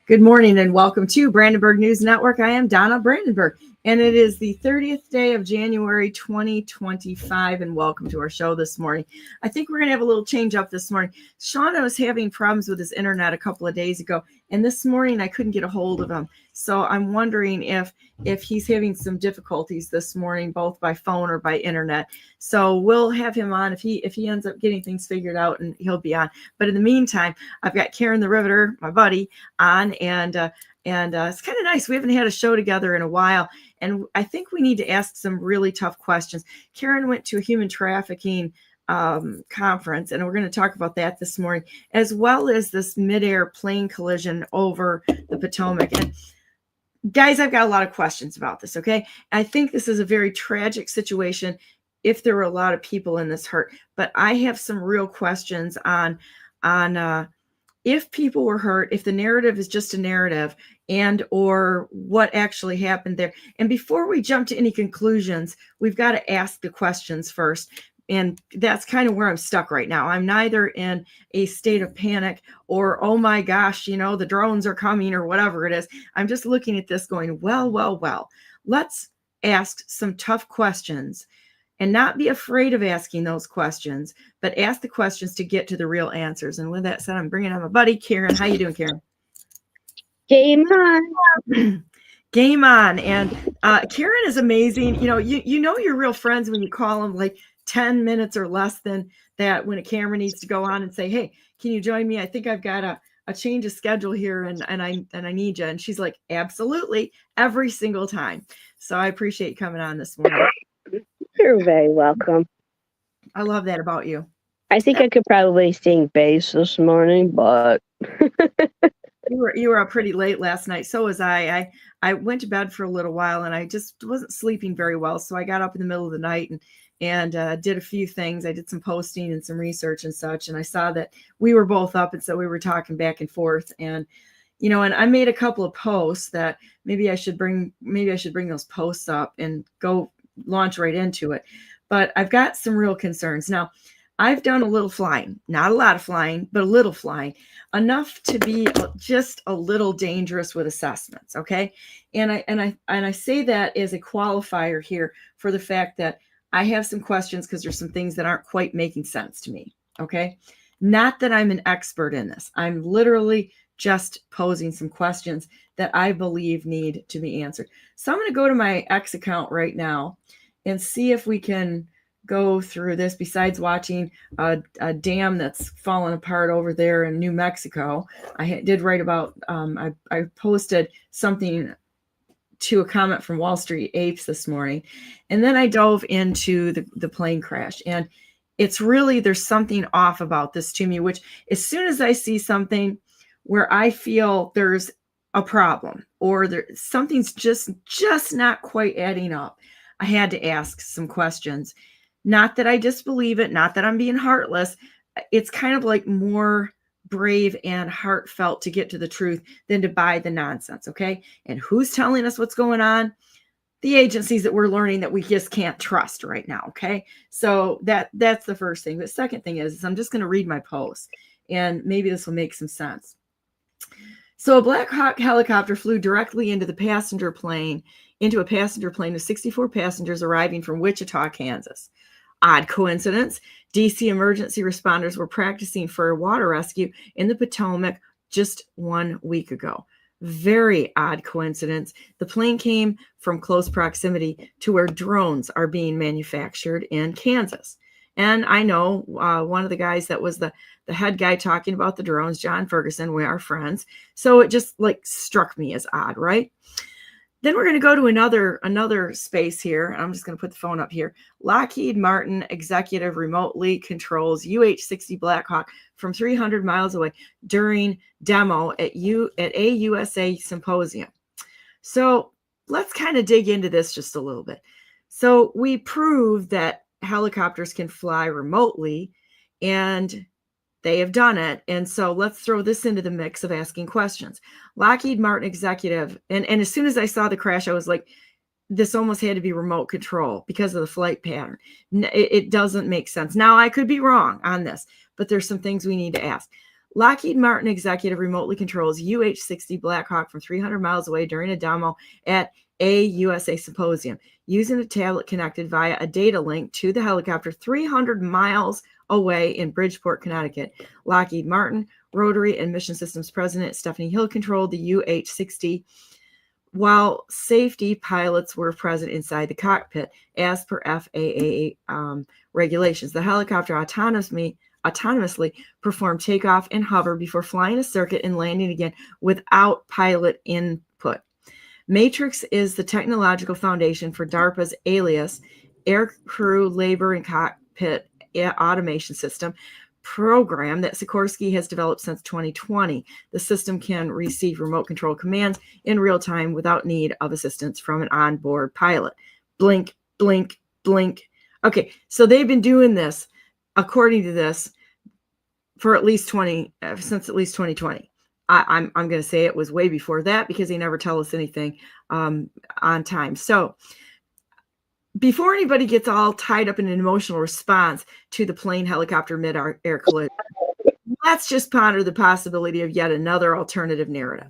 Good morning and welcome to Brandenburg News Network. I am Donna Brandenburg, and it is the 30th day of January 2025, and welcome to our show this morning. I think we're going to have a little change up this morning. Shawn was having problems with his internet a couple of days ago, and this morning I couldn't get a hold of him. So I'm wondering if he's having some difficulties this morning, both by phone or by internet. So we'll have him on if he ends up getting things figured out, and he'll be on. But in the meantime, I've got Karen the Riveter, my buddy, on, and it's kind of nice. We haven't had a show together in a while, and I think we need to ask some really tough questions. Karen went to a human trafficking conference, and we're going to talk about that this morning, as well as this midair plane collision over the Potomac. And guys, I've got a lot of questions about this. Okay, I think this is a very tragic situation if there were a lot of people in this hurt, but I have some real questions on if people were hurt, if the narrative is just a narrative, and or what actually happened there. And before we jump to any conclusions, we've got to ask the questions first. And that's kind of where I'm stuck right now. I'm neither in a state of panic or, oh my gosh, you know, the drones are coming or whatever it is. I'm just looking at this going, well, let's ask some tough questions and not be afraid of asking those questions, but ask the questions to get to the real answers. And with that said, I'm bringing on my buddy, Karen. How you doing, Karen? Game on. Game on. And Karen is amazing. You know you're real friends when you call them like 10 minutes or less than that, when a camera needs to go on and say, hey, can you join me? I think I've got a change of schedule here, and I need you. And she's like, absolutely, every single time. So I appreciate you coming on this morning. You're very welcome. I love that about you. I think I could probably sing bass this morning, but you were up pretty late last night. So was I. I went to bed for a little while, and I just wasn't sleeping very well. So I got up in the middle of the night and did a few things. I did some posting and some research and such, and I saw that we were both up, and so we were talking back and forth. And and I made a couple of posts that maybe I should bring those posts up and go launch right into it. But I've got some real concerns. Now, I've done a little flying, not a lot of flying, but a little flying, enough to be just a little dangerous with assessments. Okay. And I say that as a qualifier here for the fact that I have some questions, because there's some things that aren't quite making sense to me. Okay. Not that I'm an expert in this. I'm literally just posing some questions that I believe need to be answered. So I'm going to go to my X account right now and see if we can go through this, besides watching a dam that's fallen apart over there in New Mexico. I did write about, I posted something to a comment from Wall Street Apes this morning. And then I dove into the plane crash. And it's really, there's something off about this to me, which as soon as I see something where I feel there's a problem or something's just not quite adding up, I had to ask some questions. Not that I disbelieve it, not that I'm being heartless. It's kind of like more brave and heartfelt to get to the truth than to buy the nonsense. Okay. And who's telling us what's going on? The agencies that we're learning that we just can't trust right now. Okay. So that's the first thing. The second thing is I'm just going to read my post, and maybe this will make some sense. So a Blackhawk helicopter flew directly into a passenger plane with 64 passengers arriving from Wichita, Kansas. Odd coincidence. DC emergency responders were practicing for a water rescue in the Potomac just 1 week ago. Very odd coincidence. The plane came from close proximity to where drones are being manufactured in Kansas. And I know one of the guys that was the head guy talking about the drones, John Ferguson, we are friends. So it just struck me as odd, right? Then we're going to go to another space here. I'm just going to put the phone up here. Lockheed Martin executive remotely controls UH-60 Blackhawk from 300 miles away during demo at a USA symposium. So let's kind of dig into this just a little bit. So we proved that helicopters can fly remotely, and they have done it. And so let's throw this into the mix of asking questions. Lockheed Martin executive, and as soon as I saw the crash, I was like, this almost had to be remote control because of the flight pattern. It doesn't make sense. Now, I could be wrong on this, but there's some things we need to ask. Lockheed Martin executive remotely controls UH-60 Blackhawk from 300 miles away during a demo at a USA symposium, using a tablet connected via a data link to the helicopter 300 miles away in Bridgeport, Connecticut. Lockheed Martin Rotary and Mission Systems President Stephanie Hill controlled the UH-60 while safety pilots were present inside the cockpit as per FAA regulations. The helicopter autonomously performed takeoff and hover before flying a circuit and landing again without pilot input. Matrix is the technological foundation for DARPA's ALIAS, Air Crew Labor and Cockpit Automation System program that Sikorsky has developed since 2020. The system can receive remote control commands in real time without need of assistance from an onboard pilot. Blink, blink, blink. Okay, so they've been doing this, according to this, for at least since at least 2020. I'm going to say it was way before that because they never tell us anything on time. So before anybody gets all tied up in an emotional response to the plane helicopter mid-air collision, let's just ponder the possibility of yet another alternative narrative.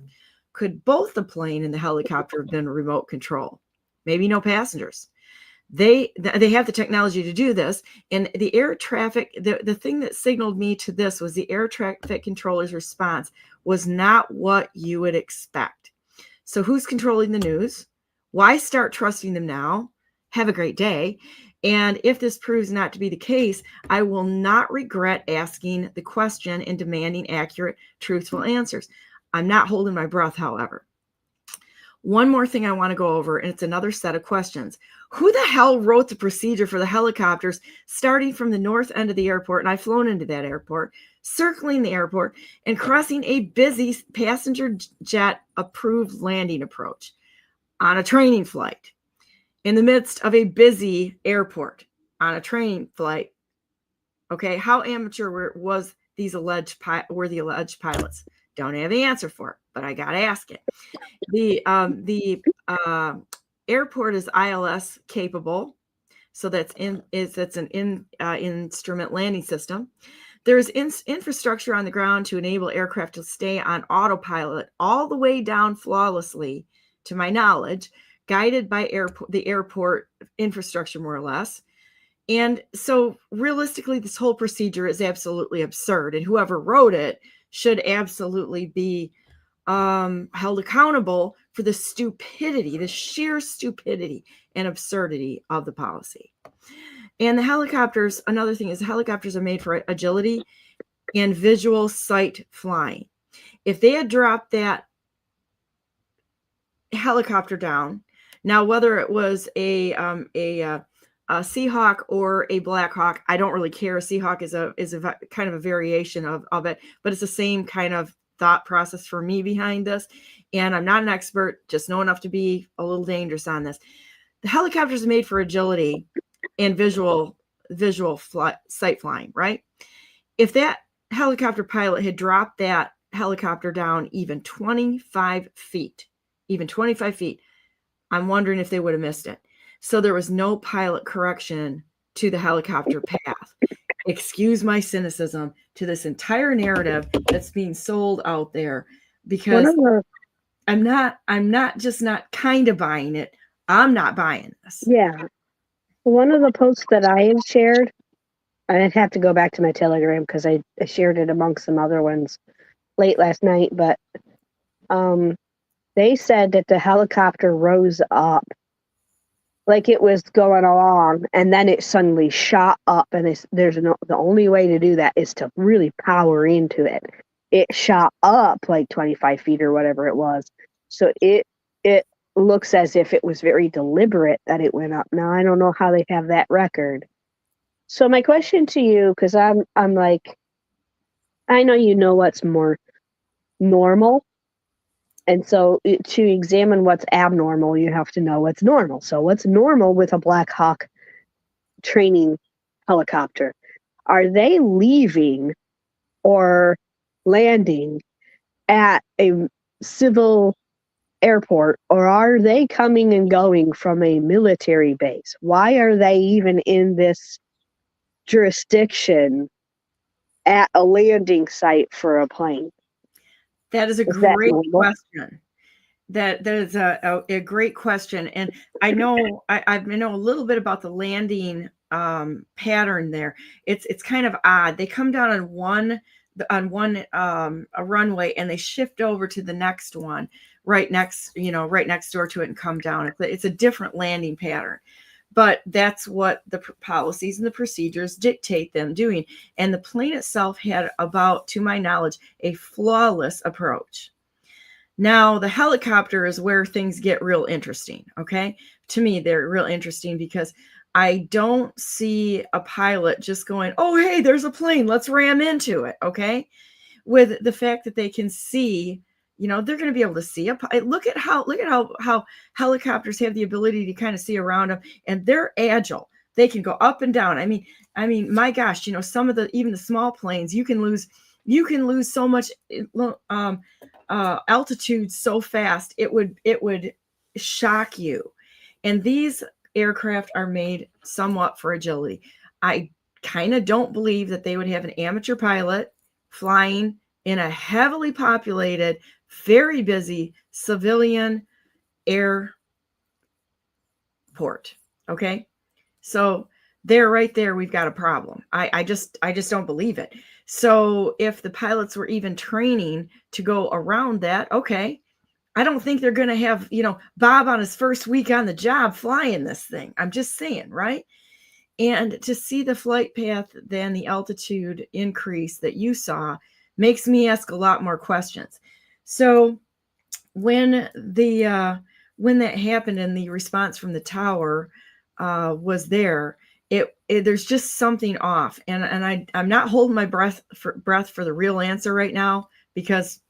Could both the plane and the helicopter have been remote control? Maybe no passengers. They have the technology to do this, and the air traffic, the thing that signaled me to this was the air traffic controller's response was not what you would expect. So who's controlling the news? Why start trusting them now? Have a great day. And if this proves not to be the case, I will not regret asking the question and demanding accurate, truthful answers. I'm not holding my breath, however. One more thing I want to go over, and it's another set of questions. Who the hell wrote the procedure for the helicopters starting from the north end of the airport, and I've flown into that airport, circling the airport, and crossing a busy passenger jet approved landing approach on a training flight in the midst of a busy airport on a training flight? Okay, how amateur were the alleged pilots? Don't have the answer for it, but I got to ask it. The airport is ILS capable, so that's an instrument landing system. There is infrastructure on the ground to enable aircraft to stay on autopilot all the way down flawlessly, to my knowledge, guided by the airport infrastructure, more or less. And so realistically, this whole procedure is absolutely absurd, and whoever wrote it should absolutely be held accountable for the stupidity, the sheer stupidity and absurdity of the policy. And the helicopters, another thing is, helicopters are made for agility and visual sight flying. If they had dropped that helicopter down, now whether it was a Seahawk or a Blackhawk, I don't really care. Seahawk is a kind of a variation of it, but it's the same kind of thought process for me behind this. And I'm not an expert, just know enough to be a little dangerous on this. The helicopters are made for agility and visual sight flying, right? If that helicopter pilot had dropped that helicopter down even 25 feet, I'm wondering if they would have missed it. So there was no pilot correction to the helicopter path. Excuse my cynicism to this entire narrative that's being sold out there, because I'm not just not kind of buying it. I'm not buying this. Yeah. One of the posts that I have shared, I'd have to go back to my Telegram because I shared it amongst some other ones late last night, but they said that the helicopter rose up like it was going along, and then it suddenly shot up, and the only way to do that is to really power into it. It shot up like 25 feet or whatever it was. So it looks as if it was very deliberate that it went up. Now, I don't know how they have that record. So my question to you, because I'm like, I know you know what's more normal. And so to examine what's abnormal, you have to know what's normal. So what's normal with a Black Hawk training helicopter? Are they leaving or landing at a civil airport, or are they coming and going from a military base? Why are they even in this jurisdiction at a landing site for a plane? That is a great question. That is a great question, and I know I know a little bit about the landing pattern there. It's kind of odd. They come down on one a runway, and they shift over to the next one right next door to it and come down. It's a different landing pattern, but that's what the policies and the procedures dictate them doing. And the plane itself had about, to my knowledge, a flawless approach. Now, the helicopter is where things get real interesting, okay? To me, they're real interesting because I don't see a pilot just going, oh, hey, there's a plane, let's ram into it, okay? With the fact that they can see, they're going to be able to see. Look at how helicopters have the ability to kind of see around them, and they're agile. They can go up and down. I mean, my gosh, some of even the small planes, you can lose so much altitude so fast it would shock you. And these aircraft are made somewhat for agility. I kind of don't believe that they would have an amateur pilot flying in a heavily populated, very busy civilian airport. Okay, so right there, we've got a problem. I just don't believe it. So if the pilots were even training to go around that, okay, I don't think they're going to have, Bob on his first week on the job flying this thing. I'm just saying, right? And to see the flight path, then the altitude increase that you saw makes me ask a lot more questions. So when that happened and the response from the tower was there, there's just something off, and I'm not holding my breath for the real answer right now, because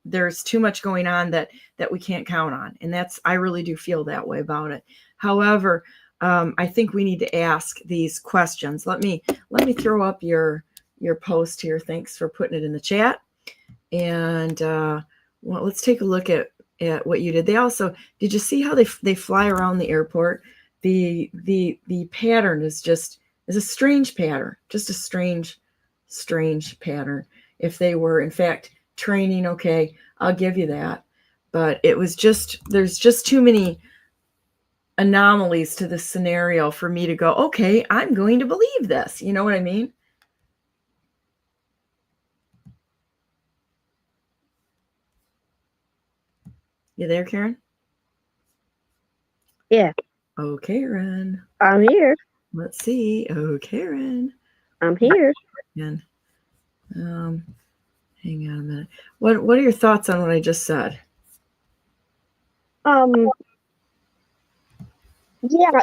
there's too much going on that we can't count on, and I really do feel that way about it. However, I think we need to ask these questions. Let me throw up your post here. Thanks for putting it in the chat, and let's take a look at what you did. Did you see how they fly around the airport? The pattern is a strange pattern, just a strange pattern. If they were in fact training, okay, I'll give you that. But there's just too many anomalies to this scenario for me to go, okay, I'm going to believe this. You know what I mean? You there, Karen? Yeah. Oh, Karen. I'm here. Let's see. Oh, Karen. I'm here. Again. Hang on a minute. What are your thoughts on what I just said? Yeah,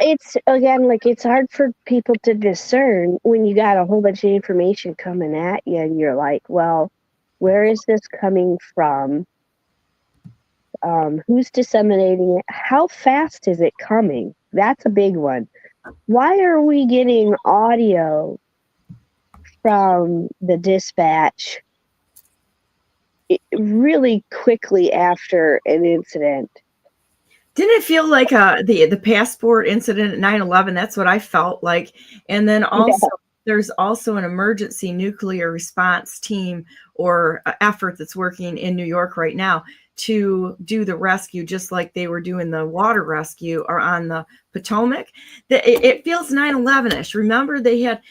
it's it's hard for people to discern when you got a whole bunch of information coming at you, and you're like, well, where is this coming from? Who's disseminating it? How fast is it coming? That's a big one. Why are we getting audio from the dispatch really quickly after an incident? Didn't it feel like the passport incident at 9/11? That's what I felt like. And then also, there's also an emergency nuclear response team or effort that's working in New York right now to do the rescue, just like they were doing the water rescue or on the Potomac. It feels 9/11ish. Remember, they had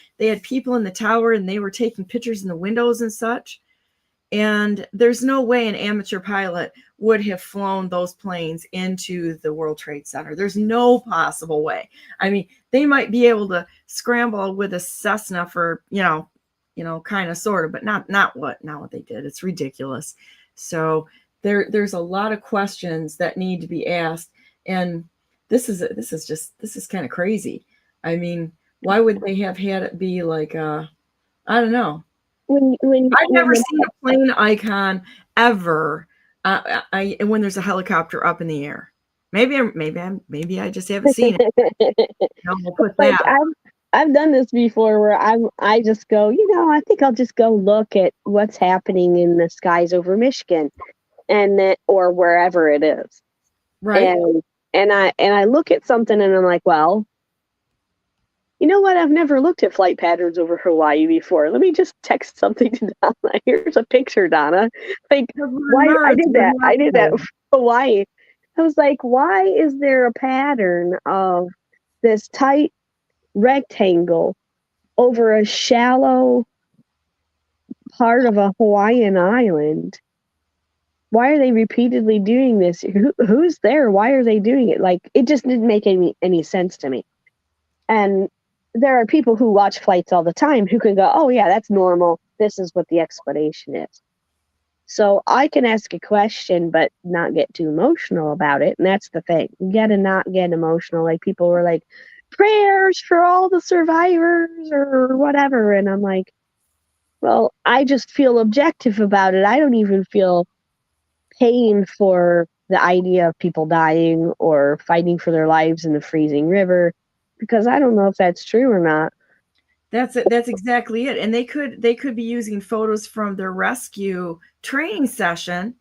people in the tower and they were taking pictures in the windows and such. And there's no way an amateur pilot would have flown those planes into the World Trade Center. There's no possible way. I mean, they might be able to scramble with a Cessna for, kind of, sort of, but not what they did. It's ridiculous. So there's a lot of questions that need to be asked. And this is kind of crazy. I mean, why would they have had it be like, I don't know. I've never seen a plane icon ever. When there's a helicopter up in the air, maybe I just haven't seen it. We'll put that. I've done this before where I just go, I think I'll just go look at what's happening in the skies over Michigan, or wherever it is, right? And I look at something and I'm like, well, You know what? I've never looked at flight patterns over Hawaii before. Let me just text something to Donna. Here's a picture, Donna. Like, why? I did that. I did that for Hawaii. I was like, why is there a pattern of this tight rectangle over a shallow part of a Hawaiian island? Why are they repeatedly doing this? Who's there? Why are they doing it? Like, it just didn't make any sense to me. And there are people who watch flights all the time who can go, oh yeah, that's normal. This is what the explanation is. So I can ask a question, but not get too emotional about it. And that's the thing. You got to not get emotional. Like, people were like, prayers for all the survivors or whatever. And I'm like, well, I just feel objective about it. I don't even feel pain for the idea of people dying or fighting for their lives in the freezing river, because I don't know if that's true or not. That's it. That's exactly it. And they could be using photos from their rescue training session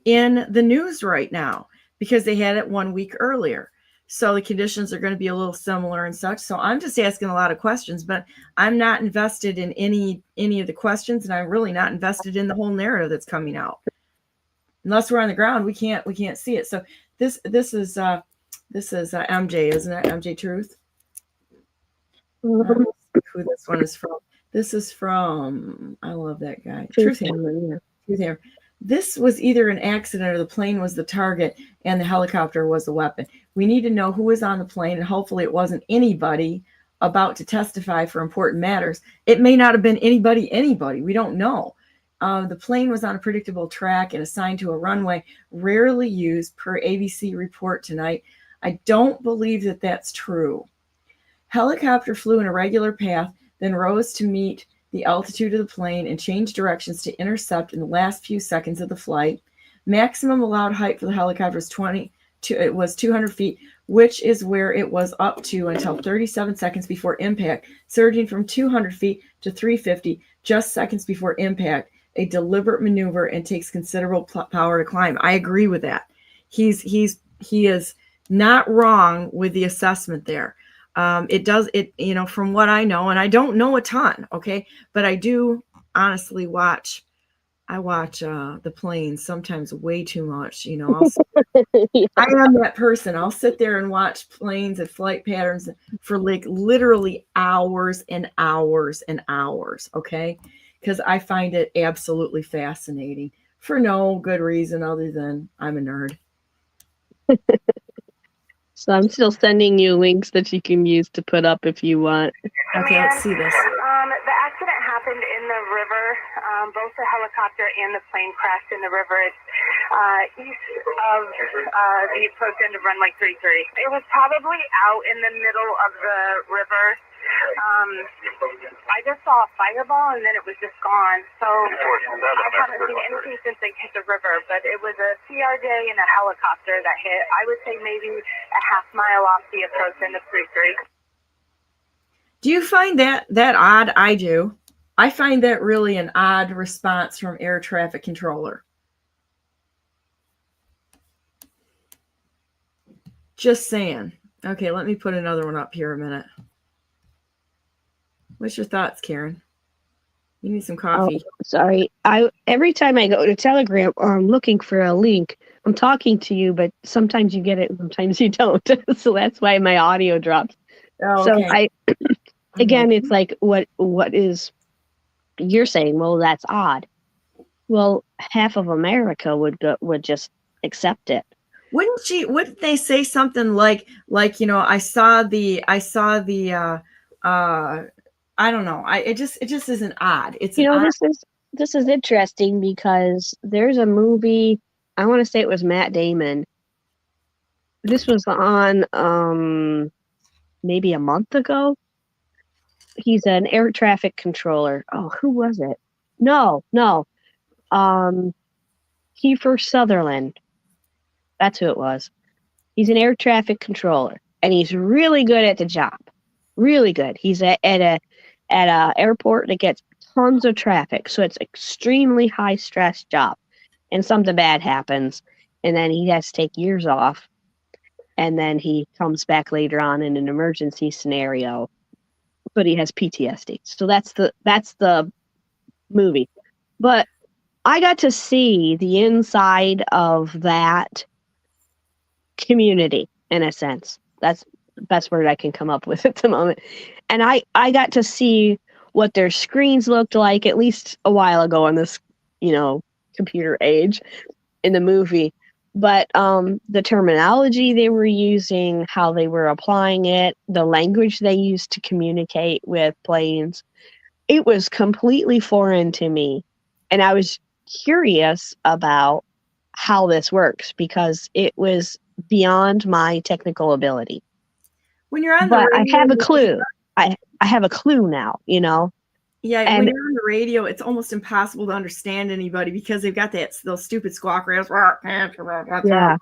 in the news right now because they had it 1 week earlier. So the conditions are going to be a little similar and such. So I'm just asking a lot of questions, but I'm not invested in any of the questions, and I'm really not invested in the whole narrative that's coming out. Unless we're on the ground, we can't see it. So this is MJ, isn't it? MJ Truth. Who this one is from? This is from, I love that guy. Truth Hammer. Truth Hammer. This was either an accident or the plane was the target and the helicopter was the weapon. We need to know who was on the plane, and hopefully it wasn't anybody about to testify for important matters. It may not have been anybody. We don't know. The plane was on a predictable track and assigned to a runway rarely used per ABC report tonight. I don't believe that that's true. Helicopter flew in a regular path, then rose to meet the altitude of the plane and changed directions to intercept in the last few seconds of the flight. Maximum allowed height for the helicopter was 200 feet, which is where it was up to until 37 seconds before impact, surging from 200 feet to 350 just seconds before impact. A deliberate maneuver and takes considerable power to climb. I agree with that. He is not wrong with the assessment there. It does it, from what I know, and I don't know a ton, okay, but I do honestly watch the planes sometimes way too much. I am that person. I'll sit there and watch planes and flight patterns for like literally hours and hours and hours, okay, because I find it absolutely fascinating for no good reason other than I'm a nerd. So I'm still sending you links that you can use to put up if you want. Okay, let's see this. The accident happened in the river. Both the helicopter and the plane crashed in the river. It's east of the approach end of runway 33. It was probably out in the middle of the river. I just saw a fireball and then it was just gone. So I haven't seen anything since they hit the river, but it was a CRJ and a helicopter that hit. I would say maybe a half mile off the approach end of 33. Do you find that odd? I do. I find that really an odd response from air traffic controller. Just saying. Okay, let me put another one up here a minute. What's your thoughts, Karen? You need some coffee. Oh, sorry. Every time I go to Telegram or I'm looking for a link, I'm talking to you, but sometimes you get it, sometimes you don't. So that's why my audio drops. Oh, okay. So again, it's like what is you're saying? Well, that's odd. Well, half of America would just accept it. Wouldn't they say something like I saw the I don't know. It just isn't odd. It's this is interesting because there's a movie. I want to say it was Matt Damon. This was on maybe a month ago. He's an air traffic controller. Oh, who was it? No. Kiefer Sutherland. That's who it was. He's an air traffic controller, and he's really good at the job. Really good. He's at a airport that gets tons of traffic, so it's extremely high stress job. And something bad happens, and then he has to take years off, and then he comes back later on in an emergency scenario, but he has PTSD. So that's the movie. But I got to see the inside of that community, in a sense. That's the best word I can come up with at the moment. And I got to see what their screens looked like, at least a while ago in this, computer age in the movie. But the terminology they were using, how they were applying it, the language they used to communicate with planes, it was completely foreign to me. And I was curious about how this works because it was beyond my technical ability. When you're on but the radio, I have a clue. I have a clue now, Yeah, And- when you're on the radio, it's almost impossible to understand anybody because they've got those stupid squawk rails. Yeah.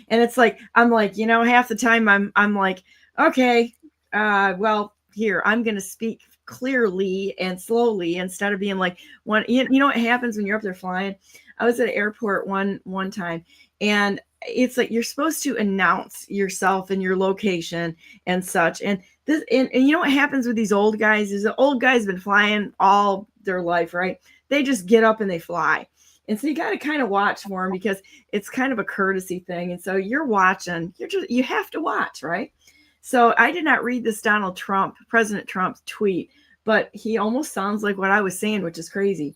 And it's like, I'm like, half the time I'm like, okay, well, here, I'm going to speak clearly and slowly instead of being like, what happens when you're up there flying? I was at an airport one time, and it's like you're supposed to announce yourself and your location and such. And this, and you know what happens with these old guys is the old guys been flying all their life, right? They just get up and they fly. And so you got to kind of watch for them because it's kind of a courtesy thing. And so you're watching, you have to watch, right? So I did not read this President Trump's tweet, but he almost sounds like what I was saying, which is crazy.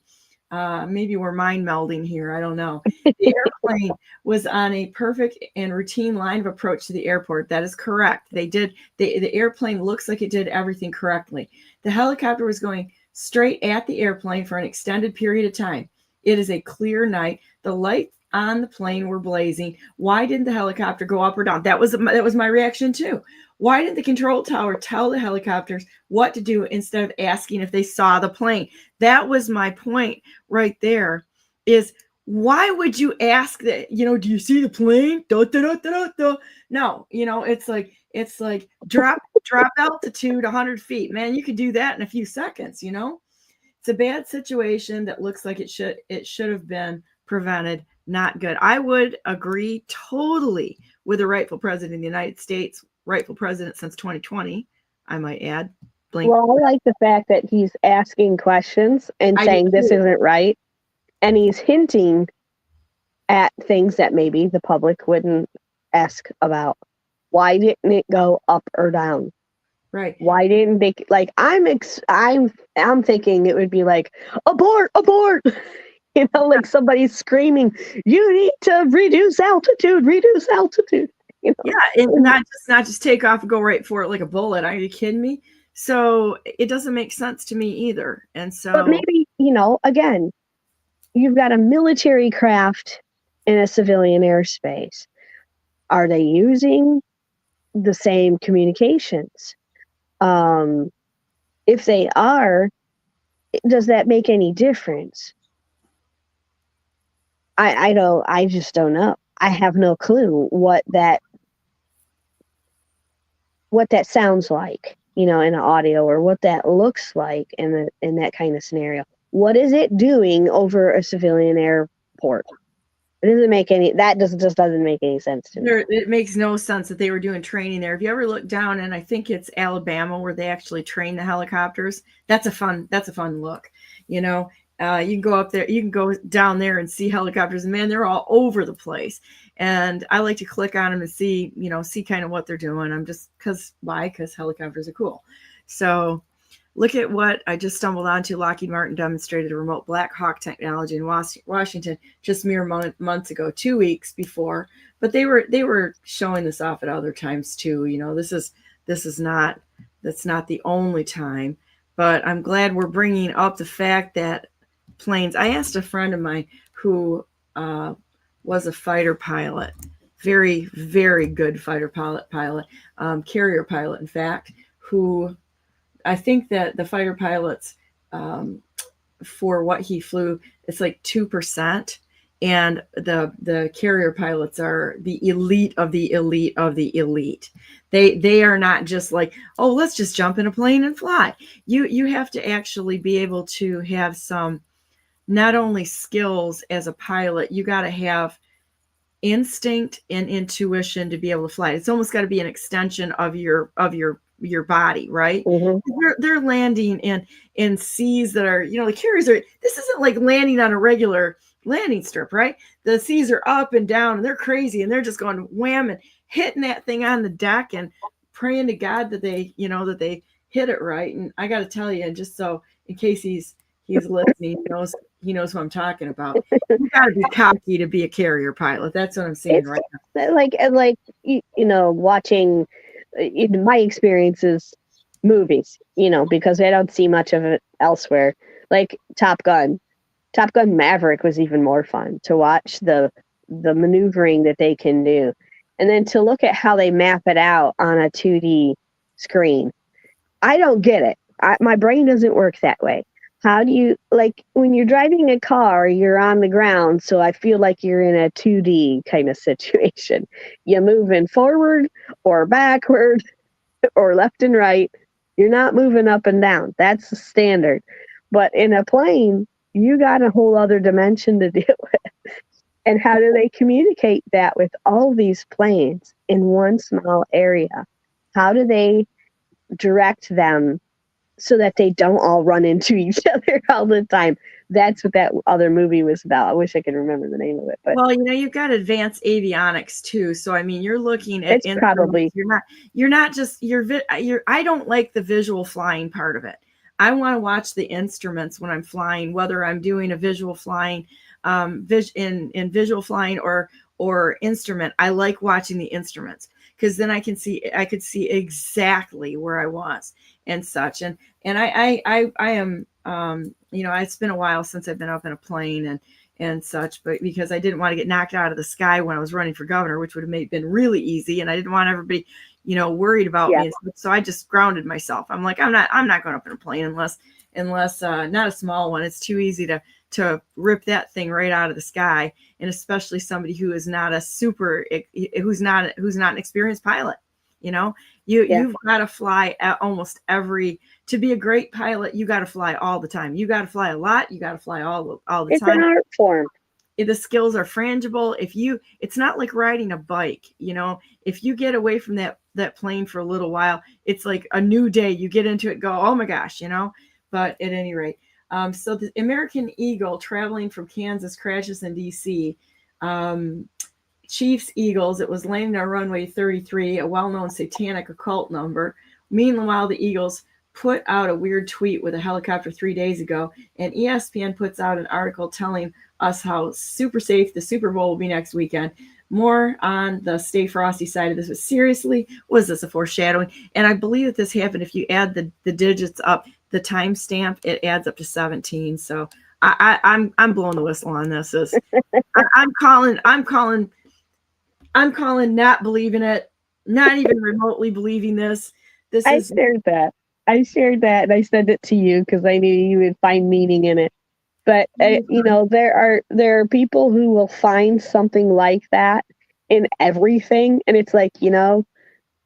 Maybe we're mind melding here. I don't know. The airplane was on a perfect and routine line of approach to the airport. That is correct. The airplane looks like it did everything correctly. The helicopter was going straight at the airplane for an extended period of time. It is a clear night. The lights on the plane were blazing. Why didn't the helicopter go up or down? That was my reaction too. Why didn't the control tower tell the helicopters what to do instead of asking if they saw the plane? That was my point right there, is why would you ask that, do you see the plane? Da, da, da, da, da. No, it's like drop altitude 100 feet. Man, you could do that in a few seconds, It's a bad situation that looks like it should have been prevented. Not good. I would agree totally with the rightful president of the United States, rightful president since 2020, I might add. Blink. Well, I like the fact that he's asking questions and saying this isn't right. And he's hinting at things that maybe the public wouldn't ask about. Why didn't it go up or down? Right. Why didn't they, like, I'm thinking it would be like, abort, like somebody's screaming, you need to reduce altitude. Yeah, and not just take off and go right for it like a bullet. Are you kidding me? So it doesn't make sense to me either. And so, but maybe, again, you've got a military craft in a civilian airspace. Are they using the same communications? If they are, does that make any difference? I just don't know. I have no clue what that sounds like, in an audio, or what that looks like in that kind of scenario. What is it doing over a civilian airport? That just doesn't make any sense to me. It makes no sense that they were doing training there. If you ever look down, and I think it's Alabama where they actually train the helicopters, that's a fun look. You can go up there, you can go down there and see helicopters, and man, they're all over the place. And I like to click on them and see kind of what they're doing. Because helicopters are cool. So look at what I just stumbled onto. Lockheed Martin demonstrated a remote Blackhawk technology in Washington just mere months ago, 2 weeks before. But they were showing this off at other times too. That's not the only time. But I'm glad we're bringing up the fact that planes. I asked a friend of mine who was a fighter pilot, very, very good fighter pilot, carrier pilot, in fact, who I think that the fighter pilots, for what he flew, it's like 2%. And the carrier pilots are the elite of the elite of the elite. They are not just like, oh, let's just jump in a plane and fly. You have to actually be able to have some, not only skills as a pilot, you got to have instinct and intuition to be able to fly. It's almost got to be an extension of your your body, right? Mm-hmm. They're landing in seas that are, the carriers are. This isn't like landing on a regular landing strip, right? The seas are up and down, and they're crazy, and they're just going wham and hitting that thing on the deck and praying to God that they hit it right. And I got to tell you, and just so in case he's listening, he knows what I'm talking about. You got to be cocky to be a carrier pilot. That's what I'm saying right now. Like watching, in my experiences, movies, because I don't see much of it elsewhere. Like Top Gun Maverick was even more fun to watch, the maneuvering that they can do, and then to look at how they map it out on a 2D screen. I don't get it. My brain doesn't work that way. How do you, like, when you're driving a car, you're on the ground, so I feel like you're in a 2D kind of situation. You're moving forward or backward or left and right. You're not moving up and down. That's the standard. But in a plane, you got a whole other dimension to deal with. And how do they communicate that with all these planes in one small area? How do they direct them so that they don't all run into each other all the time? That's what that other movie was about. I wish I could remember the name of it. But well, you've got advanced avionics too. So I mean, you're looking at it's probably you're not just I don't like the visual flying part of it. I want to watch the instruments when I'm flying, whether I'm doing a visual flying, in visual flying or instrument. I like watching the instruments because then I could see exactly where I was and such. And I am, it's been a while since I've been up in a plane and such, but because I didn't want to get knocked out of the sky when I was running for governor, which would have been really easy. And I didn't want everybody, worried about me. So I just grounded myself. I'm like, I'm not going up in a plane unless not a small one. It's too easy to rip that thing right out of the sky. And especially somebody who is not who's not an experienced pilot. You've got to fly at almost to be a great pilot. You got to fly all the time. You got to fly a lot. You got to fly all the time. It's an art form. The skills are frangible. It's not like riding a bike. If you get away from that plane for a little while, it's like a new day. You get into it, go, oh my gosh, But at any rate, so the American Eagle traveling from Kansas crashes in D.C. Chiefs Eagles. It was landing on runway 33, a well-known satanic occult number. Meanwhile, the Eagles put out a weird tweet with a helicopter 3 days ago, and ESPN puts out an article telling us how super safe the Super Bowl will be next weekend. More on the Stay Frosty side of this, but seriously, was this a foreshadowing? And I believe that this happened. If you add the digits up, the timestamp, it adds up to 17. So I'm blowing the whistle on this. I'm calling not believing it, not even remotely believing this. I shared that, and I sent it to you because I knew you would find meaning in it. But there are people who will find something like that in everything, and it's like,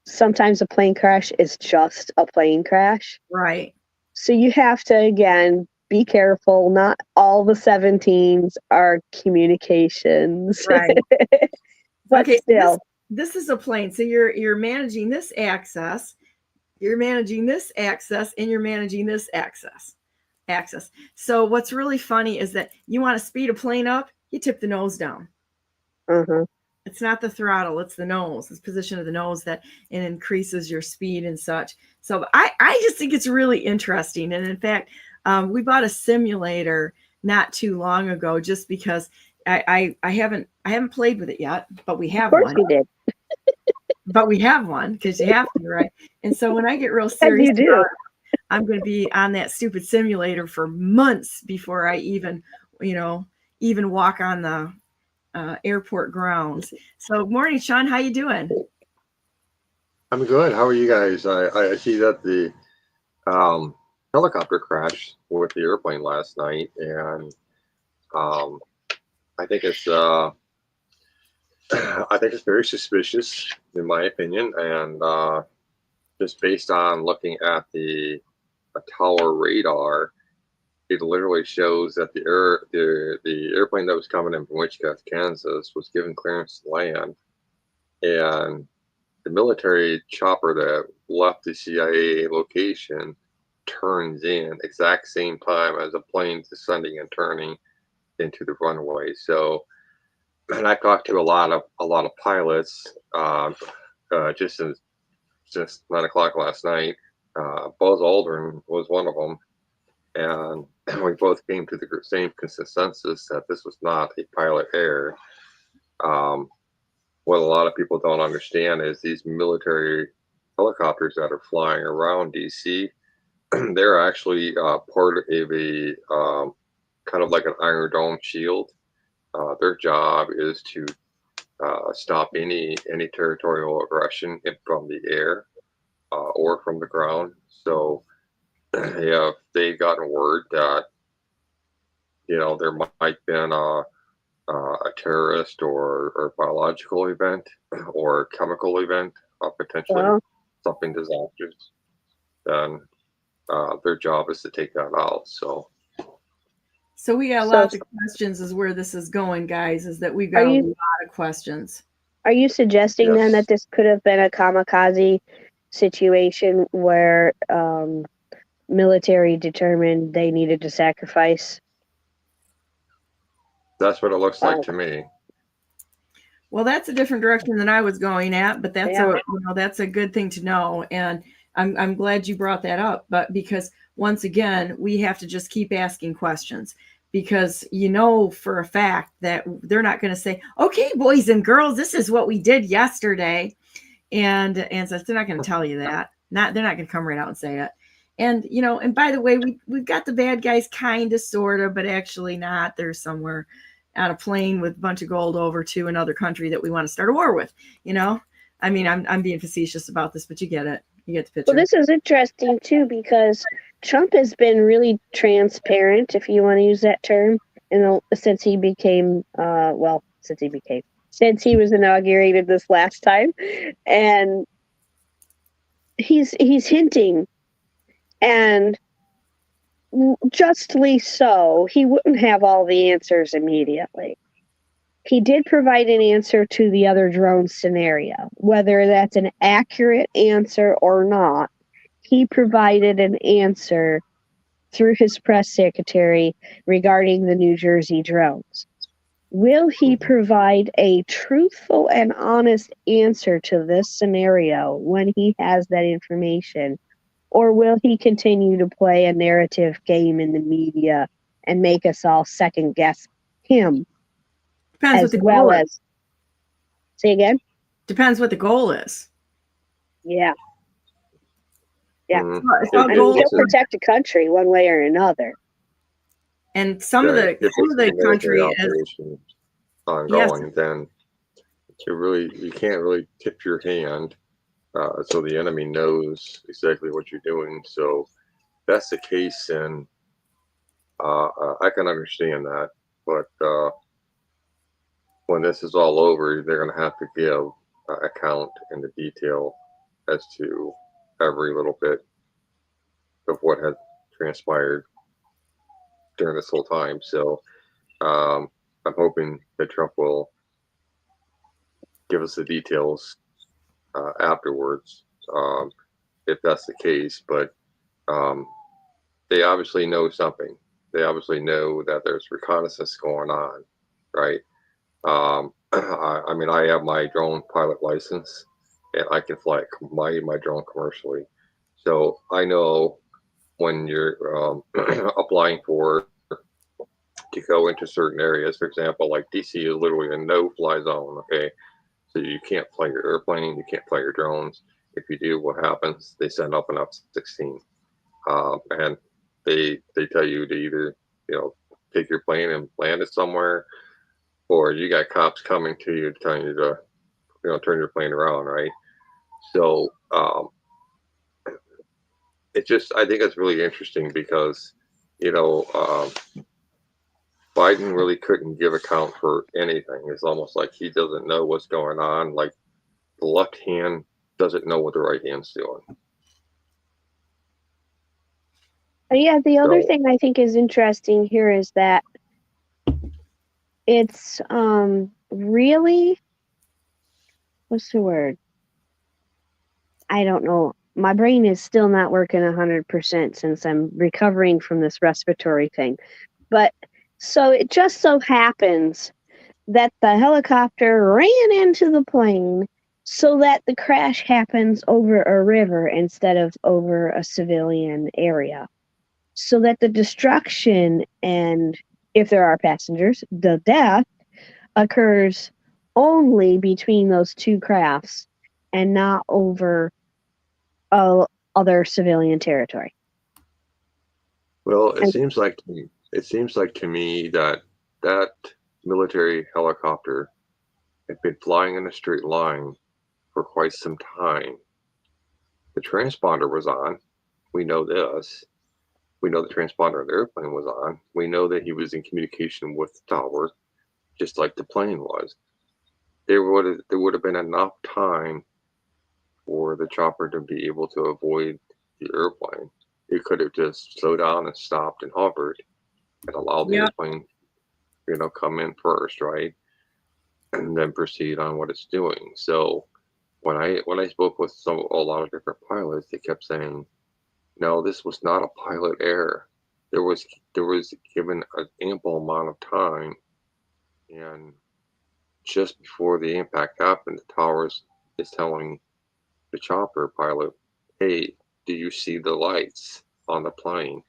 sometimes a plane crash is just a plane crash, right? So you have to, again, be careful. Not all the 17s are communications, right? But okay, still, this is a plane. So you're managing this axis, and you're managing this axis. So what's really funny is that you want to speed a plane up, you tip the nose down. Mm-hmm. It's not the throttle, it's the nose. It's the position of the nose that increases your speed and such. So I just think it's really interesting. And in fact, we bought a simulator not too long ago just because I haven't played with it yet, but we have one. Of course you did. But we have one because you have to, right? And so when I get real serious about it, I'm going to be on that stupid simulator for months before I even walk on the airport grounds. So morning, Shawn, how you doing? I'm good. How are you guys? I see that the helicopter crashed with the airplane last night, and I think it's very suspicious in my opinion, and just based on looking at the tower radar, it literally shows that the airplane that was coming in from Wichita, Kansas, was given clearance to land, and the military chopper that left the CIA location turns in exact same time as a plane descending and turning into the runway. So, and I talked to a lot of pilots just since 9 o'clock last night. Buzz Aldrin was one of them, and we both came to the same consensus that this was not a pilot error. What a lot of people don't understand is these military helicopters that are flying around DC, they're actually part of a kind of like an Iron Dome shield. Their job is to stop any territorial aggression from the air or from the ground. So if they've gotten word that there might have been a terrorist or biological event or chemical event, potentially something disastrous, then their job is to take that out. So we got lots of questions is where this is going, guys, is that we've got a lot of questions. Are you suggesting then that this could have been a kamikaze situation where military determined they needed to sacrifice? That's what it looks like to me. Well, that's a different direction than I was going at, but that's that's a good thing to know. And I'm glad you brought that up, but because once again, we have to just keep asking questions, because for a fact that they're not going to say, okay, boys and girls, this is what we did yesterday. And so they're not going to tell you that. They're not going to come right out and say it. And, and by the way, we've got the bad guys kind of, sort of, but actually not. They're somewhere on a plane with a bunch of gold over to another country that we want to start a war with. I mean, I'm being facetious about this, but you get it. You get the picture. Well, this is interesting, too, because Trump has been really transparent, if you want to use that term, since he became, since he was inaugurated this last time. And he's hinting, and justly so, he wouldn't have all the answers immediately. He did provide an answer to the other drone scenario. Whether that's an accurate answer or not, he provided an answer through his press secretary regarding the New Jersey drones. Will he provide a truthful and honest answer to this scenario when he has that information? Or will he continue to play a narrative game in the media and make us all second guess him? Depends what the goal is. Say again? Depends what the goal is. Yeah. Yeah. Mm-hmm. He'll protect the country one way or another. And some of the country is ongoing, then you can't really tip your hand. So the enemy knows exactly what you're doing. So that's the case, and I can understand that. But when this is all over, they're going to have to give account in the detail as to every little bit of what has transpired during this whole time. So I'm hoping that Trump will give us the details afterwards, if that's the case. But they obviously know something. They obviously know that there's reconnaissance going on, right? I mean, I have my drone pilot license, and I can fly my drone commercially. So I know when you're applying to go into certain areas. For example, like DC is literally a no-fly zone, okay? So you can't fly your airplane, you can't fly your drones. If you do, what happens? They send up an F-16, and they tell you to either take your plane and land it somewhere, or you got cops coming to you telling you to turn your plane around, right? So I think it's really interesting because Biden really couldn't give account for anything. It's almost like he doesn't know what's going on. Like the left hand doesn't know what the right hand's doing. Yeah, the other thing I think is interesting here is that it's really, what's the word? I don't know. My brain is still not working 100% since I'm recovering from this respiratory thing. But so it just so happens that the helicopter ran into the plane so that the crash happens over a river instead of over a civilian area. So that the destruction and, if there are passengers, the death occurs only between those two crafts and not over other civilian territory. Well, it seems like to me that that military helicopter had been flying in a straight line for quite some time. The transponder was on. We know this. We know the transponder of the airplane was on. We know that he was in communication with the tower, just like the plane was. There would have been enough time for the chopper to be able to avoid the airplane. It could have just slowed down and stopped and hovered and allowed the airplane, come in first, right? And then proceed on what it's doing. So when I spoke with a lot of different pilots, they kept saying, no, this was not a pilot error. There was given an ample amount of time, and just before the impact happened, the tower is telling the chopper pilot, hey, do you see the lights on the plane?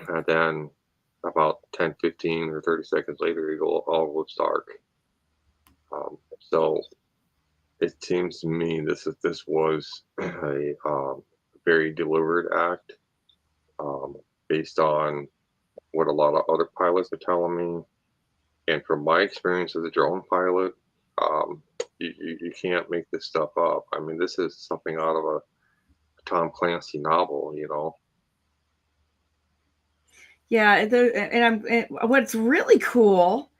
And then about 10, 15, or 30 seconds later, it all goes dark. So it seems to me this was a very deliberate act, based on what a lot of other pilots are telling me. And from my experience as a drone pilot, you can't make this stuff up. I mean, this is something out of a Tom Clancy novel, Yeah, and what's really cool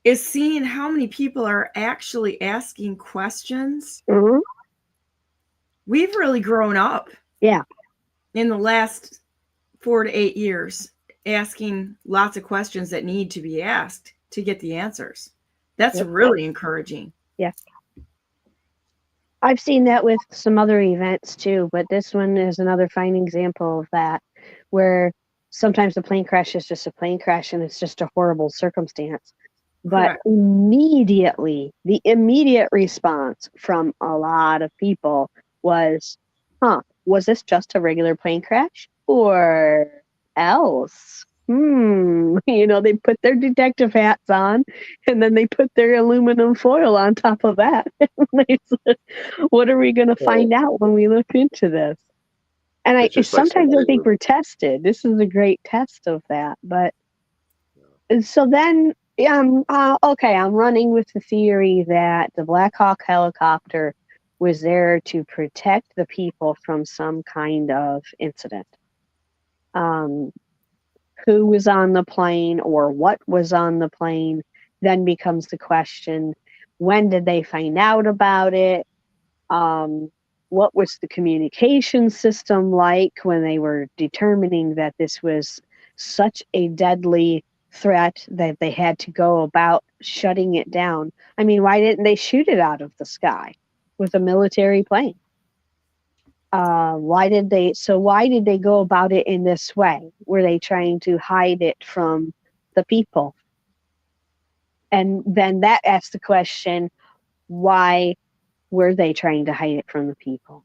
is seeing how many people are actually asking questions. Mm-hmm. We've really grown up. Yeah. In the last 4 to 8 years, asking lots of questions that need to be asked to get the answers. That's really encouraging. Yeah. I've seen that with some other events too, but this one is another fine example of that, where sometimes the plane crash is just a plane crash and it's just a horrible circumstance. But immediately, the immediate response from a lot of people was, was this just a regular plane crash or else? They put their detective hats on and then they put their aluminum foil on top of that. They said, what are we going to find out when we look into this? And I think we're tested. This is a great test of that. But so then, I'm running with the theory that the Black Hawk helicopter was there to protect the people from some kind of incident. Who was on the plane or what was on the plane then becomes the question. When did they find out about it? What was the communication system like when they were determining that this was such a deadly threat that they had to go about shutting it down? I mean, why didn't they shoot it out of the sky with a military plane? Why did they go about it in this way? Were they trying to hide it from the people? And then that asks the question, why were they trying to hide it from the people?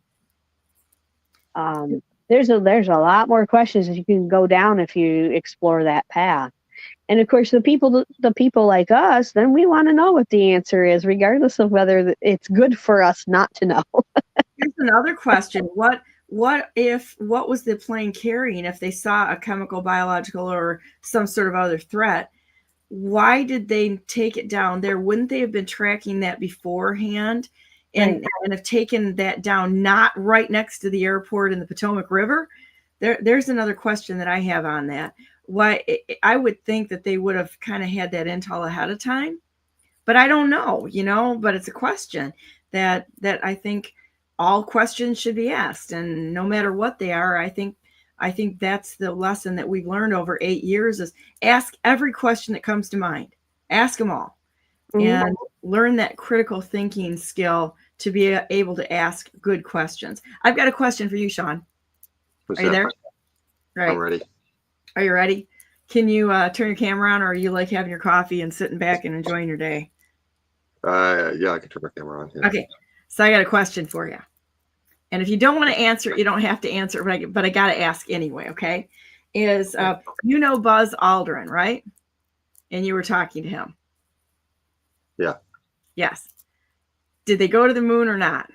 There's a lot more questions that you can go down if you explore that path. And of course, the people like us, then we want to know what the answer is, regardless of whether it's good for us not to know. Here's another question. What was the plane carrying if they saw a chemical, biological, or some sort of other threat? Why did they take it down there? Wouldn't they have been tracking that beforehand and have taken that down, not right next to the airport in the Potomac River? There's another question that I have on that. Why I would think that they would have kind of had that intel ahead of time, but I don't know, but it's a question that I think all questions should be asked, and no matter what they are, I think that's the lesson that we've learned over 8 years is ask every question that comes to mind. Ask them all. And learn that critical thinking skill to be able to ask good questions. I've got a question for you, Shawn. Are you there? Right. I'm ready. Are you ready? Can you turn your camera on, or are you like having your coffee and sitting back and enjoying your day? Yeah, I can turn my camera on. Yeah. Okay. So I got a question for you. And if you don't want to answer it, you don't have to answer it, but I got to ask anyway, okay? Is, you know Buzz Aldrin, right? And you were talking to him. Yeah. Yes. Did they go to the moon or not?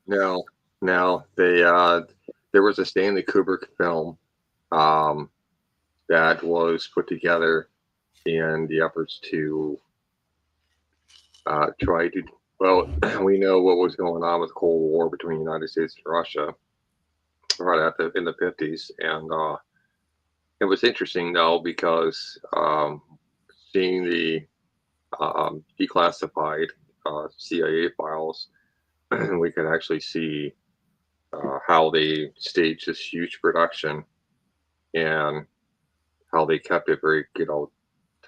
No. There was a Stanley Kubrick film that was put together in the efforts to try to, well, we know what was going on with the Cold War between the United States and Russia right in the 50s. And it was interesting, though, because seeing the declassified CIA files, we could actually see how they staged this huge production and how they kept it very,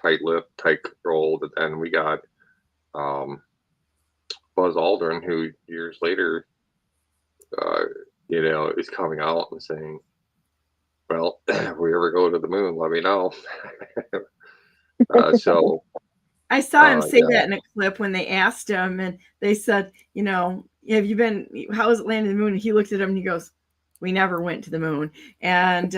tight-lipped, tight-controlled. And then we got Buzz Aldrin, who years later, is coming out and saying, well, if we ever go to the moon, let me know. So I saw him say that in a clip when they asked him, and they said, how was it landing the moon? And he looked at him and he goes, we never went to the moon. And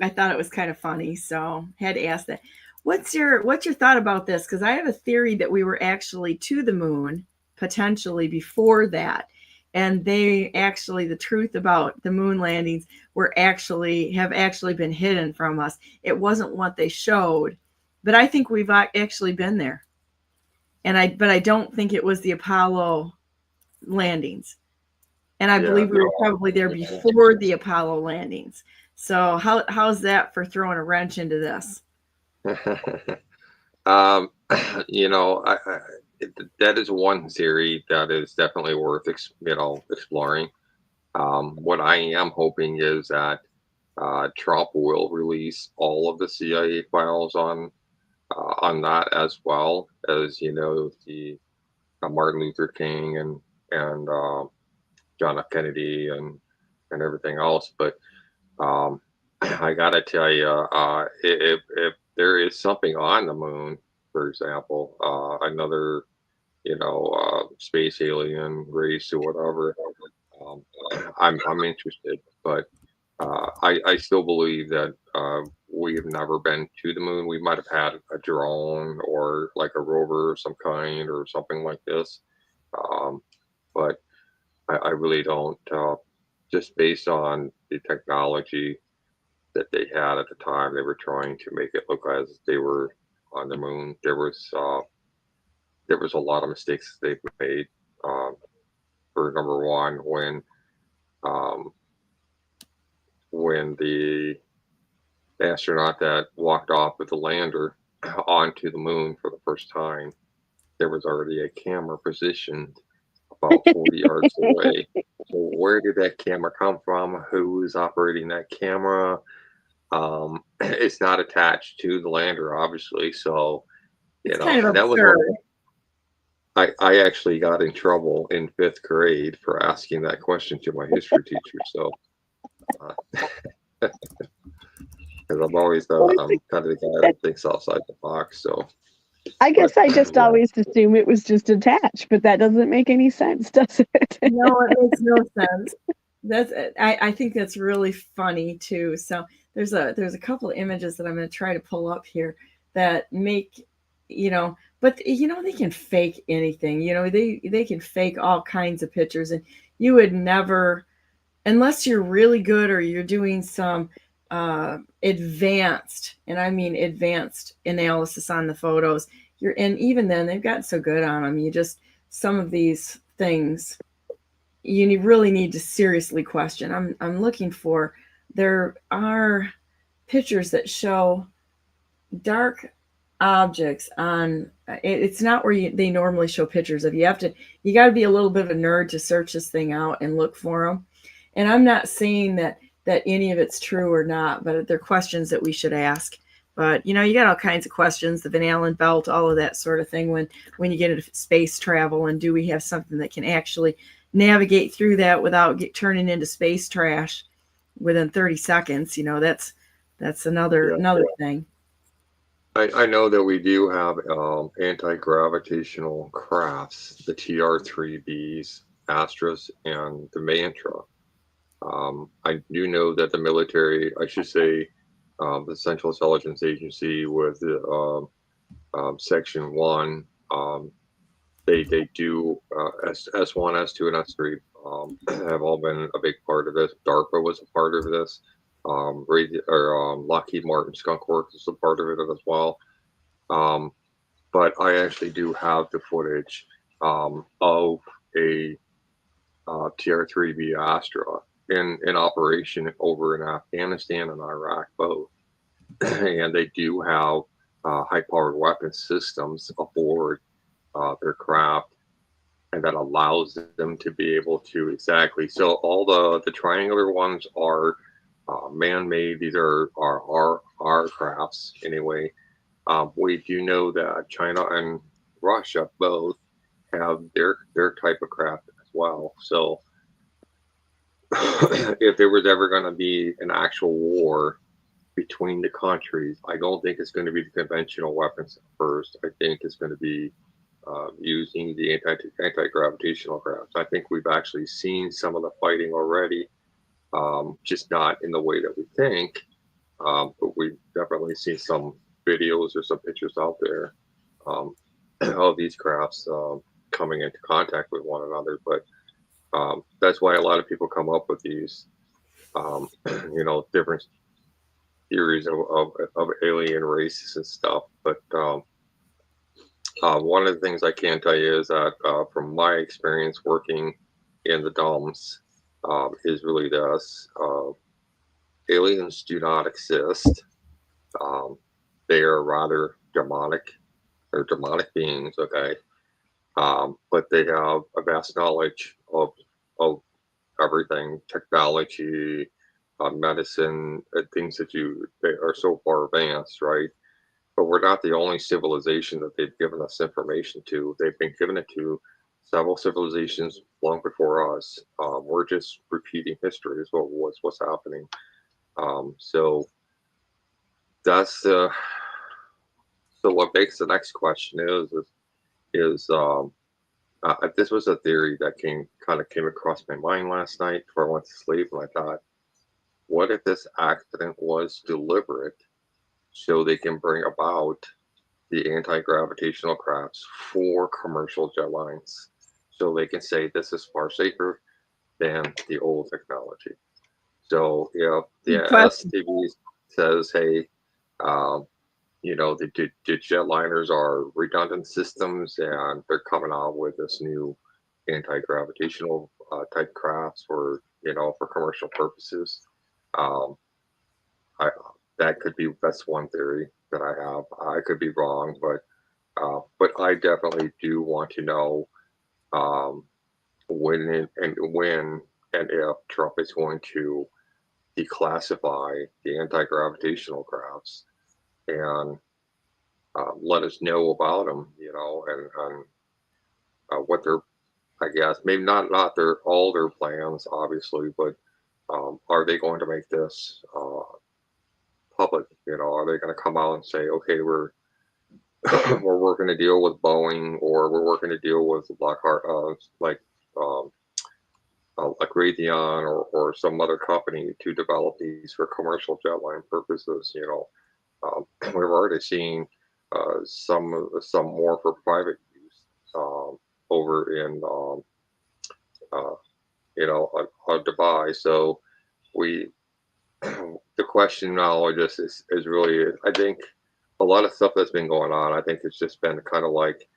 I thought it was kind of funny, so had to ask that. What's your thought about this? Because I have a theory that we were actually to the moon potentially before that, and the truth about the moon landings have actually been hidden from us. It wasn't what they showed, but I think we've actually been there. But I don't think it was the Apollo landings, and I believe we were probably there before the Apollo landings. So how's that for throwing a wrench into this? That is one theory that is definitely worth exploring. What I am hoping is that Trump will release all of the CIA files on that, as well as the Martin Luther King and John F. Kennedy and everything else. But I gotta tell you, if there is something on the moon, for example, another space alien race or whatever, I'm interested. But I still believe that we have never been to the moon. We might have had a drone or like a rover of some kind or something like this, but I really don't. Just based on the technology that they had at the time, they were trying to make it look as they were on the moon. There was a lot of mistakes they've made. For number one, when the astronaut that walked off with the lander onto the moon for the first time, there was already a camera positioned about 40 yards away. So where did that camera come from? Who is operating that camera? It's not attached to the lander, obviously. So, kind of that was absurd. I actually got in trouble in 5th grade for asking that question to my history teacher. So, because I'm always I'm kind of the guy that thinks outside the box. So, I guess I just always assume it was just attached, but that doesn't make any sense, does it? No, it makes no sense. I think that's really funny too. So there's a couple of images that I'm going to try to pull up here that make, but they can fake anything. They can fake all kinds of pictures, and you would never, unless you're really good or you're doing some advanced, and I mean advanced analysis on the photos. And even then they've gotten so good on them. Some of these things you really need to seriously question. I'm looking for, there are pictures that show dark objects on, it's not where they normally show pictures of. You got to be a little bit of a nerd to search this thing out and look for them. And I'm not saying that any of it's true or not, but they're questions that we should ask. But you know, you got all kinds of questions, the Van Allen belt, all of that sort of thing when you get into space travel, and do we have something that can actually navigate through that without turning into space trash within 30 seconds? You know, that's another thing. I know that we do have anti-gravitational crafts, the TR-3Bs, Astras, and the Mantra. I do know that the military, I should say, the Central Intelligence Agency with the Section 1, they do S1, S2, and S3 have all been a big part of this. DARPA was a part of this. Lockheed Martin Skunk Works is a part of it as well. But I actually do have the footage of a TR-3B Astra in operation over in Afghanistan and Iraq both. And they do have high-powered weapon systems aboard their craft, and that allows them to be able to exactly. So all the triangular ones are man-made. These are our crafts anyway. We do know that China and Russia both have their type of craft as well. So if there was ever going to be an actual war between the countries, I don't think it's going to be the conventional weapons at first. I think it's going to be using the anti-gravitational crafts. I think we've actually seen some of the fighting already, just not in the way that we think, but we've definitely seen some videos or some pictures out there of these crafts coming into contact with one another. But that's why a lot of people come up with these, different theories of alien races and stuff. But one of the things I can tell you is that from my experience working in the DOMS is really this. Aliens do not exist. They are rather demonic. They're demonic beings, okay? But they have a vast knowledge of everything, technology, medicine, things that they are so far advanced, right? But we're not the only civilization that they've given us information to. They've been given it to several civilizations long before us. We're just repeating history is what's happening. So that's so what makes the next question is this was a theory that came across my mind last night before I went to sleep, and I thought, what if this accident was deliberate so they can bring about the anti-gravitational crafts for commercial jet lines, so they can say this is far safer than the old technology. So if the STV says, hey, the jetliners are redundant systems and they're coming out with this new anti-gravitational type crafts for commercial purposes, that's one theory that I have. I could be wrong, but I definitely do want to know when and if Trump is going to declassify the anti-gravitational crafts and let us know about them, and what their, I guess, maybe not all their plans, obviously, but are they going to make this public? Are they going to come out and say, okay, we're working to deal with Boeing, or we're working to deal with Blackrock, like Raytheon or some other company to develop these for commercial jetline purposes? We've already seen some more for private use over in on Dubai. So the question now is really, I think a lot of stuff that's been going on, I think it's just been kind of like,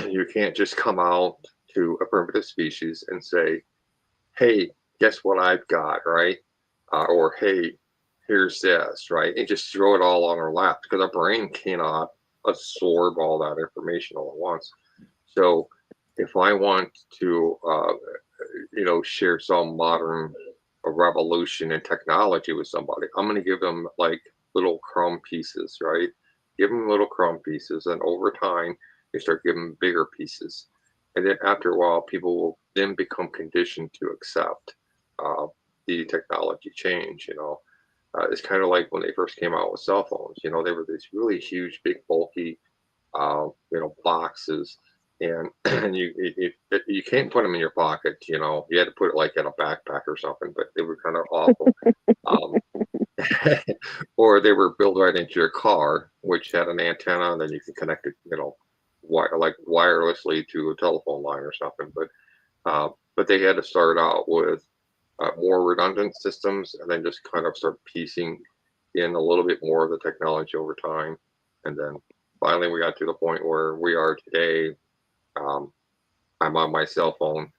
you can't just come out to a primitive species and say, hey, guess what I've got, right? Or hey, here's this, right? And just throw it all on our lap, because our brain cannot absorb all that information all at once. So if I want to, share some modern revolution in technology with somebody, I'm going to give them like little crumb pieces, right? Give them little crumb pieces, and over time, you start giving them bigger pieces. And then after a while, people will then become conditioned to accept the technology change, it's kind of like when they first came out with cell phones, they were these really huge, big, bulky, boxes, and you can't put them in your pocket, you had to put it like in a backpack or something, but they were kind of awful. Or they were built right into your car, which had an antenna, and then you can connect it, like wirelessly to a telephone line or something. But they had to start out with more redundant systems, and then just kind of start piecing in a little bit more of the technology over time, and then finally we got to the point where we are today. I'm on my cell phone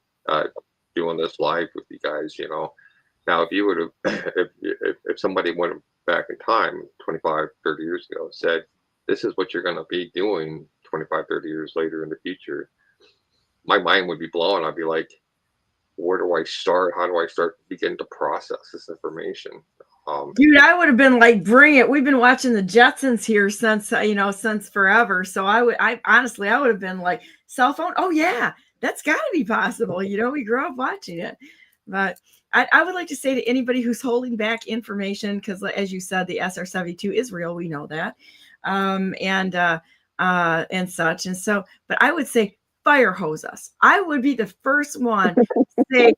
doing this live with you guys. Now if you would have, if somebody went back in time 25, 30 years ago, said this is what you're going to be doing 25, 30 years later in the future, my mind would be blown. I'd be like, where do I start? How do I begin to process this information? Dude, I would have been like, bring it. We've been watching the Jetsons here since forever. So I honestly would have been like, cell phone. Oh yeah, that's got to be possible. We grew up watching it. But I would like to say to anybody who's holding back information, because as you said, the SR-72 is real. We know that, and such. And so, but I would say, fire hose us. I would be the first one to say,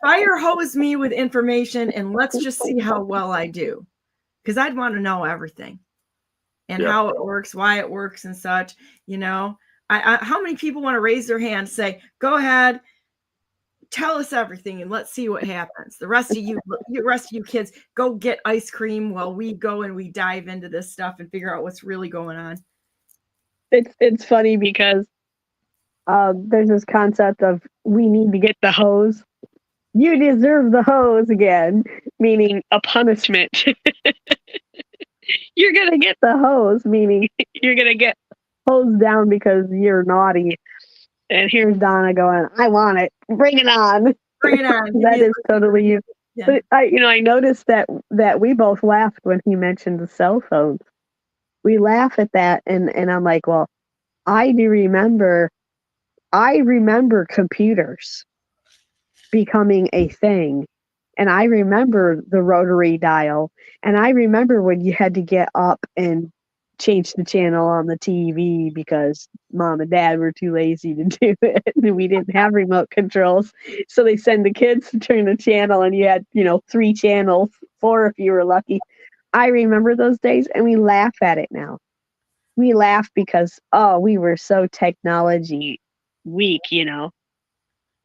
fire hose me with information, and let's just see how well I do. Because I'd want to know everything and how it works, why it works, and such. How many people want to raise their hand and say, go ahead, tell us everything, and let's see what happens. The rest of you kids, go get ice cream while we go and we dive into this stuff and figure out what's really going on. It's funny because there's this concept of we need to get the hose. You deserve the hose again, meaning a punishment. You're going to get the hose, meaning you're going to get hosed down because you're naughty. And here's Donna going, I want it. Bring it on. Bring it on. That is totally you. Yeah. But I noticed that we both laughed when he mentioned the cell phones. We laugh at that, and I'm like, well, I remember computers becoming a thing, and I remember the rotary dial, and I remember when you had to get up and change the channel on the TV because mom and dad were too lazy to do it, and we didn't have remote controls, so they send the kids to turn the channel, and you had 3 channels, 4 if you were lucky. I remember those days, and we laugh at it now. We laugh because we were so technology weak,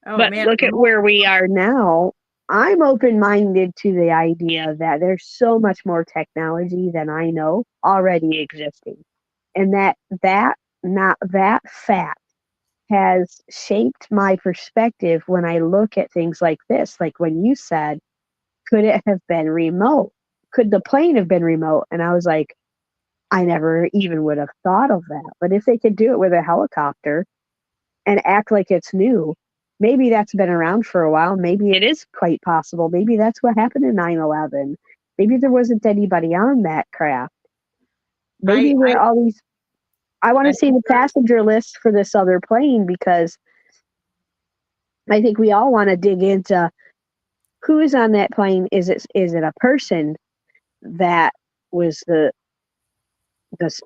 Oh, but man, look at where we are now. I'm open-minded to the idea that there's so much more technology than I know already existing, and that fact has shaped my perspective when I look at things like this. Like when you said, could it have been remote? Could the plane have been remote? And I was like, I never even would have thought of that. But if they could do it with a helicopter and act like it's new, maybe that's been around for a while. Maybe it is quite possible. Maybe that's what happened in 9/11. Maybe there wasn't anybody on that craft. Maybe there are all these. I want to see the passenger list for this other plane, because I think we all want to dig into who is on that plane. Is it a person that was the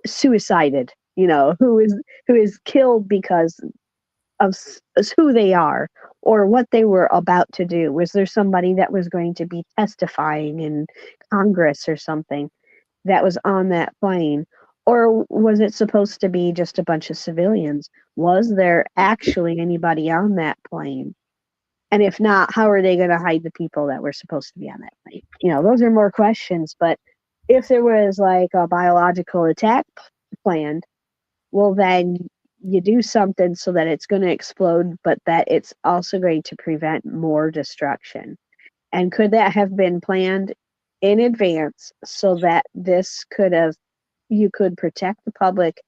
suicided? Who is killed because of who they are or what they were about to do? Was there somebody that was going to be testifying in Congress or something that was on that plane? Or was it supposed to be just a bunch of civilians? Was there actually anybody on that plane? And if not, how are they going to hide the people that were supposed to be on that plane? Those are more questions. But if there was like a biological attack planned, well, then you do something so that it's going to explode, but that it's also going to prevent more destruction. And could that have been planned in advance so that you could protect the public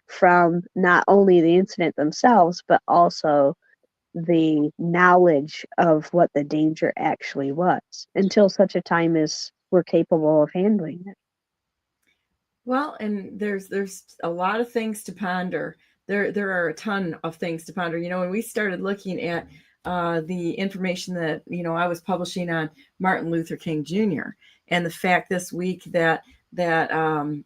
from not only the incident themselves, but also the knowledge of what the danger actually was, until such a time as we're capable of handling it? Well, and there's a lot of things to ponder. There are a ton of things to ponder. When we started looking at the information that I was publishing on Martin Luther King Jr. and the fact this week that that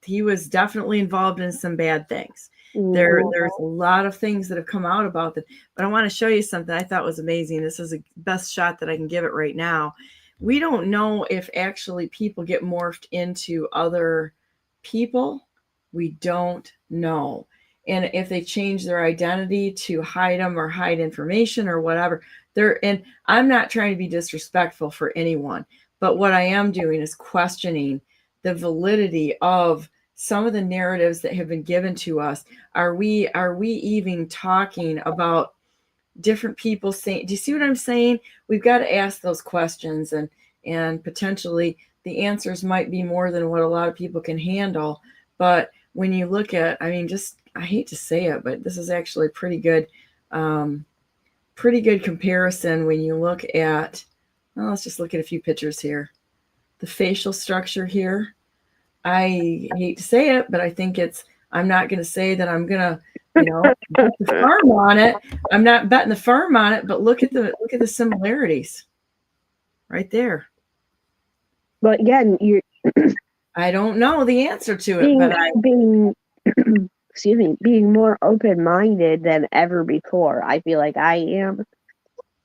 he was definitely involved in some bad things. There's a lot of things that have come out about that, but I want to show you something I thought was amazing. This is the best shot that I can give it right now. We don't know if actually people get morphed into other people. We don't know. And if they change their identity to hide them or hide information or whatever, and I'm not trying to be disrespectful for anyone, but what I am doing is questioning the validity of some of the narratives that have been given to us. Are we even talking about different people saying, do you see what I'm saying? We've got to ask those questions, and potentially the answers might be more than what a lot of people can handle. But when you look at, I hate to say it, but this is actually pretty good comparison when you look at, well, let's just look at a few pictures here. The facial structure here, I hate to say it, but I think I'm not going to say that I'm going to, bet the farm on it. I'm not betting the farm on it, but look at the similarities right there. But again, I don't know the answer to it, being more open-minded than ever before. I feel like I am,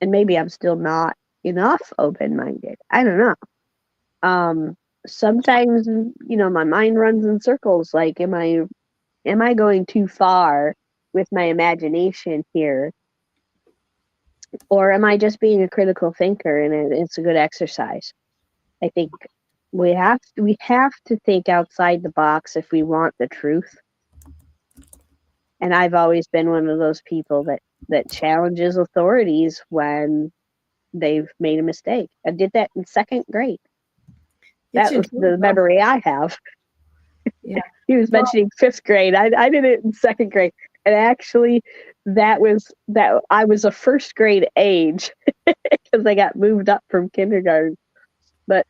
and maybe I'm still not enough open-minded. I don't know. Sometimes, my mind runs in circles. Like, am I going too far with my imagination here? Or am I just being a critical thinker and it's a good exercise? I think we have to think outside the box if we want the truth. And I've always been one of those people that challenges authorities when they've made a mistake. I did that in second grade. That was the memory I have. Yeah. He was mentioning fifth grade. I did it in second grade. And actually, I was a first grade age because I got moved up from kindergarten. But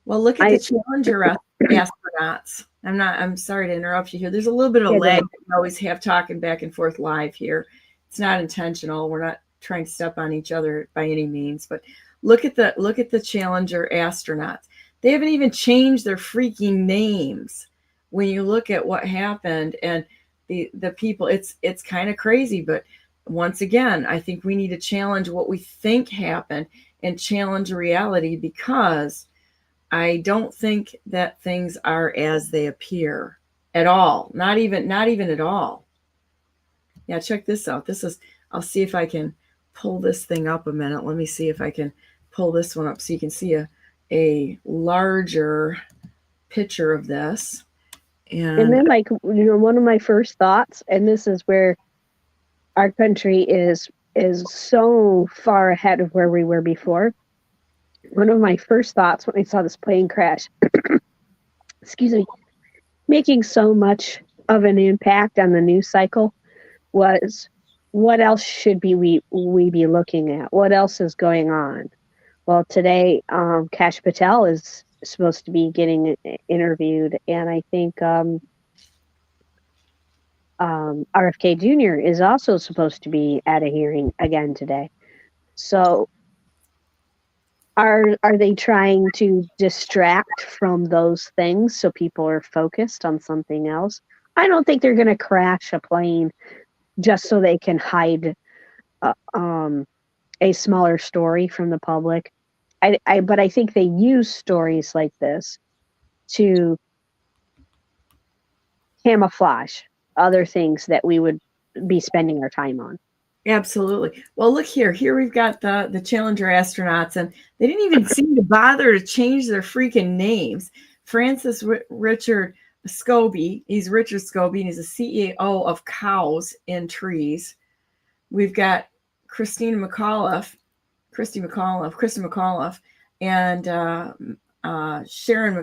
look at the Challenger astronauts. I'm sorry to interrupt you here. There's a little bit of lag that we always have talking back and forth live here. It's not intentional. We're not trying to step on each other by any means, but look at the Challenger astronauts. They haven't even changed their freaking names. When you look at what happened and the people, it's kind of crazy. But once again, I think we need to challenge what we think happened and challenge reality, because I don't think that things are as they appear at all. Not even at all. Yeah, check this out. I'll see if I can pull this thing up a minute. Let me see if I can pull this one up so you can see a larger picture of this. And then, one of my first thoughts, and this is where our country is so far ahead of where we were before. One of my first thoughts when I saw this plane crash, excuse me, making so much of an impact on the news cycle, was what else should we be looking at? What else is going on? Well, today, Kash Patel is supposed to be getting interviewed, and I think RFK Jr. is also supposed to be at a hearing again today. So are they trying to distract from those things so people are focused on something else? I don't think they're going to crash a plane just so they can hide a smaller story from the public. But I think they use stories like this to camouflage other things that we would be spending our time on. Absolutely. Well, look here. Here we've got the Challenger astronauts, and they didn't even seem to bother to change their freaking names. Francis Richard Scobie, he's Richard Scobie, and he's the CEO of Cows in Trees. We've got Christy McAuliffe, and Sharon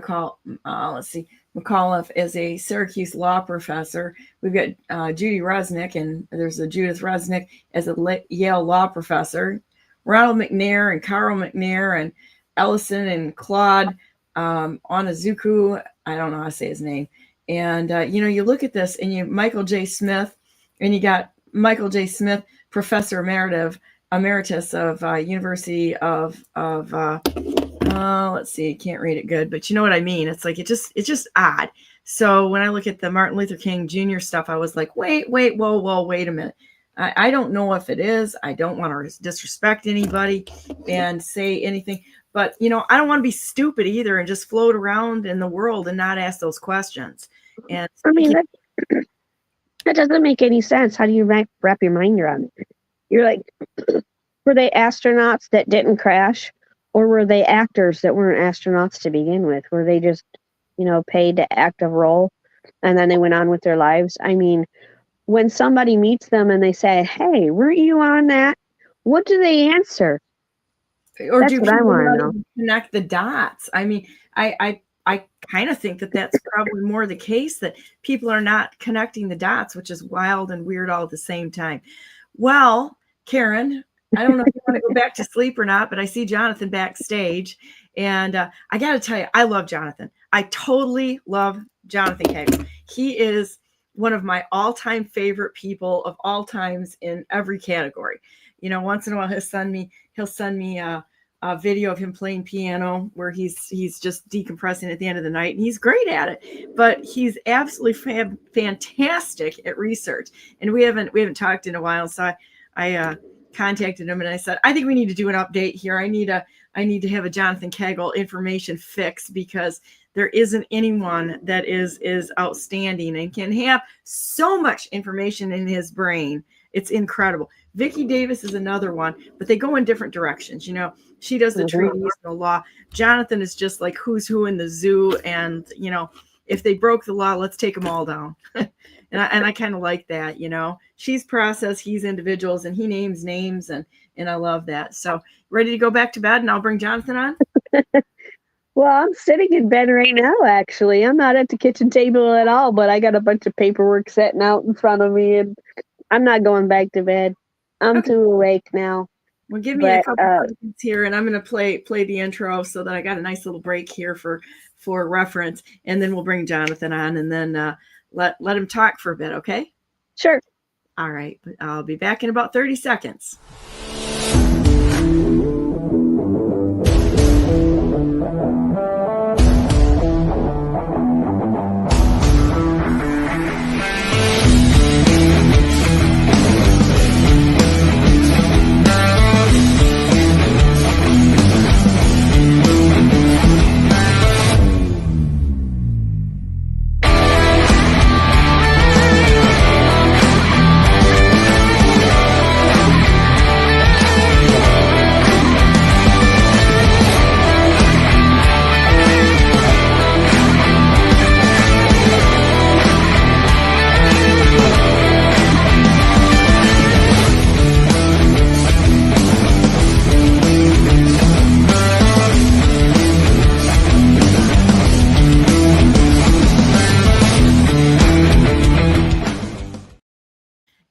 McAuliffe is a Syracuse law professor. We've got Judy Resnick, and there's a Judith Resnick as a Yale law professor. Ronald McNair and Carl McNair and Ellison and Claude Onazuku I don't know how to say his name. And, you look at this and Michael J. Smith, and you got Michael J. Smith, Professor Emeritus of University of let's see, I can't read it good, but you know what I mean? It's like, it's just odd. So when I look at the Martin Luther King Jr. stuff, I was like, wait, whoa, wait a minute. I don't know if it is. I don't want to disrespect anybody and say anything, but I don't want to be stupid either and just float around in the world and not ask those questions. And I mean, that doesn't make any sense. How do you wrap your mind around it? You're like, were they astronauts that didn't crash, or were they actors that weren't astronauts to begin with? Were they just, paid to act a role and then they went on with their lives? I mean, when somebody meets them and they say, hey, weren't you on that? What do they answer? Or that's do what I want to know. Connect the dots? I mean, I kind of think that that's probably more the case, that people are not connecting the dots, which is wild and weird all at the same time. Well, Karen, I don't know if you want to go back to sleep or not, but I see Jonathan backstage. And I got to tell you, I love Jonathan. I totally love Jonathan Cagle. He is one of my all-time favorite people of all times in every category. Once in a while he'll send me a video of him playing piano where he's just decompressing at the end of the night, and he's great at it. But he's absolutely fantastic at research. And we haven't talked in a while, so I contacted him and I said, I think we need to do an update here. I need to have a Jonathan Cagle information fix, because there isn't anyone that is outstanding and can have so much information in his brain. It's incredible. Vicki Davis is another one, but they go in different directions. She does the treaties and the law. Jonathan is just like who's who in the zoo. And, if they broke the law, let's take them all down. And I kind of like that, she's process, he's individuals, and he names names. And I love that. So ready to go back to bed, and I'll bring Jonathan on. Well, I'm sitting in bed right now, actually. I'm not at the kitchen table at all, but I got a bunch of paperwork sitting out in front of me, and I'm not going back to bed. I'm too awake now. Well, give me a couple seconds here, and I'm going to play the intro so that I got a nice little break here for reference, and then we'll bring Jonathan on, and then let him talk for a bit, okay? Sure. All right. I'll be back in about 30 seconds.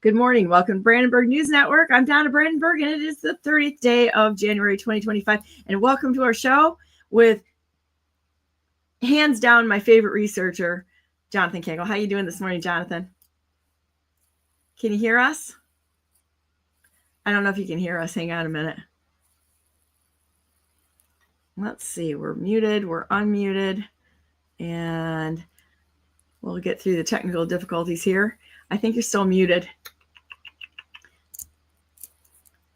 Good morning. Welcome to Brandenburg News Network. I'm Donna Brandenburg, and it is the 30th day of January 2025. And welcome to our show with, hands down, my favorite researcher, Jonathan Cagle. How you doing this morning, Jonathan? Can you hear us? I don't know if you can hear us. Hang on a minute. Let's see. We're muted. We're unmuted. And we'll get through the technical difficulties here. I think you're still muted.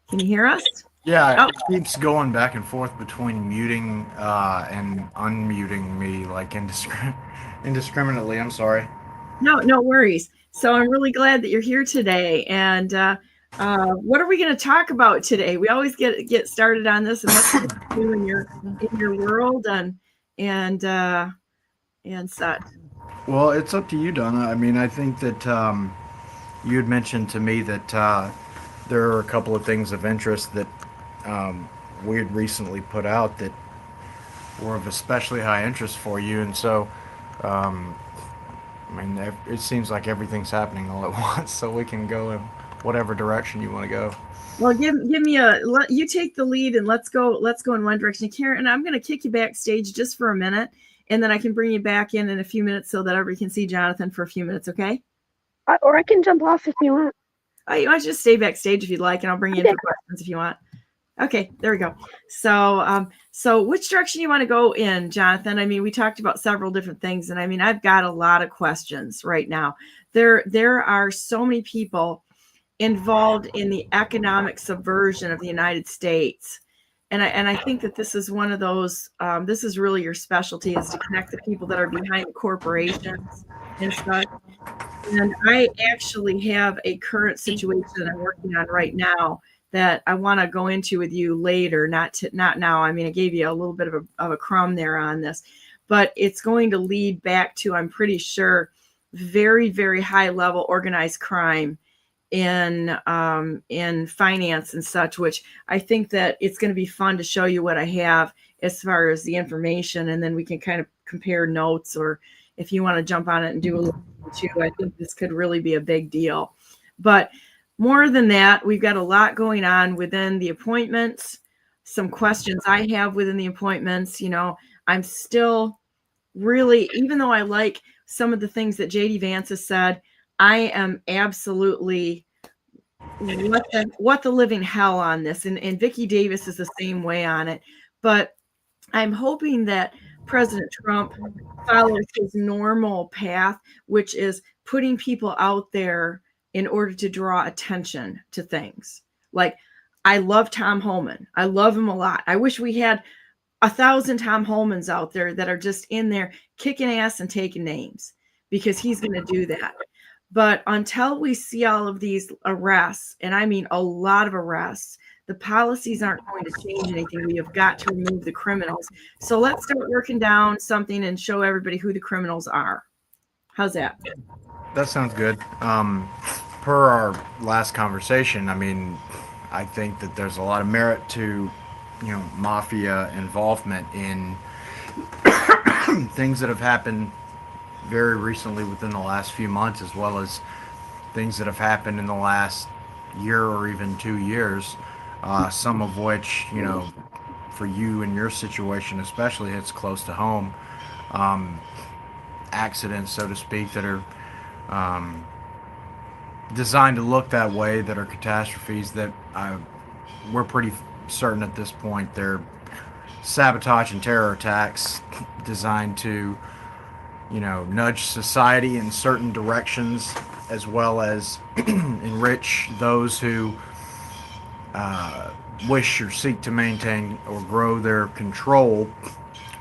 Can you hear us? Yeah, it keeps going back and forth between muting and unmuting me like indiscriminately. I'm sorry. No worries. So I'm really glad that you're here today. And what are we going to talk about today? We always get started on this and what's going to do in your world and such. Well, it's up to you, Donna. I mean, I think that you had mentioned to me that there are a couple of things of interest that we had recently put out that were of especially high interest for you. And so, I mean, it seems like everything's happening all at once, so we can go in whatever direction you want to go. Well, give me you take the lead and let's go in one direction. Karen, and I'm going to kick you backstage just for a minute. and then I can bring you back in a few minutes so that everybody can see Jonathan for a few minutes, okay? Or I can jump off if you want. Oh, you want to just stay backstage if you'd like, and I'll bring you in for questions if you want. Okay, there we go. So, so which direction you want to go in, Jonathan? I mean, we talked about several different things, and I mean, I've got a lot of questions right now. There are so many people involved in the economic subversion of the United States. And I think that this is one of those, this is really your specialty, is to connect the people that are behind the corporations and stuff. And I actually have a current situation that I'm working on right now that I want to go into with you later, not now. I mean, I gave you a little bit of a crumb there on this, but it's going to lead back to, I'm pretty sure, very, very high level organized crime in finance and such, which I think that it's going to be fun to show you what I have as far as the information, and then we can kind of compare notes, or if you want to jump on it and do a little too, I think this could really be a big deal. But more than that, we've got a lot going on within the appointments, some questions I have within the appointments. You know, I'm still really, even though I like some of the things that JD Vance has said, I am absolutely what the living hell on this. And Vicki Davis is the same way on it. But I'm hoping that President Trump follows his normal path, which is putting people out there in order to draw attention to things. Like, I love Tom Homan. I love him a lot. I wish we had 1,000 Tom Holmans out there that are just in there kicking ass and taking names, because he's going to do that. But until we see all of these arrests, and I mean a lot of arrests, the policies aren't going to change anything. We have got to remove the criminals. So let's start working down something and show everybody who the criminals are. How's that? That sounds good. Per our last conversation, I mean, I think that there's a lot of merit to, you know, mafia involvement in things that have happened very recently within the last few months, as well as things that have happened in the last year or even 2 years, some of which, you know, for you and your situation especially, hits close to home. Accidents, so to speak, that are designed to look that way, that are catastrophes that we're pretty certain at this point they're sabotage and terror attacks designed to, you know, nudge society in certain directions, as well as enrich those who wish or seek to maintain or grow their control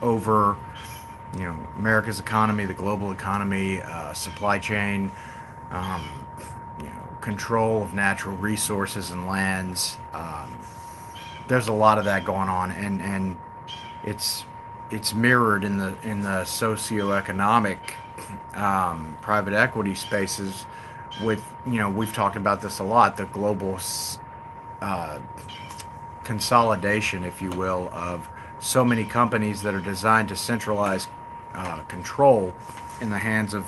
over, you know, America's economy, the global economy, supply chain, you know, control of natural resources and lands. There's a lot of that going on, and it's mirrored in the socioeconomic private equity spaces. With, you know, we've talked about this a lot, the global consolidation, if you will, of so many companies that are designed to centralize control in the hands of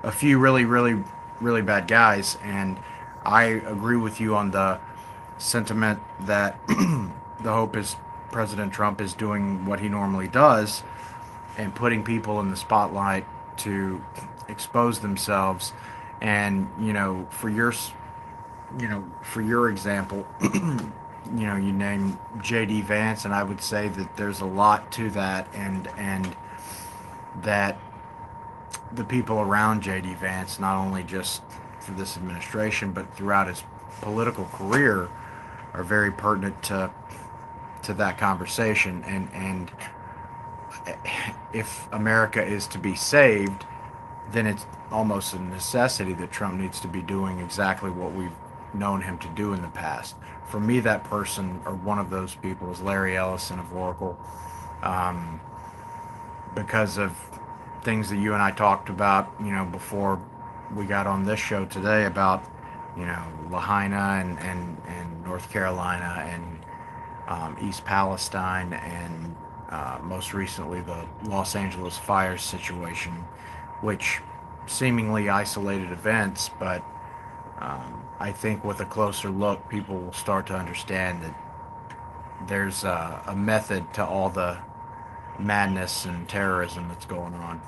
a few really bad guys. And I agree with you on the sentiment that the hope is President Trump is doing what he normally does and putting people in the spotlight to expose themselves. And, you know, for your example, you know, you name JD Vance, and I would say that there's a lot to that, and that the people around JD Vance, not only just for this administration but throughout his political career, are very pertinent to that conversation. And if America is to be saved, then it's almost a necessity that Trump needs to be doing exactly what we've known him to do in the past. For me, that person, or one of those people, is Larry Ellison of Oracle, because of things that you and I talked about, you know, before we got on this show today, about, you know, Lahaina and North Carolina and East Palestine, and most recently the Los Angeles fires situation, which seemingly isolated events, but I think with a closer look, people will start to understand that there's a method to all the madness and terrorism that's going on.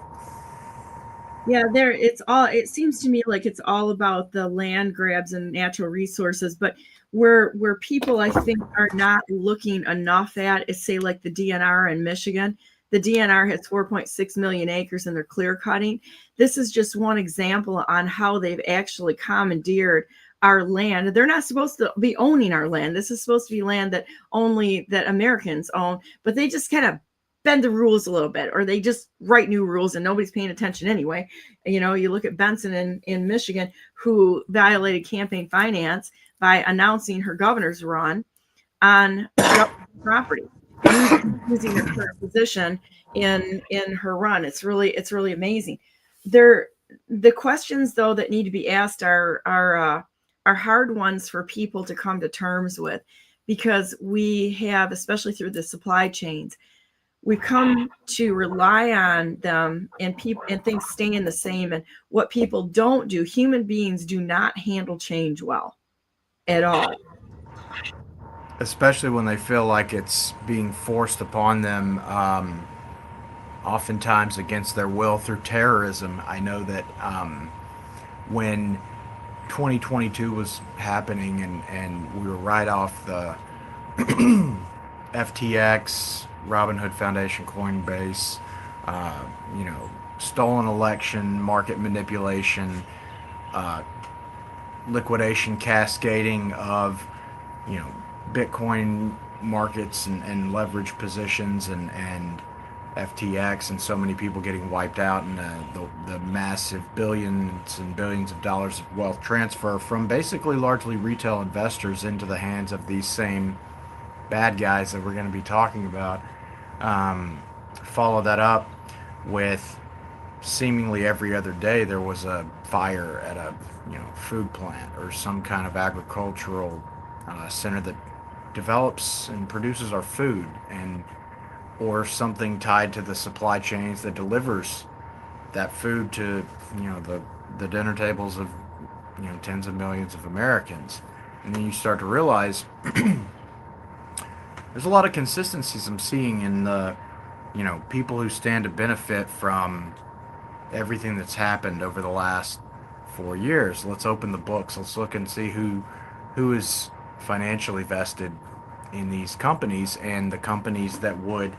Yeah, it seems to me like it's all about the land grabs and natural resources, but where people I think are not looking enough at is, say, like the DNR in Michigan. The DNR has 4.6 million acres and they're clear cutting. This is just one example on how they've actually commandeered our land. They're not supposed to be owning our land. This is supposed to be land that only that Americans own, but they just kind of bend the rules a little bit, or they just write new rules and nobody's paying attention anyway. You know, you look at Benson in Michigan, who violated campaign finance by announcing her governor's run on property, using her current position in her run. It's really amazing. The questions though that need to be asked are hard ones for people to come to terms with, because we have, especially through the supply chains, we've come to rely on them, and people and things staying the same. And what people don't do, human beings do not handle change well at all. Especially when they feel like it's being forced upon them, oftentimes against their will through terrorism. I know that when 2022 was happening and we were right off the FTX, Robinhood Foundation, Coinbase, stolen election, market manipulation, liquidation, cascading of, Bitcoin markets and leverage positions and FTX, and so many people getting wiped out, and the massive billions and billions of dollars of wealth transfer from basically largely retail investors into the hands of these same bad guys that we're going to be talking about. Follow that up with seemingly every other day there was a fire at a food plant or some kind of agricultural center that develops and produces our food, and or something tied to the supply chains that delivers that food to the dinner tables of tens of millions of Americans. And then you start to realize there's a lot of consistencies I'm seeing in the people who stand to benefit from everything that's happened over the last 4 years. Let's open the books. Let's look and see who is financially vested in these companies, and the companies that would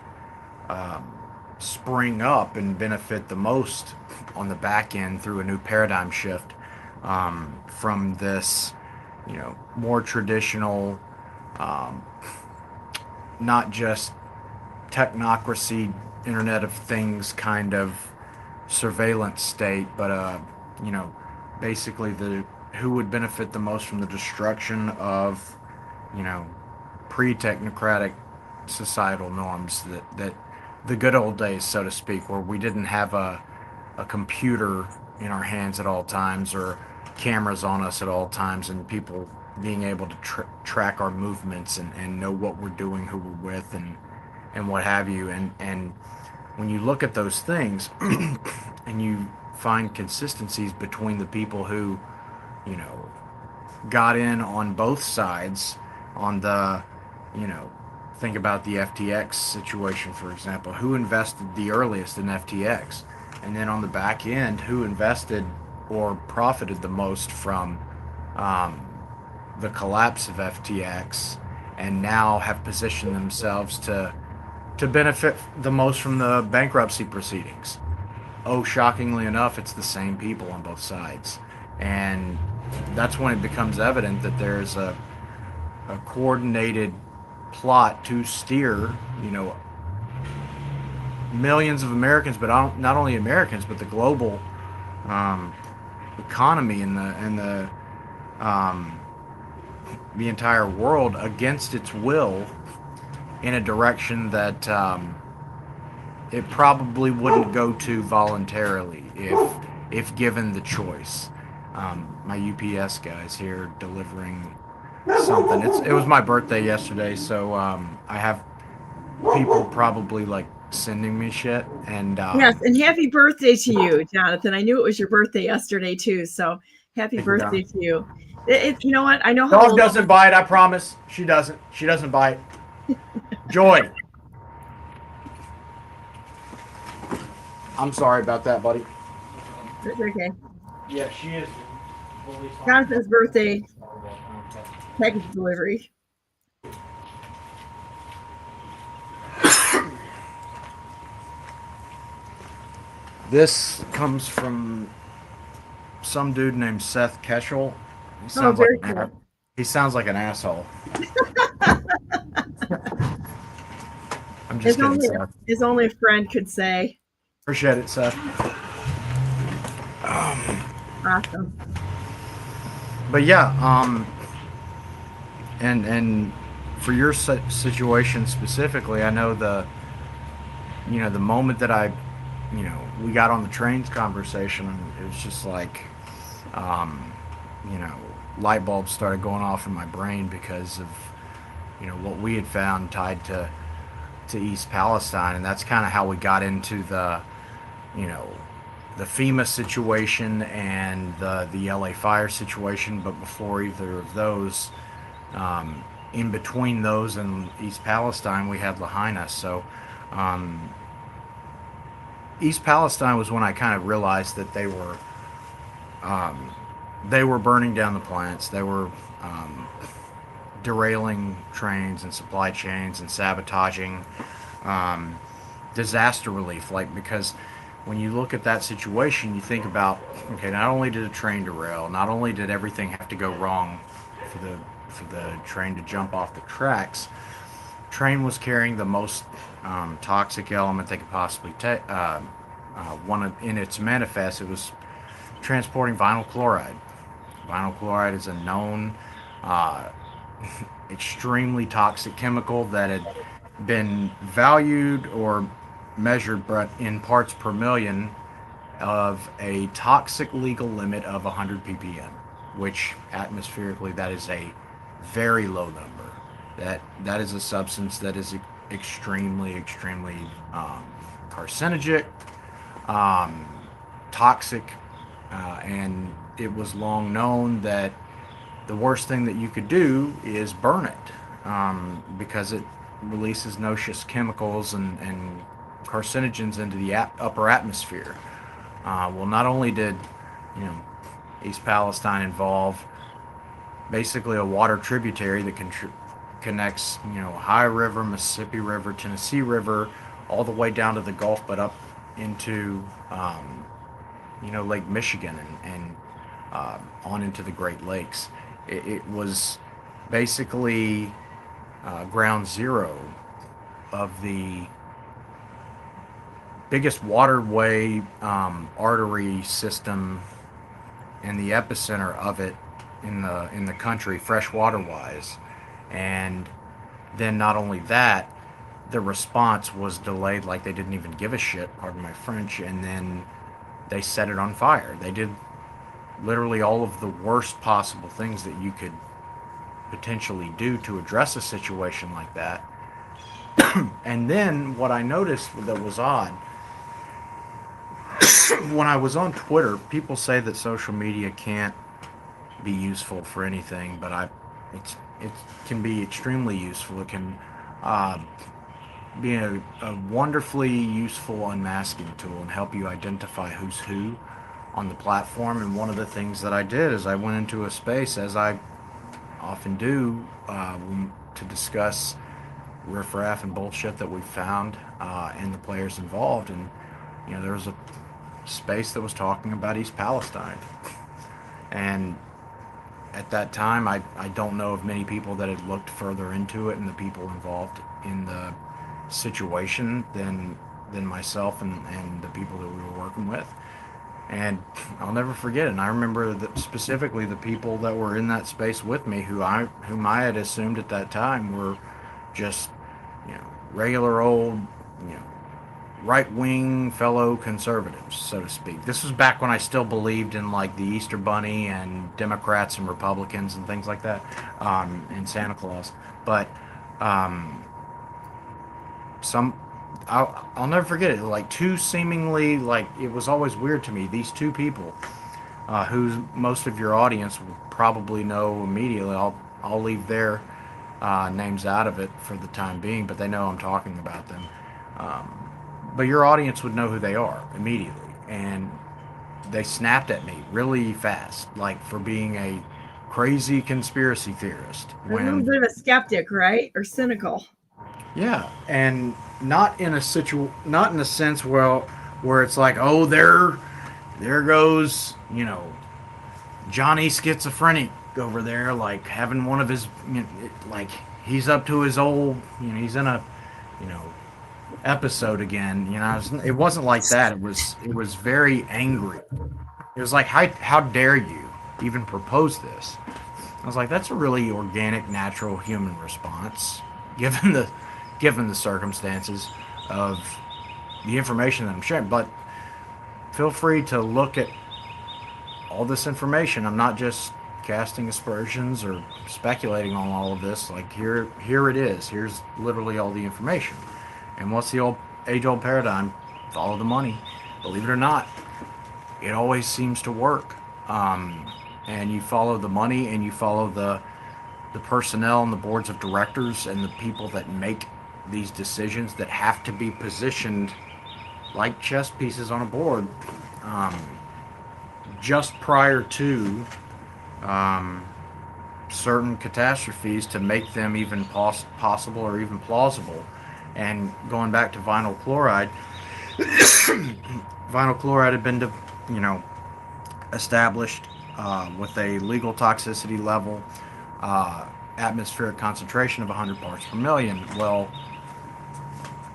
spring up and benefit the most on the back end through a new paradigm shift from this more traditional, not just technocracy, Internet of Things kind of surveillance state, but basically who would benefit the most from the destruction of pre-technocratic societal norms, that the good old days, so to speak, where we didn't have a computer in our hands at all times or cameras on us at all times, and people being able to track our movements and know what we're doing, who we're with, and what have you. And when you look at those things and you find consistencies between the people who got in on both sides on the think about the FTX situation, for example. Who invested the earliest in FTX? And then on the back end, who invested or profited the most from the collapse of FTX, and now have positioned themselves to benefit the most from the bankruptcy proceedings? Oh, shockingly enough, it's the same people on both sides. And that's when it becomes evident that there's a coordinated plot to steer, millions of Americans, but not only Americans, but the global economy and the entire world against its will in a direction that it probably wouldn't go to voluntarily if given the choice. My UPS guy's here delivering something. It was my birthday yesterday, so I have people probably sending me shit. And yes, and happy birthday to you, Jonathan. I knew it was your birthday yesterday too, so happy birthday to you. You know what? I know how Dog doesn't bite, I promise. She doesn't bite. Joy. I'm sorry about that, buddy. It's okay. Yeah, she is. Jonathan's birthday package delivery. This comes from some dude named Seth Keschel. Very cool. He sounds like an asshole. I'm just kidding, Seth. As only a friend could say. Appreciate it, Seth. Awesome. But yeah, and for your situation specifically, I know the moment that we got on the trains conversation, it was just like, light bulbs started going off in my brain because of, what we had found tied to East Palestine. And that's kind of how we got into the FEMA situation and the LA fire situation. But before either of those, in between those and East Palestine, we had Lahaina. So, East Palestine was when I kind of realized that they were burning down the plants. They were derailing trains and supply chains and sabotaging disaster relief. Because when you look at that situation, you think about, okay, not only did a train derail, not only did everything have to go wrong for the train to jump off the tracks, train was carrying the most toxic element they could possibly take. In its manifest, it was transporting vinyl chloride. Vinyl chloride is a known extremely toxic chemical that had been valued or measured in parts per million of a toxic legal limit of 100 ppm, which atmospherically that is a very low number. That is a substance that is extremely carcinogenic, toxic, and it was long known that the worst thing that you could do is burn it, because it releases noxious chemicals and carcinogens into the upper atmosphere. Well, not only did East Palestine involve basically a water tributary that connects Ohio River, Mississippi River, Tennessee River, all the way down to the Gulf, but up into Lake Michigan and on into the Great Lakes. It was basically ground zero of the biggest waterway artery system and the epicenter of it in the country, freshwater wise. And then not only that, the response was delayed, like they didn't even give a shit, pardon my French, and then they set it on fire. They did literally all of the worst possible things that you could potentially do to address a situation like that. And then what I noticed that was odd, when I was on Twitter, people say that social media can't be useful for anything, but it can be extremely useful. It can be a wonderfully useful unmasking tool and help you identify who's who on the platform. And one of the things that I did is I went into a space, as I often do, to discuss riffraff and bullshit that we found and the players involved. And there was a space that was talking about East Palestine, and at that time I don't know of many people that had looked further into it and the people involved in the situation than myself and the people that we were working with. And I'll never forget it. And I remember that specifically the people that were in that space with me, whom I had assumed at that time were just regular old right-wing fellow conservatives, so to speak. This was back when I still believed in like the Easter Bunny and Democrats and Republicans and things like that, and Santa Claus. But I'll never forget it. Like two seemingly, like, it was always weird to me. These two people, who most of your audience will probably know immediately. I'll leave their names out of it for the time being, but they know I'm talking about them. but your audience would know who they are immediately. And they snapped at me really fast, like for being a crazy conspiracy theorist. A little bit of a skeptic, right? Or cynical. Yeah, and not in a sense where it's like, oh, there goes, Johnny schizophrenic over there, like having one of his, like he's up to his old, he's in a, episode again. It wasn't like that. It was very angry. It was like, how dare you even propose this? I was like, that's a really organic, natural human response, given the circumstances of the information that I'm sharing. But feel free to look at all this information. I'm not just casting aspersions or speculating on all of this. Like here it is. Here's literally all the information. And what's the age-old paradigm? Follow the money. Believe it or not, it always seems to work. And you follow the money, and you follow the personnel and the boards of directors and the people that make these decisions that have to be positioned like chess pieces on a board just prior to certain catastrophes to make them even possible or even plausible. And going back to vinyl chloride, vinyl chloride had been, established with a legal toxicity level, atmospheric concentration of 100 parts per million. Well,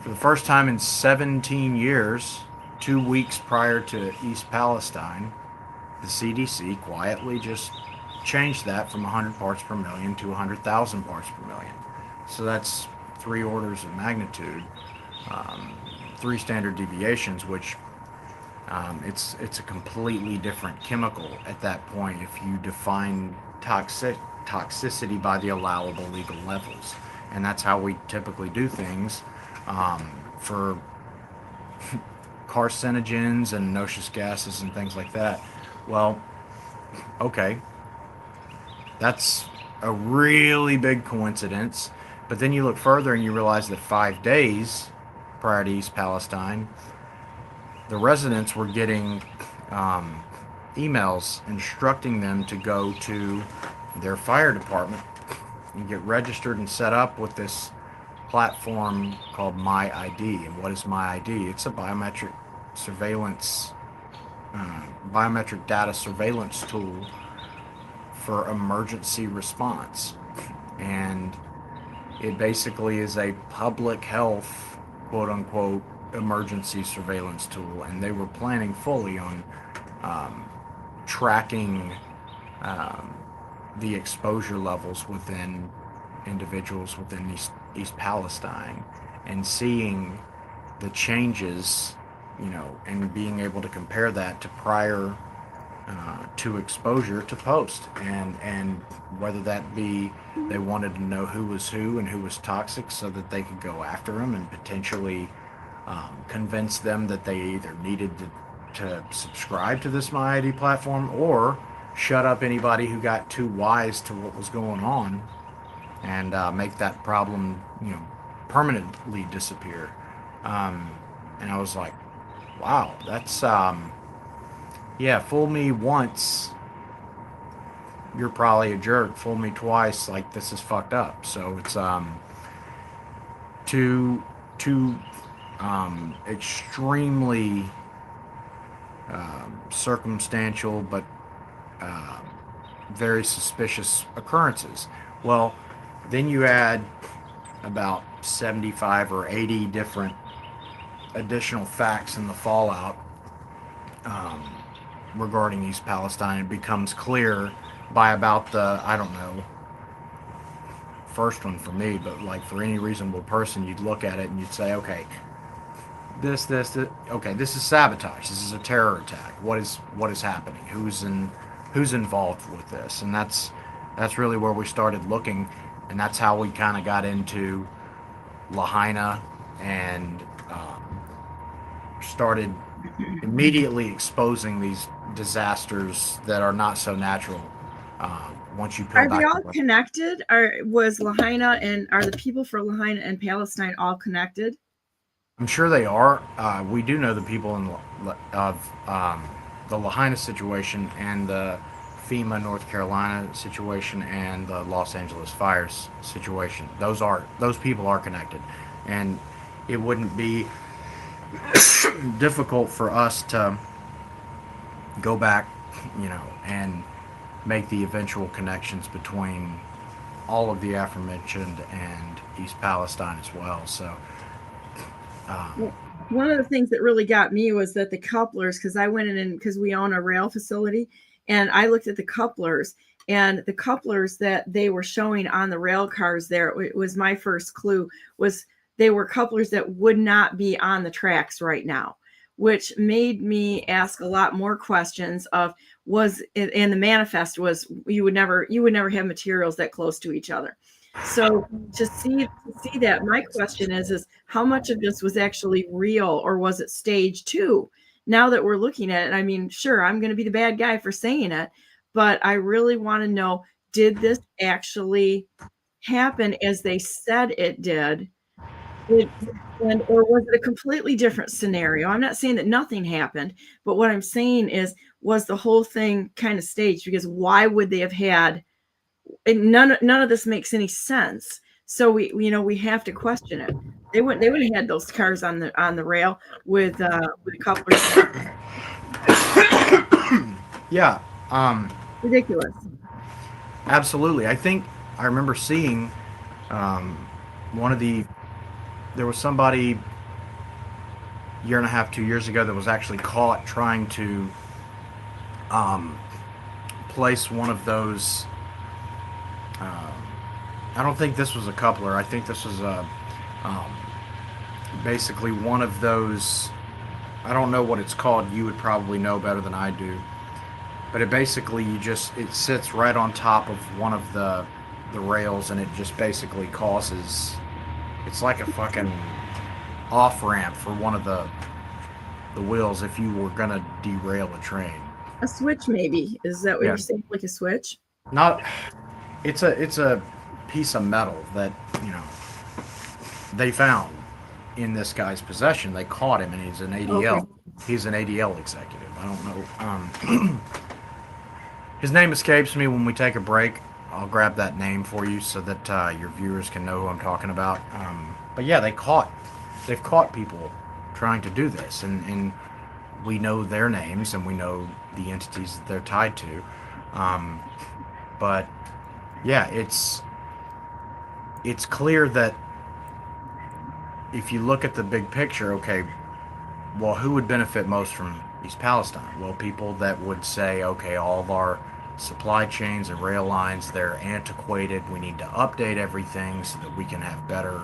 for the first time in 17 years, 2 weeks prior to East Palestine, the CDC quietly just changed that from 100 parts per million to 100,000 parts per million. So that's 3 orders of magnitude, 3 standard deviations, which it's a completely different chemical at that point if you define toxicity by the allowable legal levels. And that's how we typically do things for carcinogens and noxious gases and things like that. Well, okay, that's a really big coincidence. But then you look further and you realize that 5 days prior to East Palestine, the residents were getting emails instructing them to go to their fire department and get registered and set up with this platform called My ID. And what is My ID? It's a biometric data surveillance tool for emergency response. And it basically is a public health, quote unquote, emergency surveillance tool. And they were planning fully on tracking the exposure levels within individuals within East Palestine and seeing the changes, and being able to compare that to prior to exposure to post, and whether that be they wanted to know who was who and who was toxic so that they could go after them and potentially convince them that they either needed to subscribe to this My ID platform or shut up anybody who got too wise to what was going on and make that problem, permanently disappear. And I was like, wow, that's fool me once, you're probably a jerk. Fool me twice, like this is fucked up. So it's two extremely circumstantial but very suspicious occurrences. Well, then you add about 75 or 80 different additional facts in the fallout regarding East Palestine. It becomes clear by about the, I don't know, first one for me, but like for any reasonable person, you'd look at it and you'd say, okay, this, okay, this is sabotage. This is a terror attack. What is happening? Who's involved with this? And that's really where we started looking, and that's how we kind of got into Lahaina and started immediately exposing these disasters that are not so natural. Once you are they all connected? Was Lahaina and are the people for Lahaina and Palestine all connected? I'm sure they are. We do know the people of the Lahaina situation and the FEMA North Carolina situation and the Los Angeles fires situation. Those people are connected, and it wouldn't be difficult for us to go back, and make the eventual connections between all of the aforementioned and East Palestine as well. So, one of the things that really got me was that the couplers, because I went in because we own a rail facility, and I looked at the couplers, and the couplers that they were showing on the rail cars there, it was my first clue, was they were couplers that would not be on the tracks right now, which made me ask a lot more questions of and the manifest was you would never have materials that close to each other. So to see that, my question is how much of this was actually real, or was it stage two? Now that we're looking at it, I mean, sure, I'm going to be the bad guy for saying it, but I really want to know, did this actually happen as they said it did? Or was it a completely different scenario? I'm not saying that nothing happened, but what I'm saying is, was the whole thing kind of staged? Because why would they have had, and none of this makes any sense. So we have to question it. They would have had those cars on the rail with couplers. yeah, Ridiculous. absolutely. I think I remember seeing there was somebody year and a half, 2 years ago that was actually caught trying to place one of those. I don't think this was a coupler. I think this was basically one of those. I don't know what it's called. You would probably know better than I do. But it basically it sits right on top of one of the rails, and it just basically causes. It's like a fucking off ramp for one of the wheels if you were gonna derail a train. A switch, maybe. Is that what you're saying? Like a switch? Not. It's a piece of metal that they found in this guy's possession. They caught him, and he's an ADL. Okay. He's an ADL executive. I don't know. His name escapes me. When we take a break, I'll grab that name for you so that your viewers can know who I'm talking about. But yeah, they've caught people trying to do this, and we know their names and we know the entities that they're tied to. But yeah, it's clear that if you look at the big picture, okay, well, who would benefit most from East Palestine? Well, people that would say, okay, all of our supply chains and rail lines, they're antiquated. We need to update everything so that we can have better,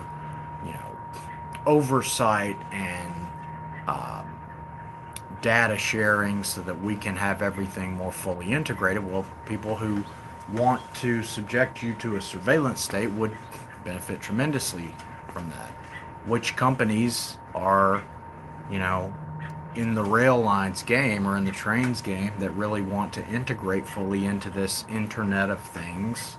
oversight and data sharing so that we can have everything more fully integrated. Well, people who want to subject you to a surveillance state would benefit tremendously from that. Which companies are, in the rail lines game or in the trains game that really want to integrate fully into this Internet of Things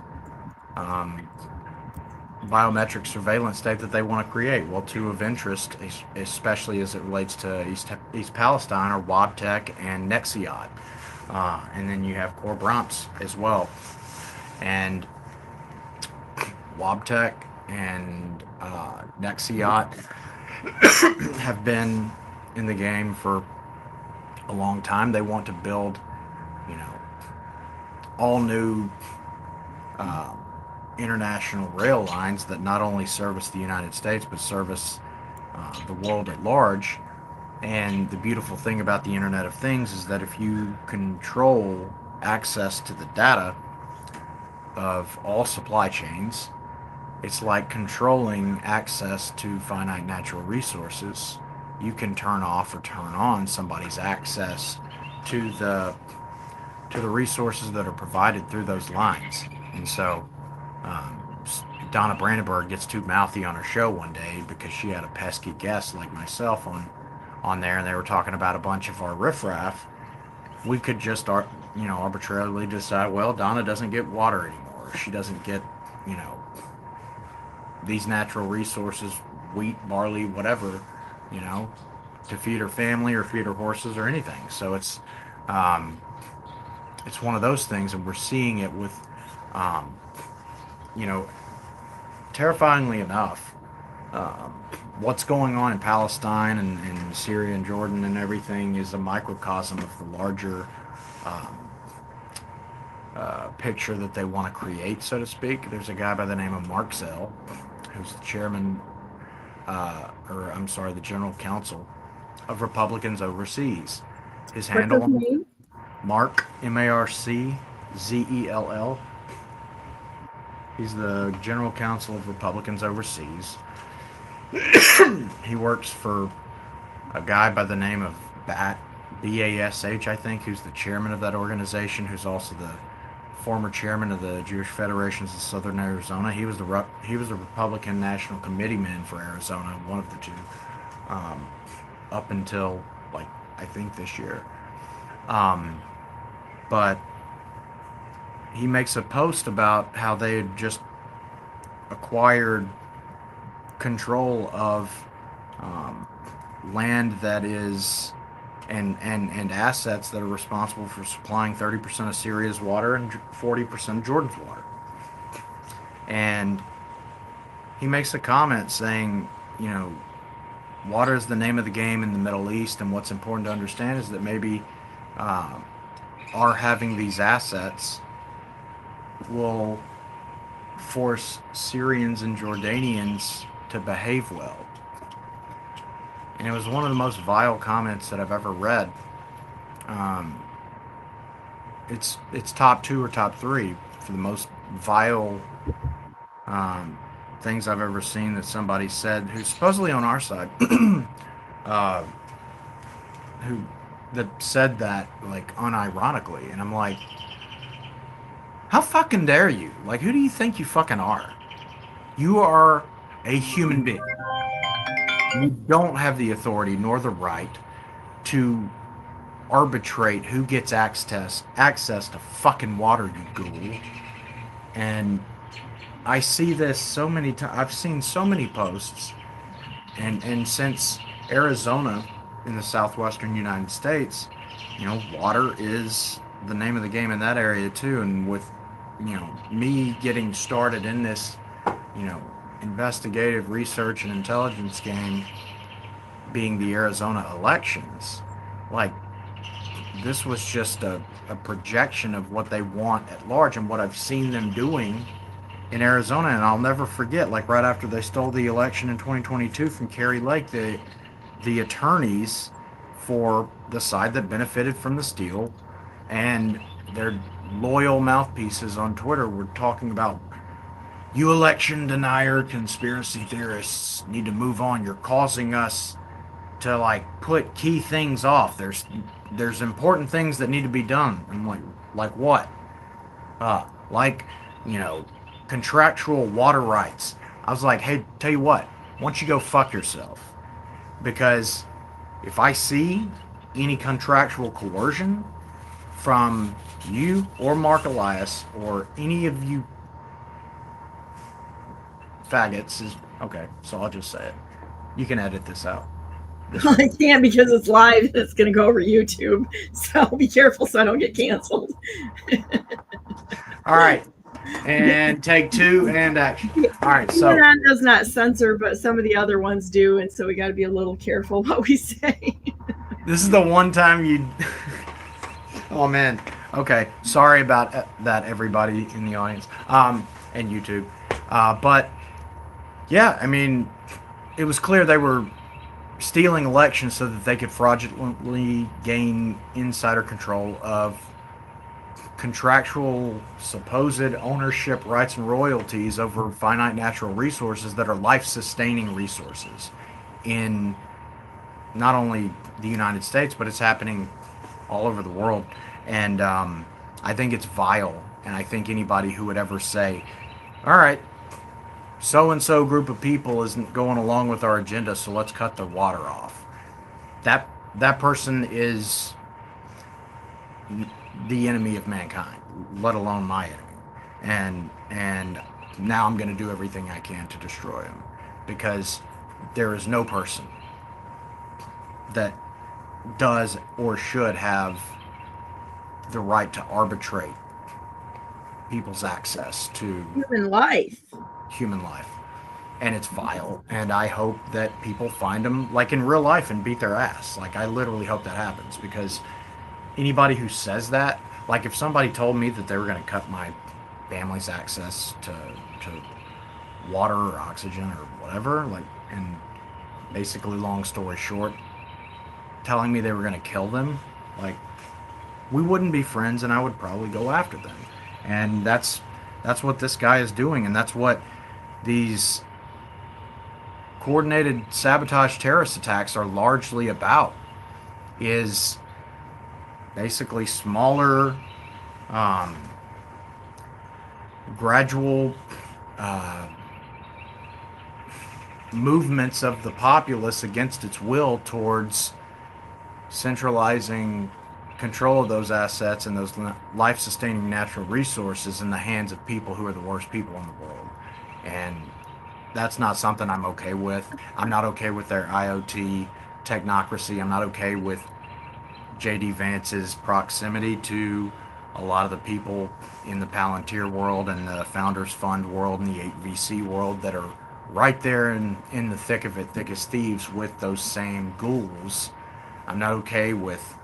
biometric surveillance state that they want to create? Well, two of interest, especially as it relates to East Palestine, are WABTEC and Nexiot. And then you have Corbrands as well. And WABTEC and Nexiot have been in the game for a long time. They want to build, all new international rail lines that not only service the United States but service the world at large. And the beautiful thing about the Internet of Things is that if you control access to the data of all supply chains, it's like controlling access to finite natural resources. You can turn off or turn on somebody's access to the resources that are provided through those lines. And so Donna Brandenburg gets too mouthy on her show one day because she had a pesky guest like myself on there, and they were talking about a bunch of our riffraff. We could just arbitrarily decide, well, Donna doesn't get water anymore. She doesn't get these natural resources, wheat, barley, whatever, you know, to feed her family or feed her horses or anything. So it's one of those things, and we're seeing it with, you know, terrifyingly enough, what's going on in Palestine and Syria and Jordan and everything is a microcosm of the larger picture that they want to create, so to speak. There's a guy by the name of Mark Zell, who's the chairman, the general counsel of Republicans overseas. His handle, What's his name? Mark, MarkZell. He's the general counsel of Republicans overseas. He works for a guy by the name of BASH, I think, who's the chairman of that organization, who's also the former chairman of the Jewish Federations of Southern Arizona. He was the Republican National Committeeman for Arizona, one of the two, up until, like, I think this year. But he makes a post about how they had just acquired control of land that is and assets that are responsible for supplying 30% of Syria's water and 40% of Jordan's water. And he makes a comment saying, you know, water is the name of the game in the Middle East, and what's important to understand is that maybe our having these assets will force Syrians and Jordanians to behave well. And it was one of the most vile comments that I've ever read. It's top 2 or top 3 for the most vile things I've ever seen that somebody said, who's supposedly on our side, that said that, like, unironically. And I'm like, how fucking dare you? Like, who do you think you fucking are? You are a human being. You don't have the authority nor the right to arbitrate who gets access to fucking water, you ghoul. And I see this so many times. I've seen so many posts, and since Arizona in the southwestern United States, you know, water is the name of the game in that area too. And with, you know, me getting started in this, you know, investigative research and intelligence game being the Arizona elections, like, this was just a projection of what they want at large and what I've seen them doing in Arizona. And I'll never forget, like, right after they stole the election in 2022 from Kari Lake, the attorneys for the side that benefited from the steal and their loyal mouthpieces on Twitter were talking about, you election denier conspiracy theorists need to move on. You're causing us to, like, put key things off. There's important things that need to be done. I'm like what? Like, you know, contractual water rights. I was like, hey, tell you what, why don't you go fuck yourself? Because if I see any contractual coercion from you or Mark Elias or any of you faggots, is okay, so I'll just say it. You can edit this out. I can't because it's live and it's going to go over YouTube. So be careful so I don't get canceled. All right. And take 2 and action. All right. So BNN does not censor, but some of the other ones do. And so we got to be a little careful what we say. This is the one time you... Oh, man. Okay. Sorry about that, everybody in the audience and YouTube. But, yeah, I mean, it was clear they were stealing elections so that they could fraudulently gain insider control of contractual supposed ownership rights and royalties over finite natural resources that are life-sustaining resources in not only the United States, but it's happening all over the world. And I think it's vile. And I think anybody who would ever say, all right, so-and-so group of people isn't going along with our agenda, so let's cut the water off. That person is the enemy of mankind, let alone my enemy. And now I'm going to do everything I can to destroy him, because there is no person that does or should have the right to arbitrate people's access to Human life. human life. And it's vile. And I hope that people find them like in real life and beat their ass. Like, I literally hope that happens, because anybody who says that, like if somebody told me that they were going to cut my family's access to water or oxygen or whatever, like, and basically, long story short, telling me they were going to kill them, like, we wouldn't be friends, and I would probably go after them. And that's what this guy is doing, and that's what these coordinated sabotage terrorist attacks are largely about, is basically smaller, gradual movements of the populace against its will towards centralizing control of those assets and those life-sustaining natural resources in the hands of people who are the worst people in the world. And that's not something I'm okay with. I'm not okay with their IoT technocracy. I'm not okay with J.D. Vance's proximity to a lot of the people in the Palantir world and the Founders Fund world and the 8VC world that are right there in the thick of it, thick as thieves with those same ghouls. I'm not okay with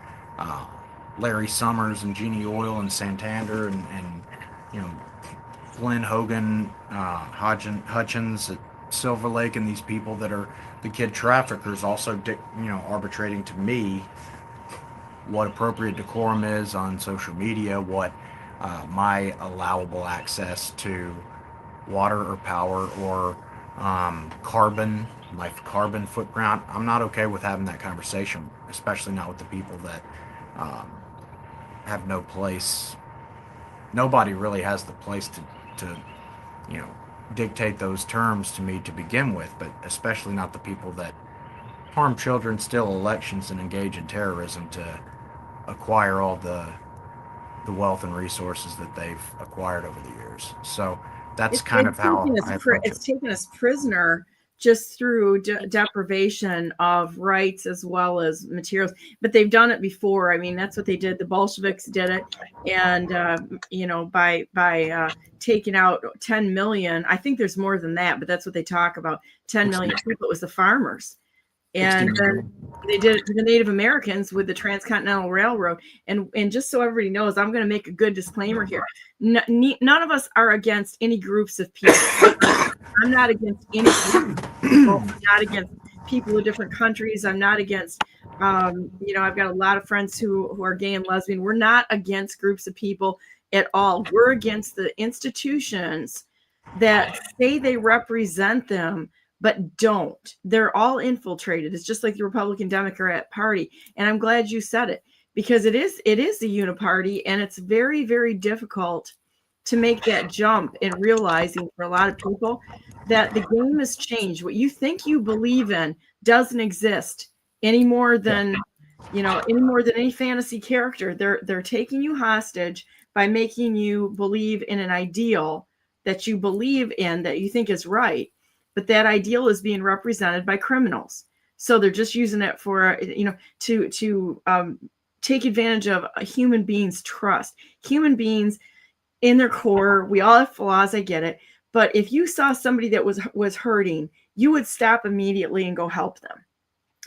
Larry Summers and Jeannie Oil and Santander and you know, Glenn Hogan, Hutchins at Silver Lake, and these people that are the kid traffickers also arbitrating to me what appropriate decorum is on social media, what my allowable access to water or power or carbon, my carbon footprint. I'm not okay with having that conversation, especially not with the people that have no place. Nobody really has the place to dictate those terms to me to begin with, but especially not the people that harm children, steal elections, and engage in terrorism to acquire all the wealth and resources that they've acquired over the years. So that's how I approach it. It's taken us prisoner just through deprivation of rights as well as materials. But they've done it before. I mean, that's what they did. The Bolsheviks did it. And, by taking out 10 million, I think there's more than that, but that's what they talk about. 10 million people, it was the farmers. And then they did it to the Native Americans with the Transcontinental Railroad. And just so everybody knows, I'm going to make a good disclaimer here. None of us are against any groups of people. I'm not against any group of people. I'm not against people of different countries. I'm not against, I've got a lot of friends who are gay and lesbian. We're not against groups of people at all. We're against the institutions that say they represent them, but don't. They're all infiltrated. It's just like the Republican Democrat Party. And I'm glad you said it, because it is the uniparty, and it's very, very difficult to make that jump in realizing for a lot of people that the game has changed. What you think you believe in doesn't exist any more than any fantasy character. They're taking you hostage by making you believe in an ideal that you believe in, that you think is right. But that ideal is being represented by criminals. So they're just using it for, to take advantage of a human being's trust. Human beings in their core, we all have flaws, I get it. But if you saw somebody that was hurting, you would stop immediately and go help them,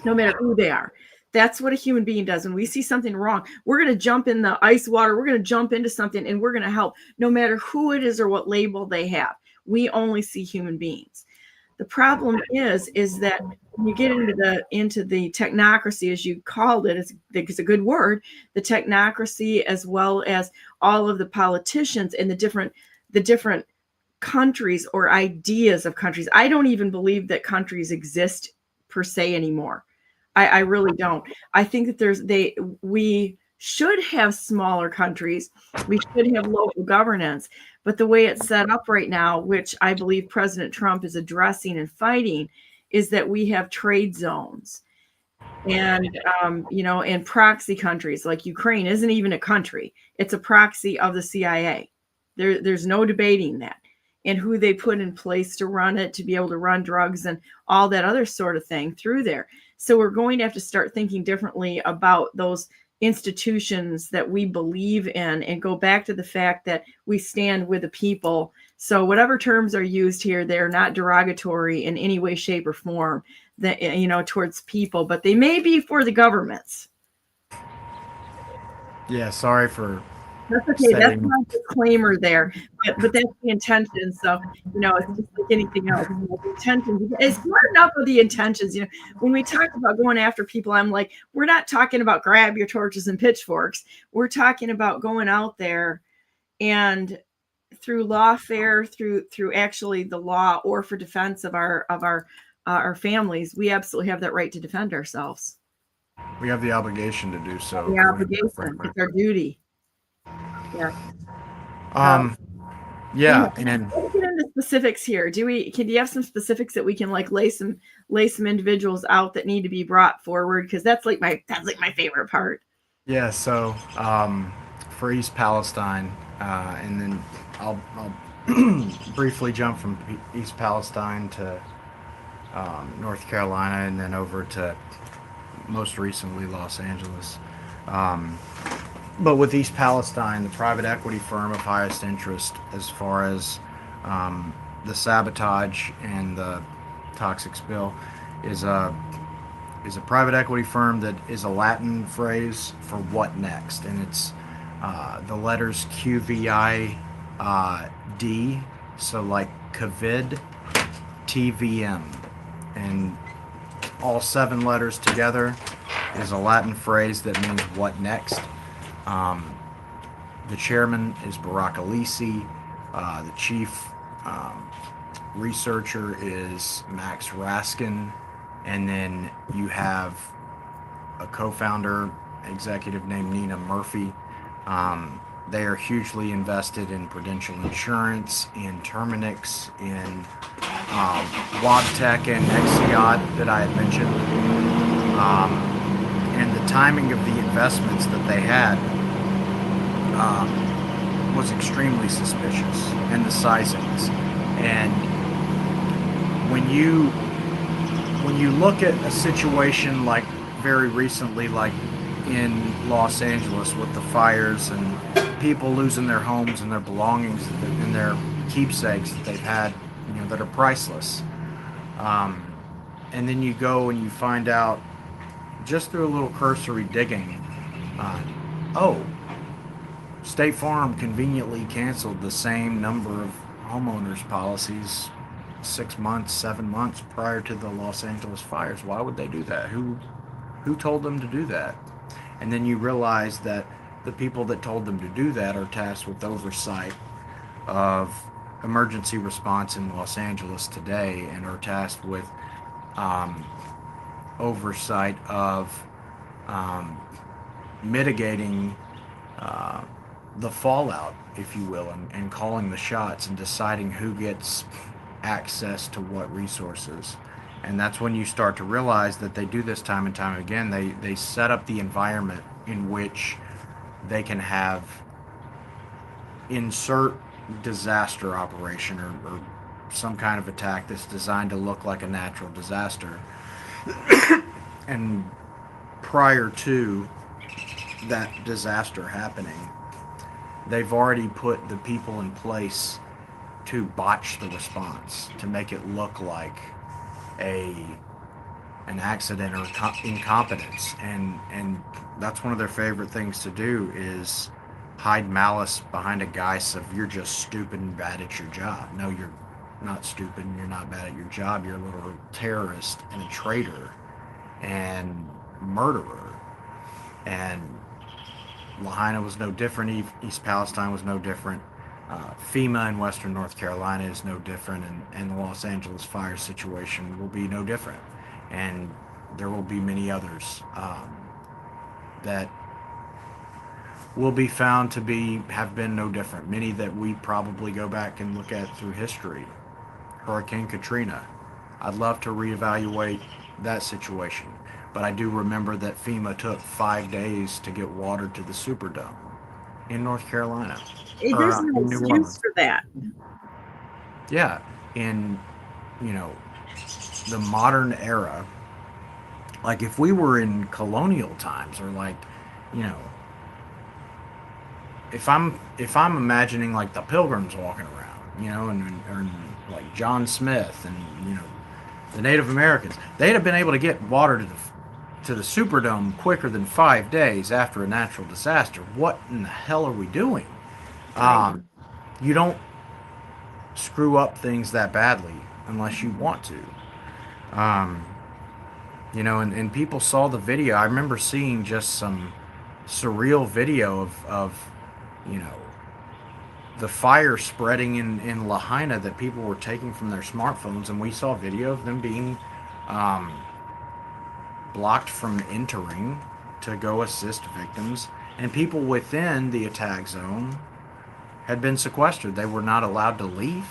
no matter who they are. That's what a human being does. When we see something wrong, we're going to jump in the ice water. We're going to jump into something and we're going to help, no matter who it is or what label they have. We only see human beings. The problem is that when you get into the technocracy, as you called it, it's a good word, the technocracy, as well as all of the politicians and the different countries or ideas of countries. I don't even believe that countries exist per se anymore. I really don't. I think that we should have smaller countries. We should have local governance. But the way it's set up right now, which I believe President Trump is addressing and fighting, is that we have trade zones and, and proxy countries. Like Ukraine isn't even a country. It's a proxy of the CIA. There's no debating that. and who they put in place to run it, to be able to run drugs and all that other sort of thing through there. So we're going to have to start thinking differently about those institutions that we believe in, and go back to the fact that we stand with the people. So whatever terms are used here, they're not derogatory in any way, shape, or form, that, you know, towards people, but they may be for the governments. Yeah, sorry for That's okay. That's saying. my disclaimer there, but that's the intention. So, you know, it's just like anything else. You know, the intention, it's smart enough with the intentions. You know, when we talk about going after people, I'm like, we're not talking about grab your torches and pitchforks. We're talking about going out there and through lawfare, through actually the law, or for defense of our families, we absolutely have that right to defend ourselves. We have the obligation to do so. The obligation, it's our duty. Yeah. Yeah, and let's get into specifics here. Do you have some specifics that we can like lay some individuals out that need to be brought forward? Because that's like my favorite part. yeah, so for East Palestine, and then I'll briefly jump from East Palestine to North Carolina, and then over to most recently Los Angeles. But with East Palestine, the private equity firm of highest interest as far as the sabotage and the toxic spill is a private equity firm that is a Latin phrase for what next, and it's the letters QVID, so like COVID, TVM, and all 7 letters together is a Latin phrase that means what next. The chairman is Barack Alisi. The chief researcher is Max Raskin. And then you have a co-founder executive named Nina Murphy. They are hugely invested in Prudential Insurance, in Terminix, in Wabtec and Exiot that I had mentioned. And the timing of the investments that they had was extremely suspicious, and the sizings. And when you look at a situation like very recently, like in Los Angeles with the fires and people losing their homes and their belongings and their keepsakes that they've had, you know, that are priceless, and then you go and you find out just through a little cursory digging, State Farm conveniently canceled the same number of homeowners policies 6 months, 7 months prior to the Los Angeles fires. Why would they do that? Who told them to do that? And then you realize that the people that told them to do that are tasked with oversight of emergency response in Los Angeles today, and are tasked with oversight of mitigating the fallout, if you will, and calling the shots and deciding who gets access to what resources. And that's when you start to realize that they do this time and time again. They set up the environment in which they can have insert disaster operation or some kind of attack that's designed to look like a natural disaster. And prior to that disaster happening, they've already put the people in place to botch the response, to make it look like an accident or incompetence. And that's one of their favorite things to do, is hide malice behind a guise of you're just stupid and bad at your job. No, you're not stupid and you're not bad at your job. You're a little terrorist and a traitor and murderer. And Lahaina was no different. East Palestine was no different. FEMA in Western North Carolina is no different, and the Los Angeles fire situation will be no different. And there will be many others that will be found to have been no different. Many that we probably go back and look at through history. Hurricane Katrina. I'd love to reevaluate that situation, but I do remember that FEMA took 5 days to get water to the Superdome in North Carolina. There's no excuse for that. Yeah, in, you know, the modern era, like if we were in colonial times, or like, you know, if I'm imagining like the Pilgrims walking around, you know, and like John Smith and, you know, the Native Americans, they'd have been able to get water to the Superdome quicker than 5 days after a natural disaster. What in the hell are we doing? You don't screw up things that badly unless you want to. You know, and people saw the video. I remember seeing just some surreal video of you know, the fire spreading in Lahaina that people were taking from their smartphones, and we saw video of them being blocked from entering to go assist victims, and people within the attack zone had been sequestered. They were not allowed to leave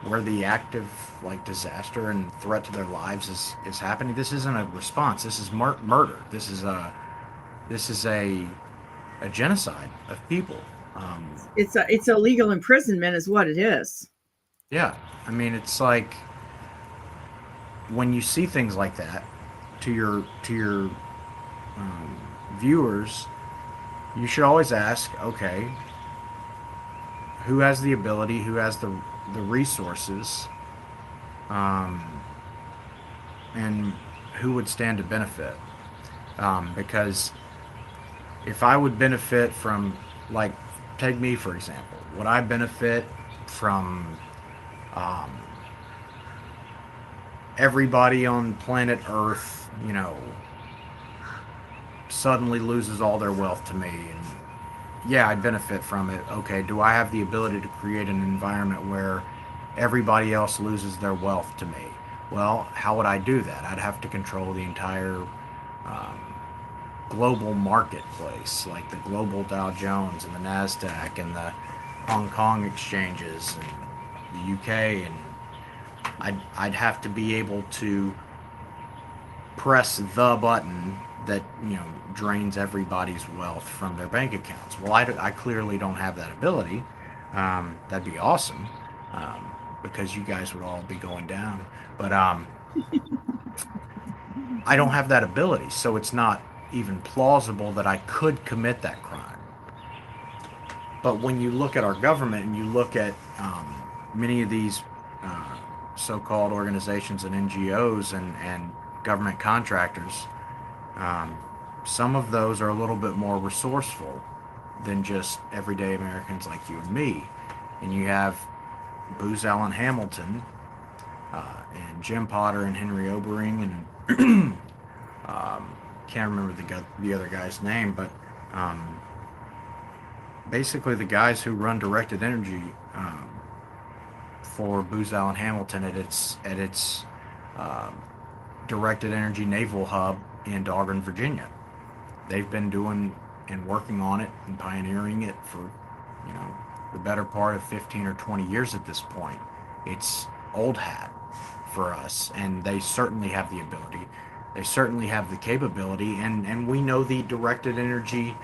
where the active like disaster and threat to their lives is happening. This isn't a response. This is murder. This is a genocide of people. It's illegal imprisonment is what it is. Yeah, I mean, it's like when you see things like that, to your viewers, you should always ask, okay, who has the ability, who has the resources, and who would stand to benefit? Because if I would benefit from, like, take me for example, would I benefit from everybody on planet Earth, you know, suddenly loses all their wealth to me? And yeah, I'd benefit from it. Okay, do I have the ability to create an environment where everybody else loses their wealth to me? Well, how would I do that? I'd have to control the entire global marketplace, like the global Dow Jones and the NASDAQ and the Hong Kong exchanges and the UK, and I'd have to be able to press the button that, you know, drains everybody's wealth from their bank accounts. Well, I clearly don't have that ability. That'd be awesome, because you guys would all be going down. But I don't have that ability, so it's not even plausible that I could commit that crime. But when you look at our government and you look at many of these so-called organizations and NGOs and government contractors, some of those are a little bit more resourceful than just everyday Americans like you and me. And you have Booz Allen Hamilton and Jim Potter and Henry Obering and can't remember the other guy's name, but basically the guys who run directed energy for Booz Allen Hamilton at its directed energy naval hub in Dahlgren, Virginia. They've been doing and working on it and pioneering it for, you know, the better part of 15 or 20 years at this point. It's old hat for us, and they certainly have the ability. They certainly have the capability, and we know the directed energy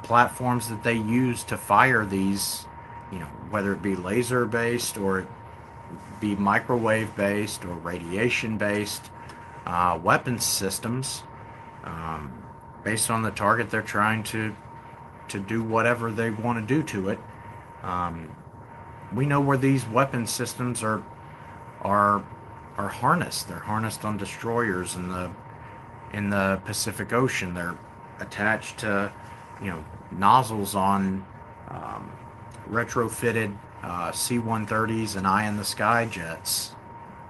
platforms that they use to fire these, you know, whether it be laser based or be microwave based or radiation based weapons systems, based on the target they're trying to do whatever they want to do to it. We know where these weapon systems are harnessed. They're harnessed on destroyers in the Pacific Ocean. They're attached to, you know, nozzles on retrofitted C-130s and eye-in-the-sky jets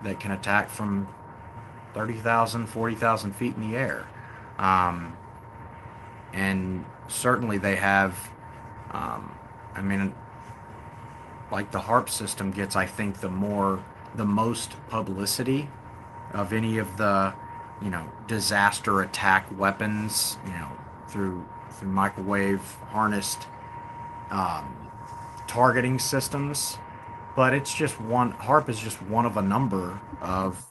that can attack from 30,000, 40,000 feet in the air. And certainly they have, I mean, like the HARP system gets, I think, the most publicity of any of the, you know, disaster attack weapons, you know, through microwave harnessed targeting systems. But it's just one. HARP is just one of a number of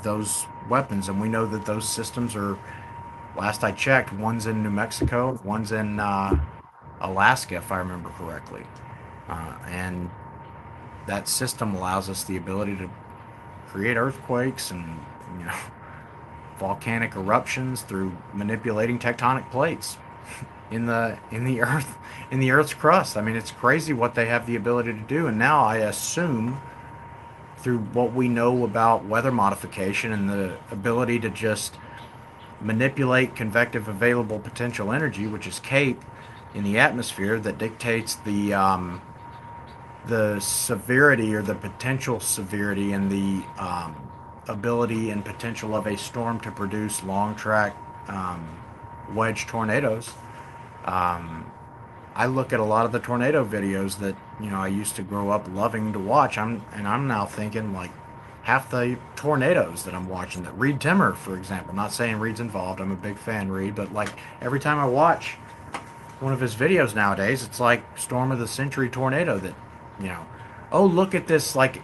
those weapons, and we know that those systems are, last I checked, one's in New Mexico, one's in Alaska, if I remember correctly, and that system allows us the ability to create earthquakes and, you know, volcanic eruptions through manipulating tectonic plates in the Earth's crust. I mean, it's crazy what they have the ability to do. And now I assume, through what we know about weather modification and the ability to just manipulate convective available potential energy, which is CAPE, in the atmosphere, that dictates the severity, or the potential severity, and the ability and potential of a storm to produce long track wedge tornadoes. I look at a lot of the tornado videos that, you know, I used to grow up loving to watch. I'm now thinking, like, half the tornadoes that I'm watching, that Reed Timmer, for example, not saying Reed's involved, I'm a big fan, Reed, but like every time I watch one of his videos nowadays, it's like storm of the century tornado that, you know, oh, look at this, like,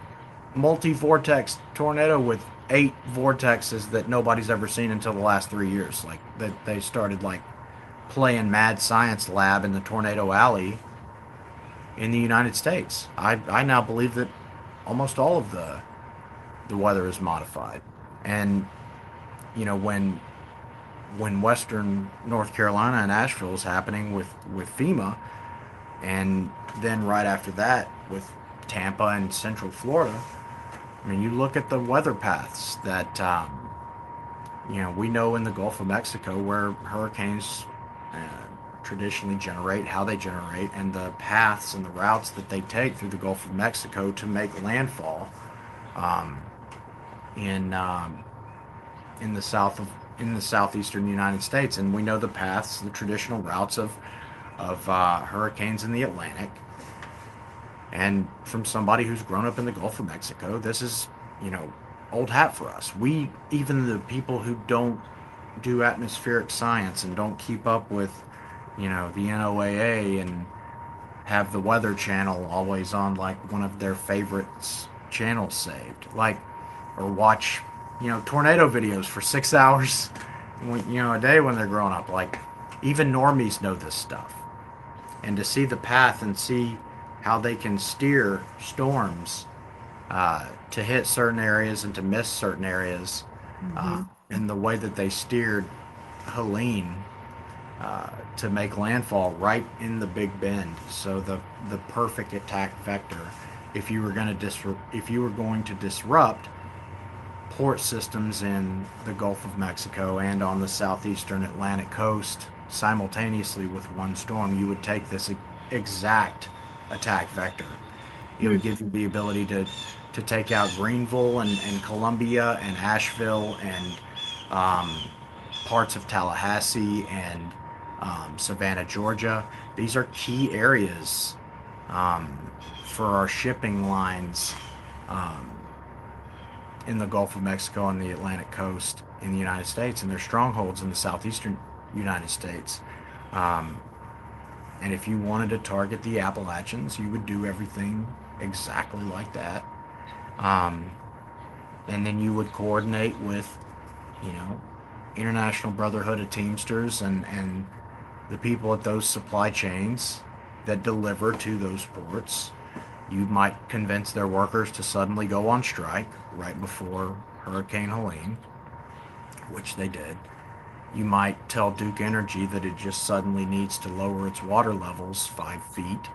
multi-vortex tornado with 8 vortexes that nobody's ever seen until the last 3 years. Like, that they started, like, playing mad science lab in the tornado alley in the United States. I now believe that almost all of the weather is modified. And, you know, when western North Carolina and Asheville is happening with FEMA, and then right after that with Tampa and Central Florida, I mean, you look at the weather paths that, you know, we know in the Gulf of Mexico where hurricanes traditionally generate, how they generate, and the paths and the routes that they take through the Gulf of Mexico to make landfall in the southeastern United States. And we know the paths, the traditional routes of hurricanes in the Atlantic. And from somebody who's grown up in the Gulf of Mexico, this is, you know, old hat for us. We, even the people who don't do atmospheric science and don't keep up with, you know, the NOAA and have the Weather Channel always on, like, one of their favorites channels saved, like, or watch, you know, tornado videos for 6 hours, you know, a day when they're growing up. Like, even normies know this stuff. And to see the path and see how they can steer storms to hit certain areas and to miss certain areas, and the way that they steered Helene to make landfall right in the Big Bend, so the perfect attack vector if you were going to disrupt port systems in the Gulf of Mexico and on the southeastern Atlantic coast simultaneously with one storm. You would take this exact attack vector. It would give you the ability to take out Greenville and Columbia and Asheville and parts of Tallahassee and Savannah, Georgia. These are key areas for our shipping lines in the Gulf of Mexico and the Atlantic coast in the United States, and they're strongholds in the southeastern United States. And if you wanted to target the Appalachians, you would do everything exactly like that. And then you would coordinate with, you know, International Brotherhood of Teamsters and the people at those supply chains that deliver to those ports. You might convince their workers to suddenly go on strike right before Hurricane Helene, which they did. You might tell Duke Energy that it just suddenly needs to lower its water levels 5 feet,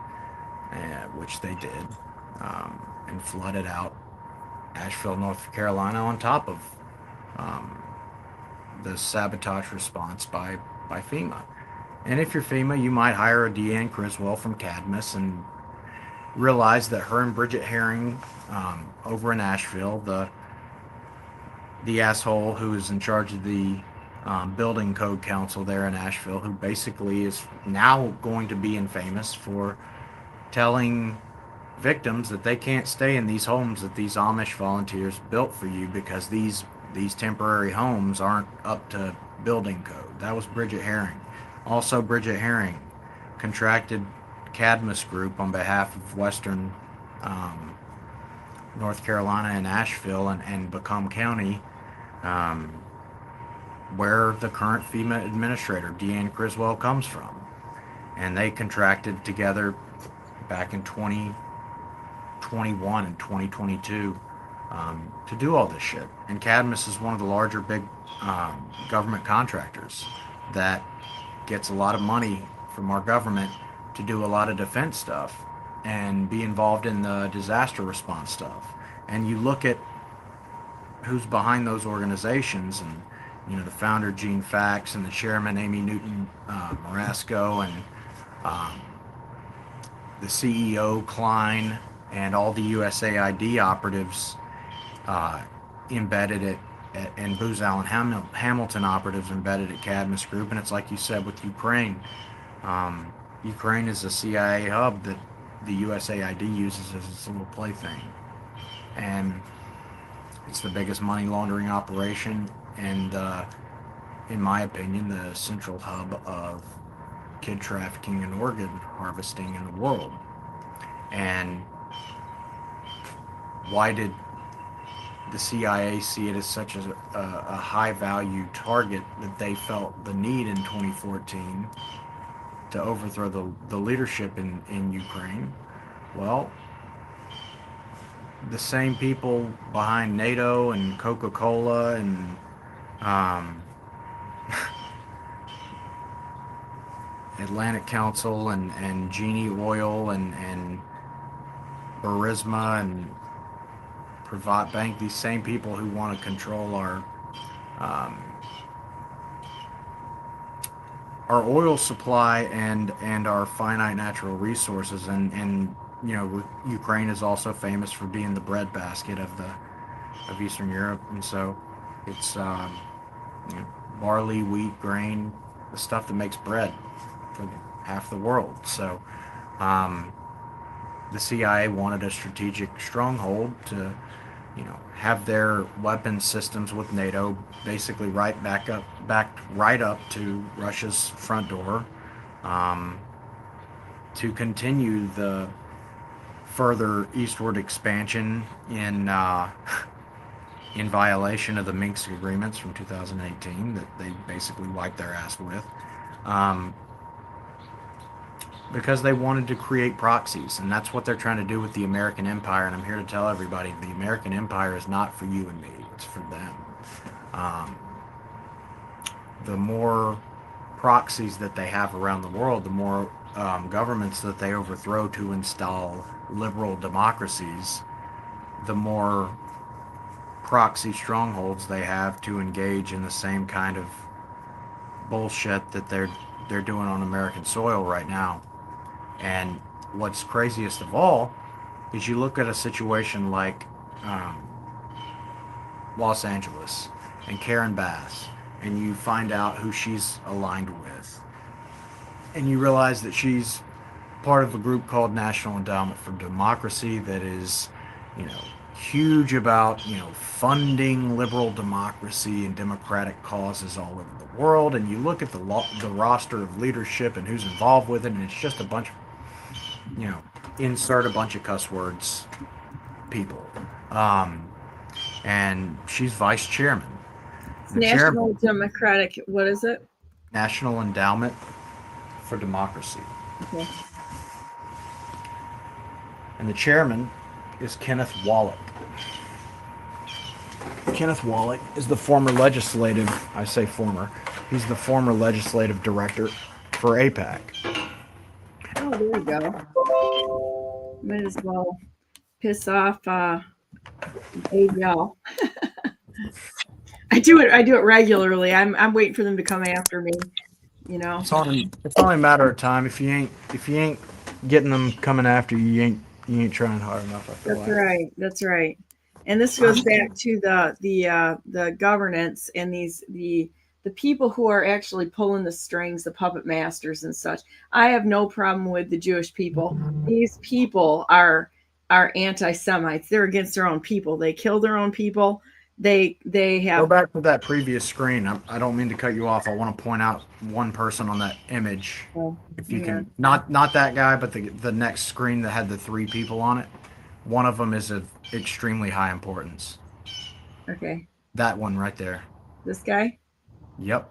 which they did, and flooded out Asheville, North Carolina, on top of the sabotage response by FEMA. And if you're FEMA, you might hire a Deanne Criswell from Cadmus and realize that her and Bridget Herring over in Asheville, the asshole who is in charge of the building code council there in Asheville, who basically is now going to be infamous for telling victims that they can't stay in these homes that these Amish volunteers built for you because these temporary homes aren't up to building code. That was Bridget Herring. Also, Bridget Herring contracted Cadmus Group on behalf of Western North Carolina and Asheville and Macomb County, where the current FEMA administrator, Deanne Criswell, comes from. And they contracted together back in 2021 and 2022 to do all this shit. And Cadmus is one of the larger big government contractors that gets a lot of money from our government to do a lot of defense stuff and be involved in the disaster response stuff. And you look at who's behind those organizations, and the founder Gene Fax and the chairman Amy Newton Marasco, and the CEO Klein, and all the USAID operatives embedded at and Booz Allen Hamilton operatives embedded at Cadmus Group. And it's like you said with Ukraine. Ukraine is a CIA hub that the USAID uses as its little plaything. And it's the biggest money laundering operation, and in my opinion, the central hub of kid trafficking and organ harvesting in the world. And why did the CIA see it as such a high value target that they felt the need in 2014 to overthrow the leadership in Ukraine? Well, the same people behind NATO and Coca-Cola and Atlantic Council and Genie Oil and Burisma and Privat Bank, these same people who want to control our oil supply and our finite natural resources, and Ukraine is also famous for being the breadbasket of Eastern Europe, and so it's barley, wheat, grain, the stuff that makes bread for half the world. So the CIA wanted a strategic stronghold to have their weapons systems with NATO basically backed right up to Russia's front door, to continue the further eastward expansion in violation of the Minsk agreements from 2018 that they basically wiped their ass with, because they wanted to create proxies. And that's what they're trying to do with the American empire. And I'm here to tell everybody, the American empire is not for you and me, it's for them. The more proxies that they have around the world, the more governments that they overthrow to install liberal democracies, the more proxy strongholds they have to engage in the same kind of bullshit that they're doing on American soil right now. And what's craziest of all is you look at a situation like Los Angeles and Karen Bass, and you find out who she's aligned with, and you realize that she's part of a group called National Endowment for Democracy that is, huge about, funding liberal democracy and democratic causes all over the world. And you look at the roster of leadership and who's involved with it, and it's just a bunch of, insert a bunch of cuss words people. And she's vice chairman. National Democratic, what is it? National Endowment for Democracy. Okay. And the chairman is Kenneth Wallach. Kenneth Wallach is the former legislative, I say former, he's the former legislative director for AIPAC. Oh, there you go. Might as well piss off y'all. I do it regularly. I'm waiting for them to come after me. It's only a matter of time. If you ain't getting them coming after you, you ain't trying hard enough. I feel like. That's right. And this goes back to the governance and the people who are actually pulling the strings, the puppet masters and such. I have no problem with the Jewish people. These people are anti-Semites. They're against their own people. They kill their own people. They have. Go back to that previous screen. I don't mean to cut you off. I want to point out one person on that image. If you can, not that guy, but the next screen that had the 3 people on it. One of them is of extremely high importance. Okay. That one right there. This guy? Yep.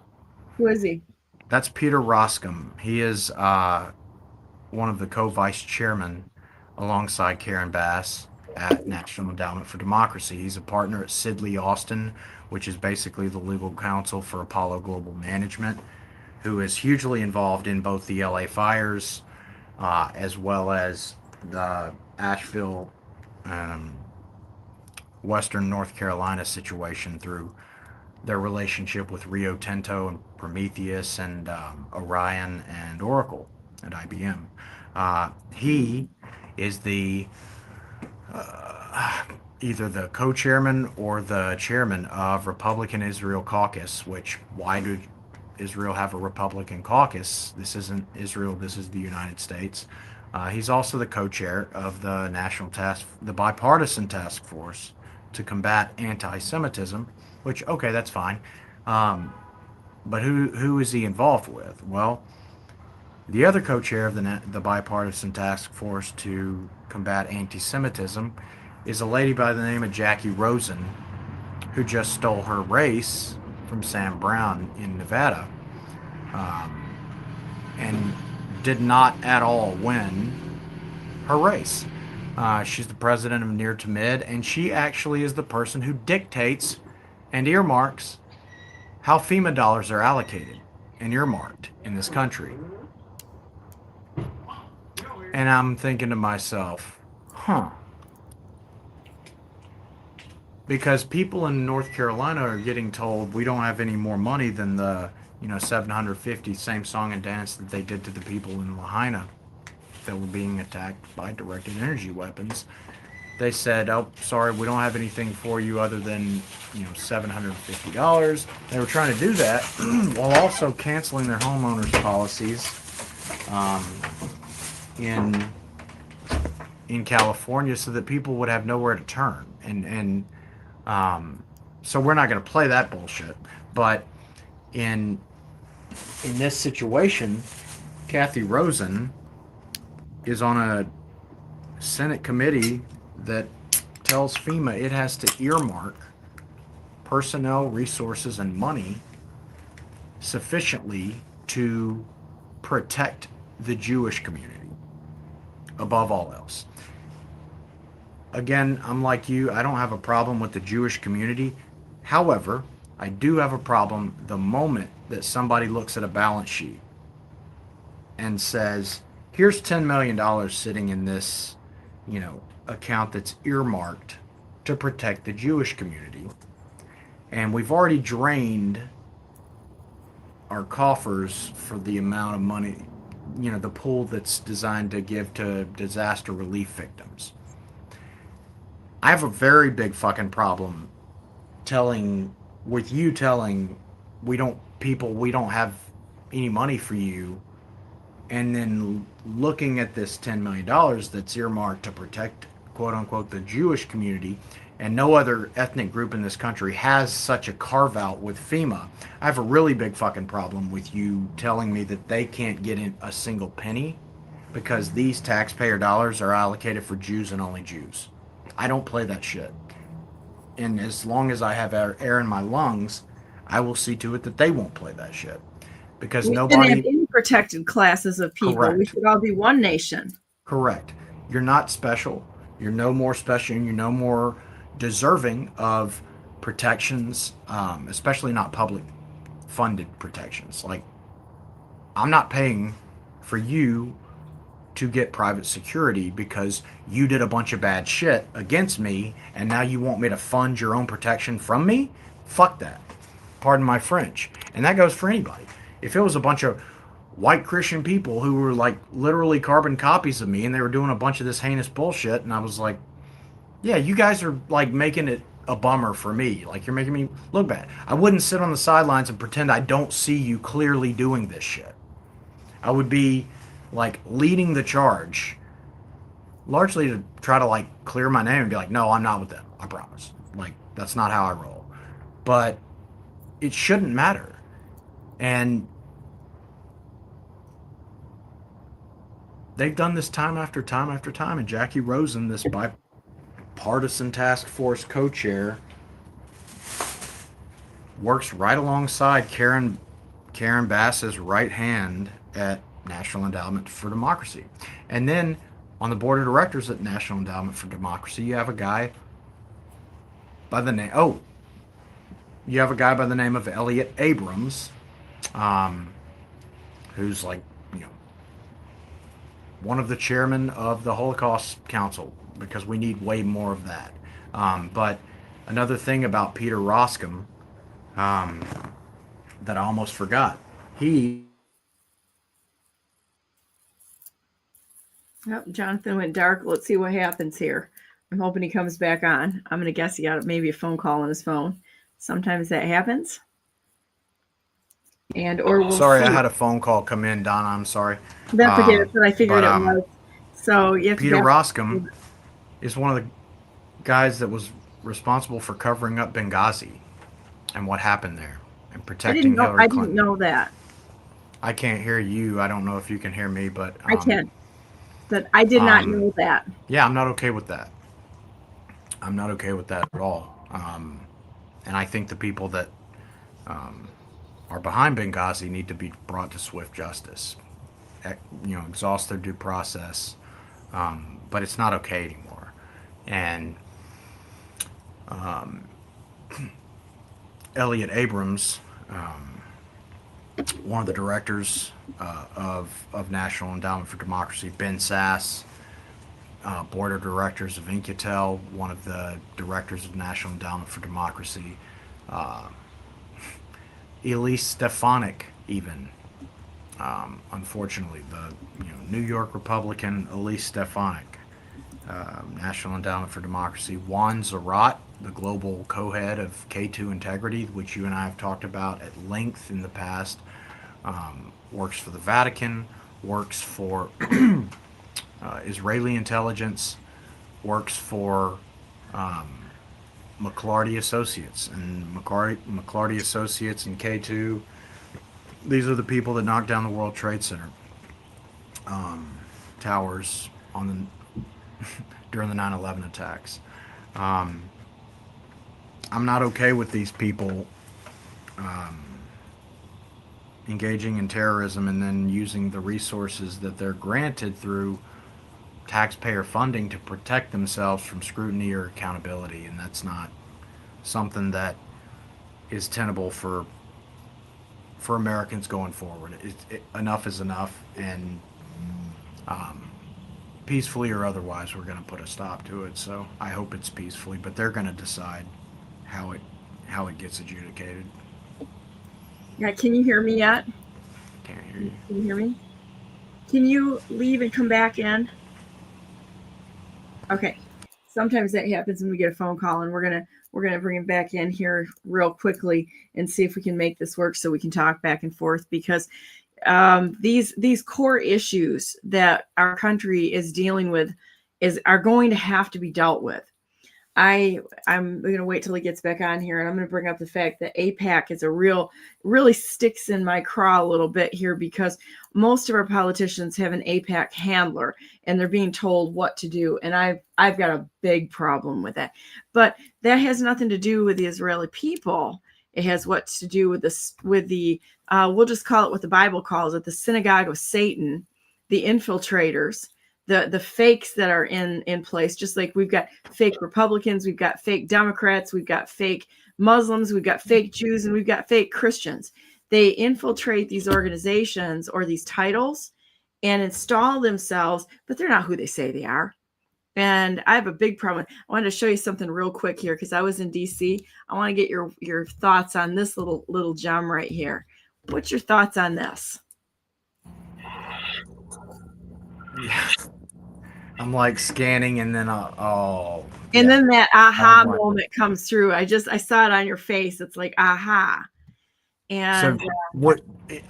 Who is he? That's Peter Roskam. He is one of the co-vice chairmen alongside Karen Bass at National Endowment for Democracy. He's a partner at Sidley Austin, which is basically the legal counsel for Apollo Global Management, who is hugely involved in both the LA fires as well as the Asheville, Western North Carolina situation through their relationship with Rio Tinto and Prometheus and Orion and Oracle at IBM. He is the either the co-chairman or the chairman of Republican Israel Caucus, which, why did Israel have a Republican caucus? This isn't Israel, this is the United States. He's also the co-chair of the bipartisan task force to combat anti-Semitism, which, okay, that's fine. But who is he involved with? Well, the other co-chair of the bipartisan task force to combat anti-Semitism is a lady by the name of Jackie Rosen, who just stole her race from Sam Brown in Nevada, and did not at all win her race. She's the president of Near to Mid, and she actually is the person who dictates and earmarks how FEMA dollars are allocated and earmarked in this country. And I'm thinking to myself, because people in North Carolina are getting told we don't have any more money than the 750 same song and dance that they did to the people in Lahaina that were being attacked by directed energy weapons. They said, oh, sorry, we don't have anything for you other than $750. They were trying to do that while also canceling their homeowners policies in California so that people would have nowhere to turn. And so we're not going to play that bullshit. But in this situation, Kathy Rosen is on a Senate committee that tells FEMA it has to earmark personnel, resources, and money sufficiently to protect the Jewish community above all else. Again, I'm like you. I don't have a problem with the Jewish community. However, I do have a problem the moment that somebody looks at a balance sheet and says, here's $10 million sitting in this, account that's earmarked to protect the Jewish community. And we've already drained our coffers for the amount of money, the pool that's designed to give to disaster relief victims. I have a very big fucking problem telling we don't have any money for you, and then looking at this $10 million that's earmarked to protect, quote unquote, the Jewish community, and no other ethnic group in this country has such a carve out with FEMA. I have a really big fucking problem with you telling me that they can't get in a single penny because these taxpayer dollars are allocated for Jews and only Jews. I don't play that shit. And as long as I have air in my lungs, I will see to it that they won't play that shit. Because we nobody shouldn't have any protected classes of people. Correct. We should all be one nation. Correct. You're not special. You're no more special, and you're no more deserving of protections, especially not public funded protections. Like, I'm not paying for you to get private security because you did a bunch of bad shit against me, and now you want me to fund your own protection from me? Fuck that. Pardon my French. And that goes for anybody. If it was a bunch of white Christian people who were like literally carbon copies of me and they were doing a bunch of this heinous bullshit, and I was like, yeah, you guys are like making it a bummer for me. Like, you're making me look bad. I wouldn't sit on the sidelines and pretend I don't see you clearly doing this shit. I would be like leading the charge, largely to try to like clear my name and be like, no, I'm not with them. I promise. Like, that's not how I roll. But it shouldn't matter. And they've done this time after time after time. And Jackie Rosen, this bipartisan task force co-chair, works right alongside Karen Bass's right hand at National Endowment for Democracy. And then on the board of directors at National Endowment for Democracy, you have a guy by the name of Elliot Abrams, who's like, one of the chairmen of the Holocaust Council, because we need way more of that. But another thing about Peter Roskam that I almost forgot, Oh, Jonathan went dark. Let's see what happens here. I'm hoping he comes back on. I'm going to guess he got maybe a phone call on his phone. Sometimes that happens. Sorry, I had a phone call come in, Donna. I'm sorry. That's okay. That's what I figured it was. So you have Peter Roskam is one of the guys that was responsible for covering up Benghazi and what happened there and protecting Hillary Clinton. I didn't know that. I can't hear you. I don't know if you can hear me, but I can. But I did not know that. Yeah, I'm not okay with that. I'm not okay with that at all. And I think the people that are behind Benghazi need to be brought to swift justice. Exhaust their due process. But it's not okay anymore. And Elliot Abrams, one of the directors of National Endowment for Democracy, Ben Sass, board of directors of InQTel, one of the directors of National Endowment for Democracy, Elise Stefanik, even, unfortunately, the New York Republican Elise Stefanik, National Endowment for Democracy, Juan Zarat, the global co-head of K2 Integrity, which you and I have talked about at length in the past, works for the Vatican, works for Israeli intelligence, works for McClarty Associates, and McClarty Associates and K2. These are the people that knocked down the World Trade Center towers during the 9/11 attacks. I'm not okay with these people engaging in terrorism and then using the resources that they're granted through taxpayer funding to protect themselves from scrutiny or accountability, and that's not something that is tenable for Americans going forward. Enough is enough, and peacefully or otherwise, we're going to put a stop to it. So I hope it's peacefully, but they're going to decide how it gets adjudicated. Yeah, can you hear me yet? Can't hear you. Can you hear me? Can you leave and come back in? Okay. Sometimes that happens when we get a phone call, and we're gonna bring him back in here real quickly and see if we can make this work so we can talk back and forth, because these core issues that our country is dealing with are going to have to be dealt with. I'm going to wait till he gets back on here, and I'm going to bring up the fact that AIPAC is really sticks in my craw a little bit here, because most of our politicians have an AIPAC handler, and they're being told what to do. And I've got a big problem with that. But that has nothing to do with the Israeli people. It has what to do with the we'll just call it what the Bible calls it, the synagogue of Satan, the infiltrators, the fakes that are in place. Just like we've got fake Republicans, we've got fake Democrats, we've got fake Muslims, we've got fake Jews, and we've got fake Christians. They infiltrate these organizations or these titles and install themselves, but they're not who they say they are. And I have a big problem. I wanted to show you something real quick here, because I was in DC. I want to get your thoughts on this little gem right here. What's your thoughts on this? Yeah. I'm like scanning, and then then that aha moment comes through. I saw it on your face. It's like aha. And so what?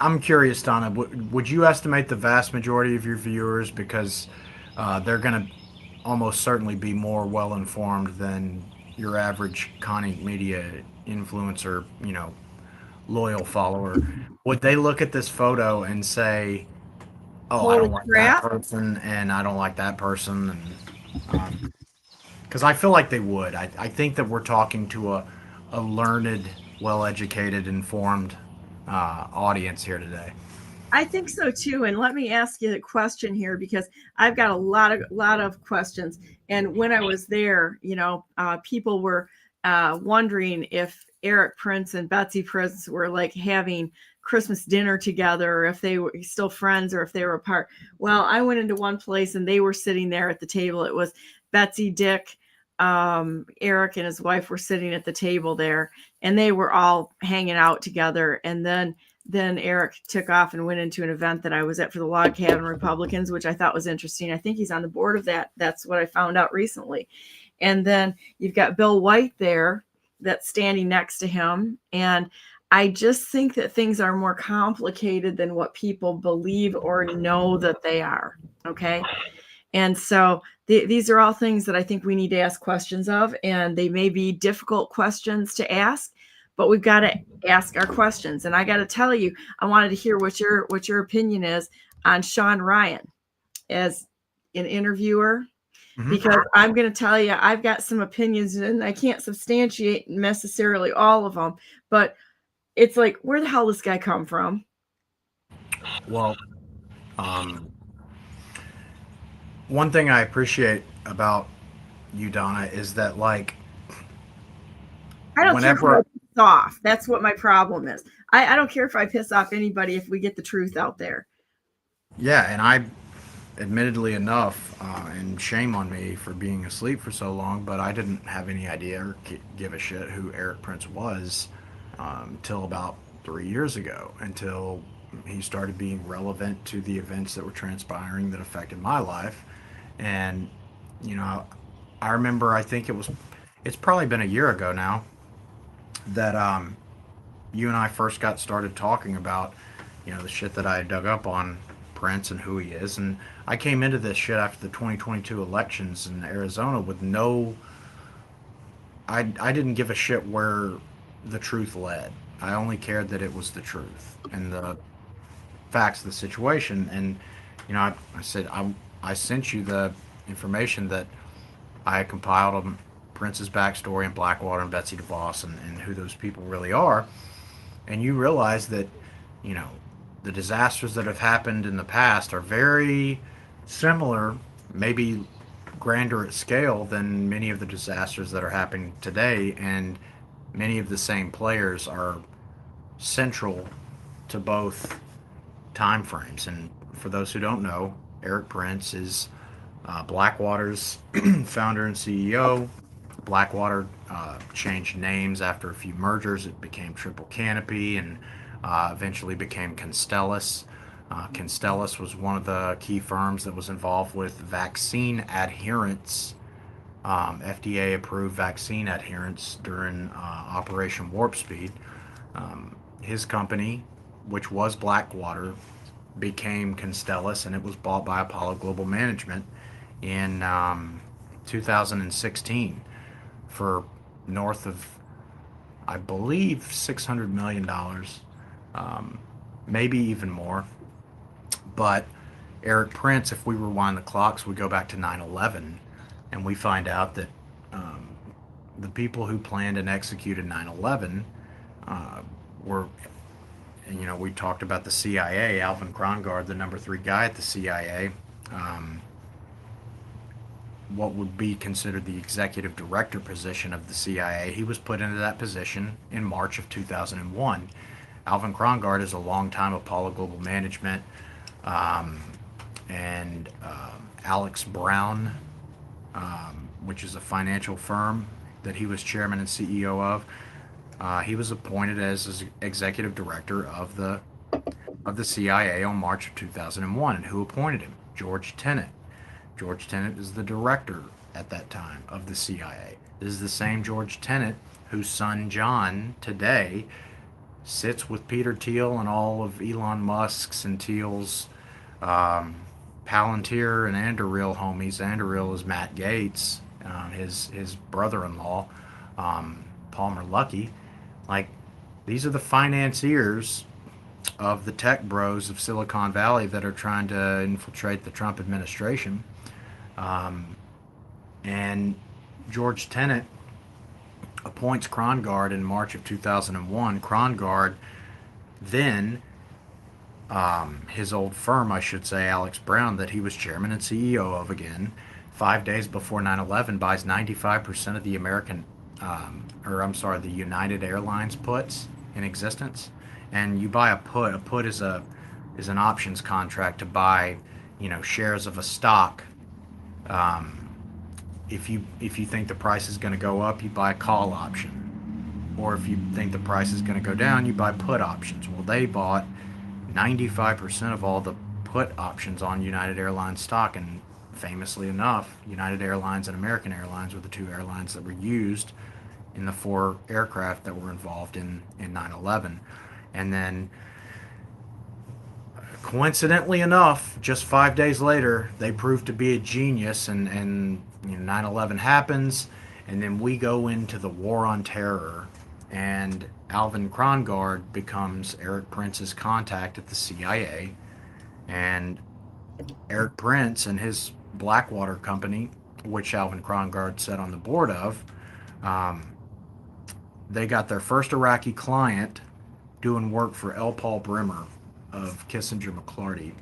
I'm curious, Donna. Would you estimate the vast majority of your viewers, because they're going to almost certainly be more well informed than your average Conning Media influencer, loyal follower? Would they look at this photo and say, "Oh, I don't like that person, and I don't like that person"? And because I feel like they would. I think that we're talking to a learned, well-educated, informed audience here today. I think so too. And let me ask you a question here, because I've got a lot of questions. And when I was there, people were wondering if Eric Prince and Betsy Prince were like having Christmas dinner together, or if they were still friends, or if they were apart. Well, I went into one place and they were sitting there at the table. It was Betsy, Dick, Eric and his wife were sitting at the table there, and they were all hanging out together. And then Eric took off and went into an event that I was at for the Log Cabin Republicans, which I thought was interesting. I think he's on the board of that. That's what I found out recently. And then you've got Bill White there that's standing next to him. And I just think that things are more complicated than what people believe or know that they are. Okay. And so these are all things that I think we need to ask questions of, and they may be difficult questions to ask, but we've got to ask our questions. And I got to tell you, I wanted to hear what your opinion is on Sean Ryan as an interviewer, because I'm going to tell you, I've got some opinions, and I can't substantiate necessarily all of them, but it's like, where the hell does this guy come from? Well, one thing I appreciate about you, Donna, is that, like, I don't care if I piss off. That's what my problem is. I don't care if I piss off anybody if we get the truth out there. Yeah, and I, admittedly enough, and shame on me for being asleep for so long, but I didn't have any idea or give a shit who Eric Prince was until about 3 years ago, until he started being relevant to the events that were transpiring that affected my life. And, I remember, I think it's probably been a year ago now that you and I first got started talking about, the shit that I dug up on Prince and who he is. And I came into this shit after the 2022 elections in Arizona with I didn't give a shit where the truth led. I only cared that it was the truth and the facts of the situation. And, I said, I sent you the information that I had compiled on Prince's backstory and Blackwater and Betsy DeVos and who those people really are. And you realize that, the disasters that have happened in the past are very similar, maybe grander at scale than many of the disasters that are happening today. And many of the same players are central to both time frames. And for those who don't know, Eric Prince is Blackwater's founder and CEO. Blackwater changed names after a few mergers. It became Triple Canopy and eventually became Constellus. Constellus was one of the key firms that was involved with vaccine adherence, FDA approved vaccine adherence during Operation Warp Speed. His company, which was Blackwater, became Constellus, and it was bought by Apollo Global Management in 2016 for north of, I believe, $600 million, maybe even more. But Eric Prince, if we rewind the clocks, we go back to 9/11, and we find out that the people who planned and executed 9/11 were, and, we talked about the CIA, Alvin Krongard, the number 3 guy at the CIA, what would be considered the executive director position of the CIA. He was put into that position in March of 2001. Alvin Krongard is a longtime Apollo Global Management and Alex Brown, which is a financial firm that he was chairman and CEO of. He was appointed as executive director of the CIA on March of 2001. And who appointed him? George Tenet. George Tenet is the director at that time of the CIA. This is the same George Tenet whose son John today sits with Peter Thiel and all of Elon Musk's and Thiel's Palantir and Anduril homies. Anduril is Matt Gates, his brother-in-law, Palmer Luckey. Like, these are the financiers of the tech bros of Silicon Valley that are trying to infiltrate the Trump administration. And George Tenet appoints Krongard in March of 2001. Krongard then his old firm, I should say, Alex Brown, that he was chairman and CEO of again, 5 days before 9/11, buys 95% of the the United Airlines puts in existence. And you buy a put. A put is an options contract to buy, shares of a stock. If you think the price is going to go up, you buy a call option, or if you think the price is going to go down, you buy put options. Well, they bought 95% of all the put options on United Airlines stock, and famously enough, United Airlines and American Airlines were the two airlines that were used in the 4 aircraft that were involved in 9/11. And then, coincidentally enough, just 5 days later, they proved to be a genius, and 9/11 happens, and then we go into the war on terror, and Alvin Krongard becomes Eric Prince's contact at the CIA, and Eric Prince and his Blackwater company, which Alvin Krongard sat on the board of, they got their first Iraqi client doing work for L. Paul Bremer of Kissinger McClarty.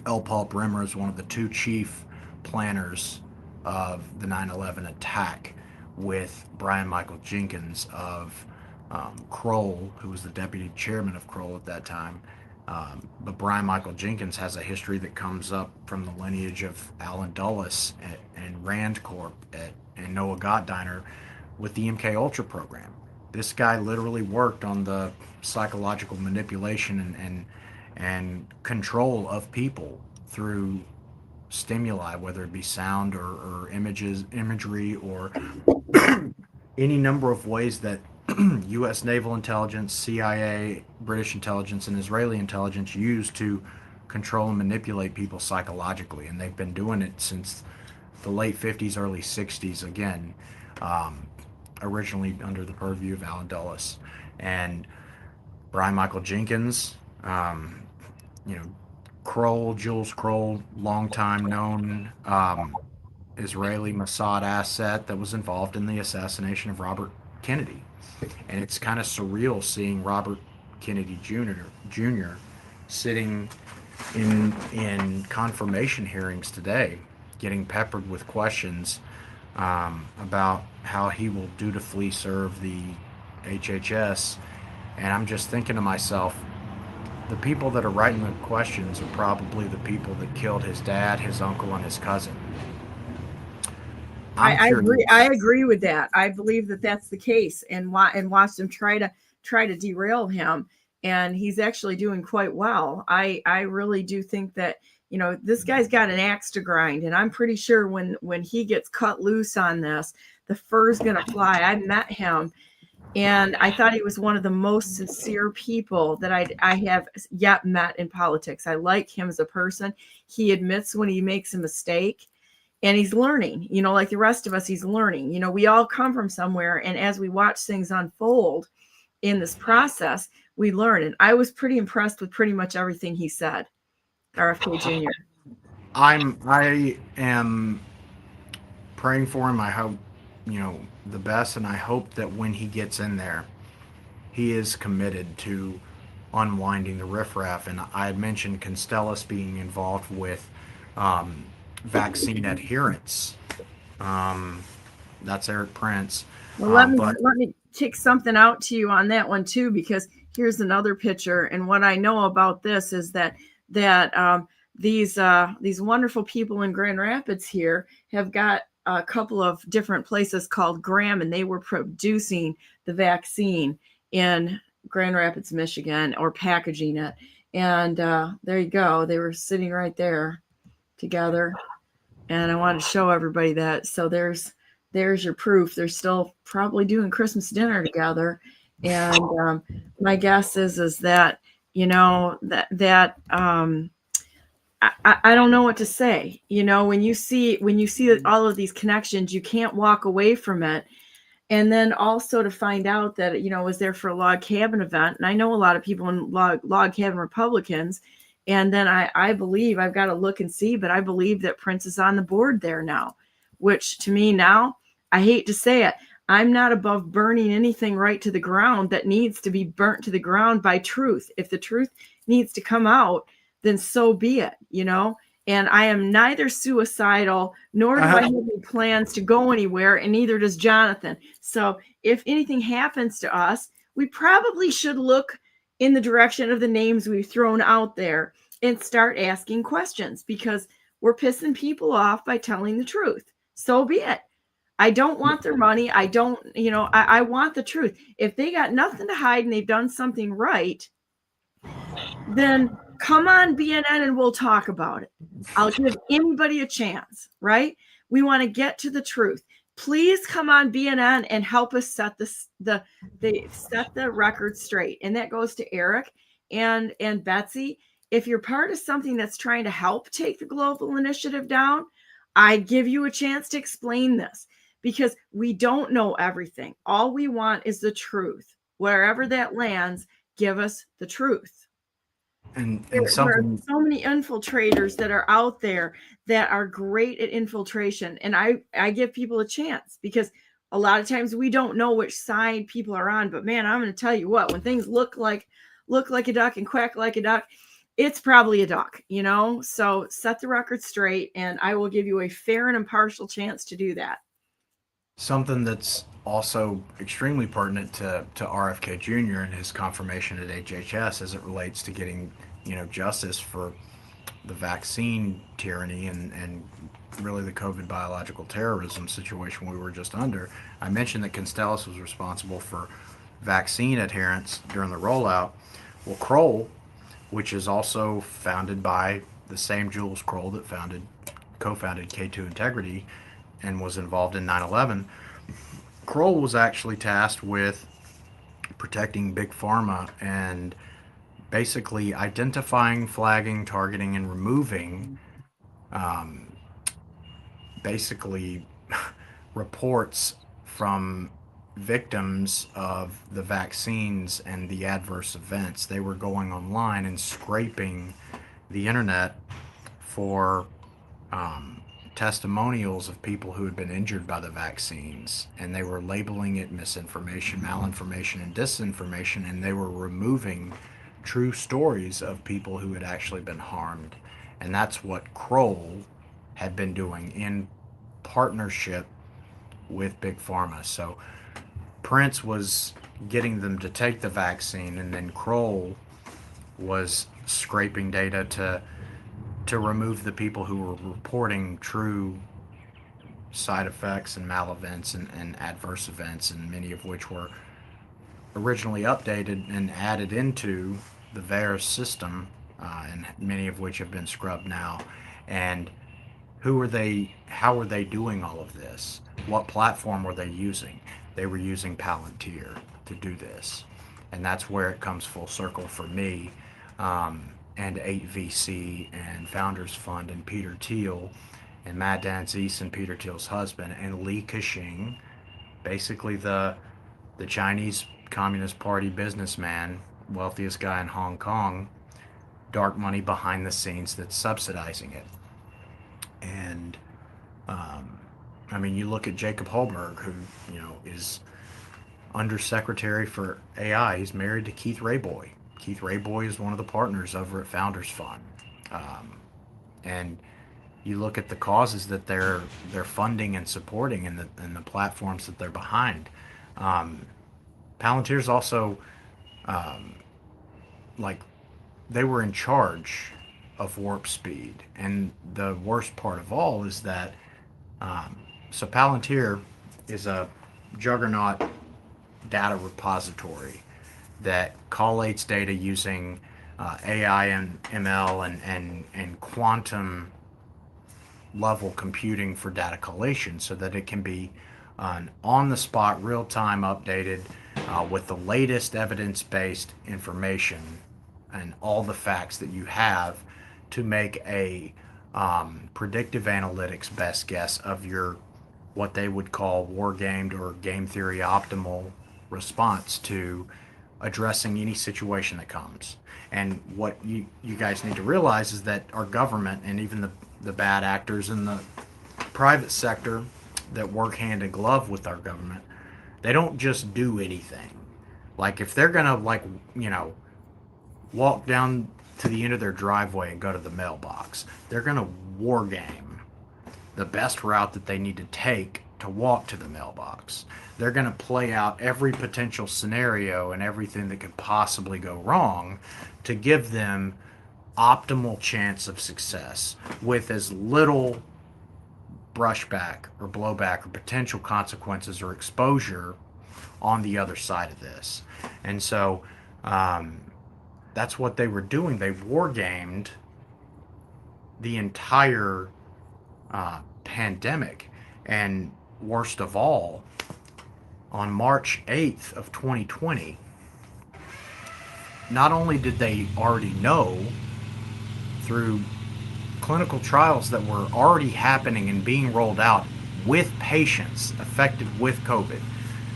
L. Paul Bremer is one of the 2 chief planners of the 9/11 attack, with Brian Michael Jenkins of Kroll, who was the deputy chairman of Kroll at that time. But Brian Michael Jenkins has a history that comes up from the lineage of Alan Dulles and Rand Corp and Noah Gottdiner with the MK Ultra program. This guy literally worked on the psychological manipulation and control of people through stimuli, whether it be sound or imagery, or any number of ways that U.S. naval intelligence, CIA, British intelligence, and Israeli intelligence used to control and manipulate people psychologically. And they've been doing it since the late 50s, early 60s, again, originally under the purview of Alan Dulles. And Brian Michael Jenkins, Kroll, Jules Kroll, longtime known Israeli Mossad asset that was involved in the assassination of Robert Kennedy. And it's kind of surreal seeing Robert Kennedy Jr. sitting in confirmation hearings today, getting peppered with questions about how he will dutifully serve the HHS. And I'm just thinking to myself, the people that are writing the questions are probably the people that killed his dad, his uncle, and his cousin. I agree with that. I believe that that's the case, and watched them try to derail him, and he's actually doing quite well. I really do think that, this guy's got an axe to grind, and I'm pretty sure when he gets cut loose on this, the fur's gonna fly. I met him, and I thought he was one of the most sincere people that I have yet met in politics. I like him as a person. He admits when he makes a mistake, and he's learning, like the rest of us, he's learning. We all come from somewhere, and as we watch things unfold in this process, we learn. And I was pretty impressed with pretty much everything he said, RFK Jr. I am praying for him. I hope, the best, and I hope that when he gets in there, he is committed to unwinding the riffraff. And I had mentioned Constellus being involved with vaccine adherence. That's Eric Prince. Well, let me kick something out to you on that one too, because here's another picture. And what I know about this is that these wonderful people in Grand Rapids here have got a couple of different places called Graham, and they were producing the vaccine in Grand Rapids, Michigan, or packaging it. And there you go. They were sitting right there together. And I wanted to show everybody that. So there's your proof. They're still probably doing Christmas dinner together. And my guess is that, I don't know what to say. When you see all of these connections, you can't walk away from it. And then also to find out that, it was there for a log cabin event. And I know a lot of people in log cabin Republicans. And then I believe, I've got to look and see, but I believe that Prince is on the board there now, which to me now, I hate to say it, I'm not above burning anything right to the ground that needs to be burnt to the ground by truth. If the truth needs to come out, then so be it, you know? And I am neither suicidal, nor do I have any plans to go anywhere, and neither does Jonathan. So if anything happens to us, we probably should look in the direction of the names we've thrown out there and start asking questions, because we're pissing people off by telling the truth. So be it. I don't want their money. I don't, you know, I want the truth. If they got nothing to hide and they've done something right, then come on BNN and we'll talk about it. I'll give anybody a chance, right? We want to get to the truth. Please come on BNN and help us set the record straight. And that goes to Eric and Betsy. If you're part of something that's trying to help take the global initiative down, I give you a chance to explain this, because we don't know everything. All we want is the truth. Wherever that lands, give us the truth. And There are something, so many infiltrators that are out there that are great at infiltration. And I give people a chance, because a lot of times we don't know which side people are on. But man, I'm going to tell you what, when things look like a duck and quack like a duck, it's probably a duck, you know? So set the record straight, and I will give you a fair and impartial chance to do that. something that's also extremely pertinent to RFK Jr. and his confirmation at HHS as it relates to getting, justice for the vaccine tyranny and really the COVID biological terrorism situation we were just under. I mentioned that Constellus was responsible for vaccine adherence during the rollout. Well, Kroll, which is also founded by the same Jules Kroll that co-founded K2 Integrity and was involved in 9/11, Kroll was actually tasked with protecting Big Pharma and basically identifying, flagging, targeting, and removing basically reports from victims of the vaccines and the adverse events. They were going online and scraping the internet for testimonials of people who had been injured by the vaccines, and they were labeling it misinformation, malinformation, and disinformation, and they were removing true stories of people who had actually been harmed. And that's what Kroll had been doing in partnership with Big Pharma. So Prince was getting them to take the vaccine, and then Kroll was scraping data to remove the people who were reporting true side effects and malevents and adverse events, and many of which were originally updated and added into the VAERS system, and many of which have been scrubbed now. And who are they? How are they doing all of this? What platform were they using? They were using Palantir to do this, and that's where it comes full circle for me. And 8VC and Founders Fund and Peter Thiel and Matt Danzis and Peter Thiel's husband and Li Ka-shing, basically the Chinese Communist Party businessman, wealthiest guy in Hong Kong, dark money behind the scenes that's subsidizing it. And you look at Jacob Holberg, who is Undersecretary for AI. He's married to Keith Rayboy. Keith Rayboy is one of the partners over at Founders Fund, and you look at the causes that they're funding and supporting, and the platforms that they're behind. Palantir's also they were in charge of Warp Speed, and the worst part of all is that so Palantir is a juggernaut data repository that collates data using AI and ML and quantum level computing for data collation, so that it can be on the spot, real time updated with the latest evidence-based information and all the facts that you have to make a predictive analytics best guess of your what they would call war gamed or game theory optimal response to addressing any situation that comes. And what you guys need to realize is that our government and even the bad actors in the private sector that work hand in glove with our government They don't just do anything. Like if they're gonna walk down to the end of their driveway and go to the mailbox, they're gonna war game the best route that they need to take to walk to the mailbox. They're going to play out every potential scenario and everything that could possibly go wrong to give them optimal chance of success with as little brushback or blowback or potential consequences or exposure on the other side of this. And so that's what they were doing. They war gamed the entire pandemic. And worst of all, on March 8th of 2020, not only did they already know through clinical trials that were already happening and being rolled out with patients affected with COVID,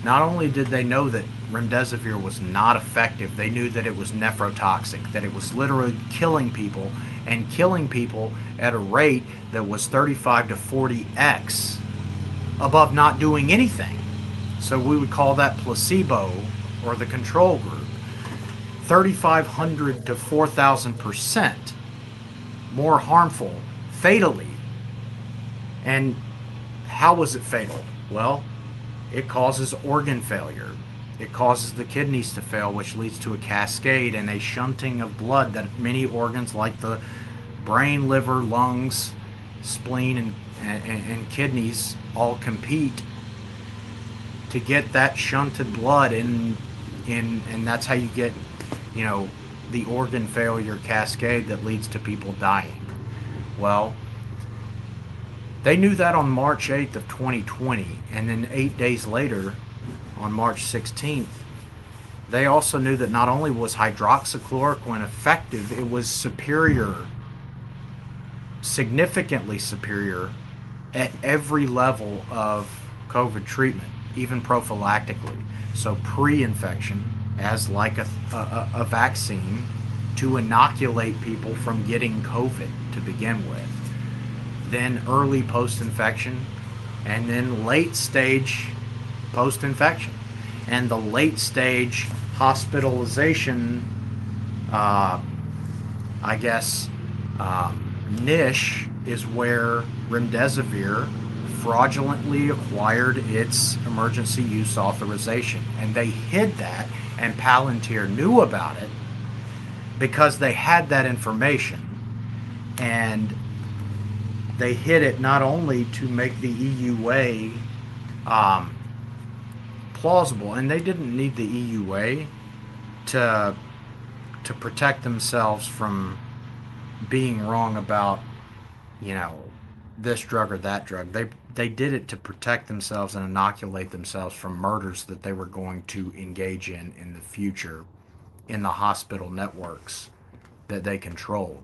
not only did they know that remdesivir was not effective, they knew that it was nephrotoxic, that it was literally killing people, and killing people at a rate that was 35 to 40x above not doing anything. So we would call that placebo or the control group. 3,500 to 4,000% more harmful fatally. And how was it fatal? Well, it causes organ failure. It causes the kidneys to fail, which leads to a cascade and a shunting of blood that many organs like the brain, liver, lungs, spleen, and kidneys all compete to get that shunted blood in, and that's how you get, the organ failure cascade that leads to people dying. Well, they knew that on March 8th of 2020, and then 8 days later, on March 16th, they also knew that not only was hydroxychloroquine effective, it was superior, significantly superior at every level of COVID treatment, even prophylactically. So pre-infection, as like a vaccine to inoculate people from getting COVID to begin with. Then early post-infection, and then late stage post-infection. And the late stage hospitalization, niche is where remdesivir fraudulently acquired its emergency use authorization. And they hid that, and Palantir knew about it because they had that information. And they hid it not only to make the EUA plausible, and they didn't need the EUA to protect themselves from being wrong about, this drug or that drug. They did it to protect themselves and inoculate themselves from murders that they were going to engage in the future in the hospital networks that they controlled.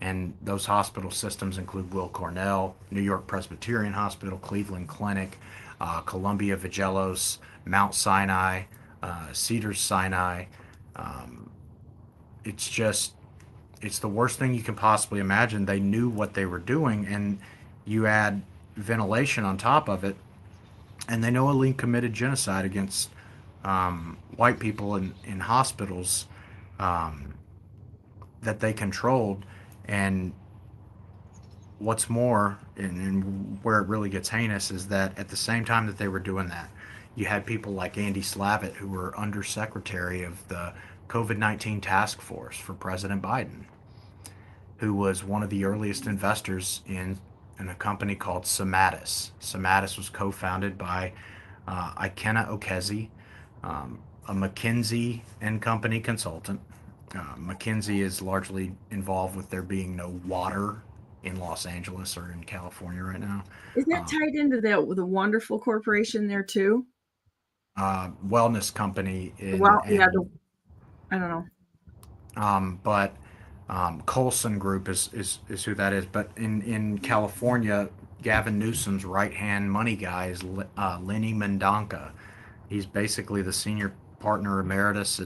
And those hospital systems include Will Cornell, New York Presbyterian Hospital, Cleveland Clinic, Columbia Vigelos, Mount Sinai, Cedars-Sinai. It's the worst thing you can possibly imagine. They knew what they were doing, and you add ventilation on top of it, and they knowingly committed genocide against white people in hospitals that they controlled. And what's more, and where it really gets heinous, is that at the same time that they were doing that, you had people like Andy Slavitt, who were undersecretary of the COVID-19 task force for President Biden, who was one of the earliest investors in a company called Somatis. Somatis was co-founded by Ikenna Okezi, a McKinsey and Company consultant. McKinsey is largely involved with there being no water in Los Angeles or in California right now. Is that tied into the wonderful corporation there too? Wellness company. I don't know. But Colson Group is who that is. But in California, Gavin Newsom's right-hand money guy is Lenny Mendonca. He's basically the senior partner emeritus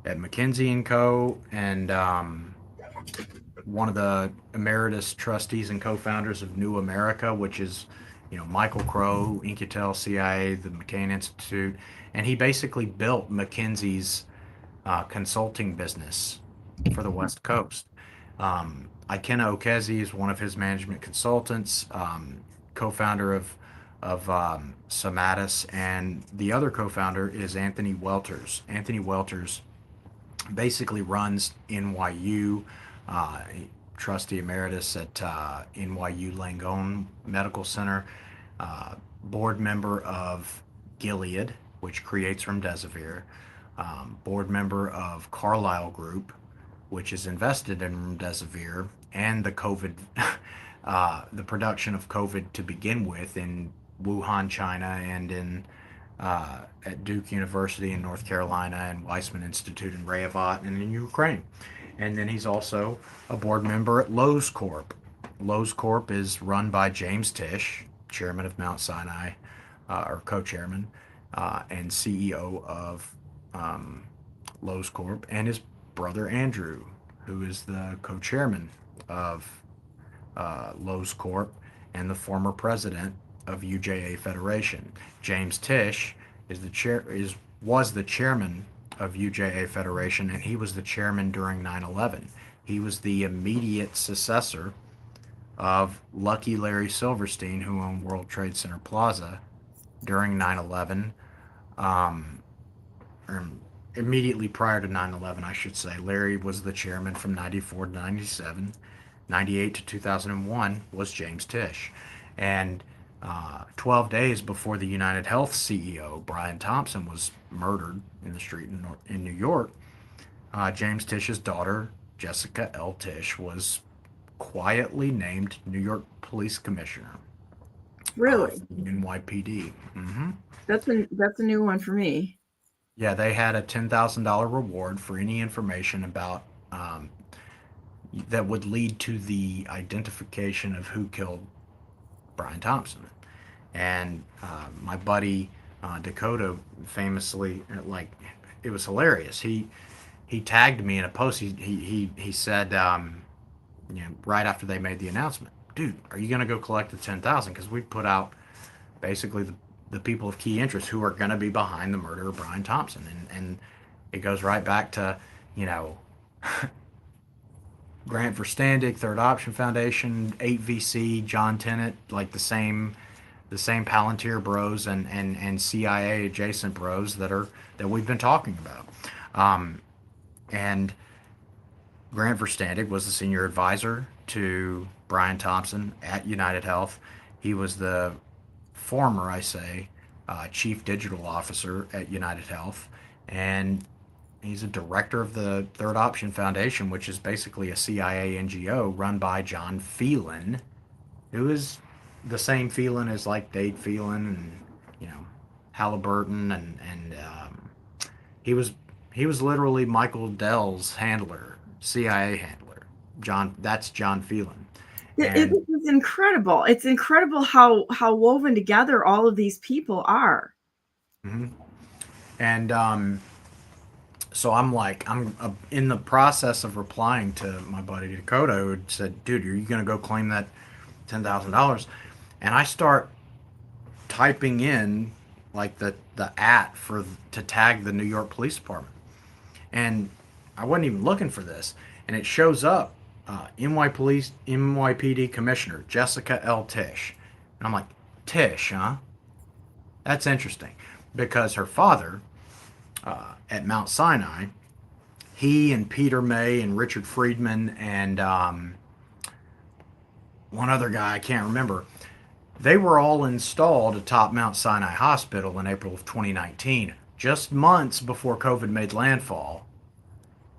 at McKinsey & Co. and one of the emeritus trustees and co-founders of New America, which is Michael Crow, InQTel, CIA, the McCain Institute, and he basically built McKinsey's consulting business for the West Coast. Ikenna Okezi is one of his management consultants, co-founder of Somatis, and the other co-founder is Anthony Welters. Anthony Welters basically runs NYU, trustee emeritus at NYU Langone Medical Center, board member of Gilead, which creates remdesivir, board member of Carlyle Group, which is invested in remdesivir and the COVID, the production of COVID to begin with in Wuhan, China, and in at Duke University in North Carolina and Weizmann Institute in Rehovot and in Ukraine. And then he's also a board member at Lowe's Corp. Lowe's Corp is run by James Tisch, chairman of Mount Sinai, or co-chairman, and CEO of Lowe's Corp, and his brother Andrew, who is the co-chairman of Lowe's Corp and the former president of UJA Federation. James Tisch was the chairman of UJA Federation, and he was the chairman during 9/11. He was the immediate successor of Lucky Larry Silverstein, who owned World Trade Center Plaza during 9/11. Immediately prior to 9/11, I should say. Larry was the chairman from 94 to 97. 98 to 2001 was James Tisch. And 12 days before the United Health CEO, Brian Thompson, was murdered in the street in New York, James Tisch's daughter, Jessica L. Tisch, was quietly named New York Police Commissioner. Really? NYPD. Mm-hmm. That's a new one for me. Yeah, they had a $10,000 reward for any information about that would lead to the identification of who killed Brian Thompson. And my buddy Dakota famously, like, it was hilarious. He tagged me in a post. He said, right after they made the announcement, dude, are you going to go collect the 10,000? Because we put out basically the people of key interest who are going to be behind the murder of Brian Thompson. And it goes right back to, Grant Verstandig, Third Option Foundation, 8VC, John Tennant, like the same Palantir bros and CIA adjacent bros that we've been talking about. And Grant Verstandig was the senior advisor to Brian Thompson at United Health. He was the former, chief digital officer at United Health, and he's a director of the Third Option Foundation, which is basically a CIA NGO run by John Phelan, who is the same Phelan as like Dade Phelan and Halliburton, and he was literally Michael Dell's handler, CIA handler. That's John Phelan. It is incredible. It's incredible how woven together all of these people are. Mm-hmm. And so I'm in the process of replying to my buddy Dakota, who had said, dude, are you going to go claim that $10,000? And I start typing in like the to tag the New York Police Department. And I wasn't even looking for this. And it shows up, NYPD Commissioner Jessica L. Tisch. And I'm like, Tisch, huh? That's interesting. Because her father, at Mount Sinai, he and Peter May and Richard Friedman and one other guy, I can't remember, they were all installed atop Mount Sinai Hospital in April of 2019, just months before COVID made landfall.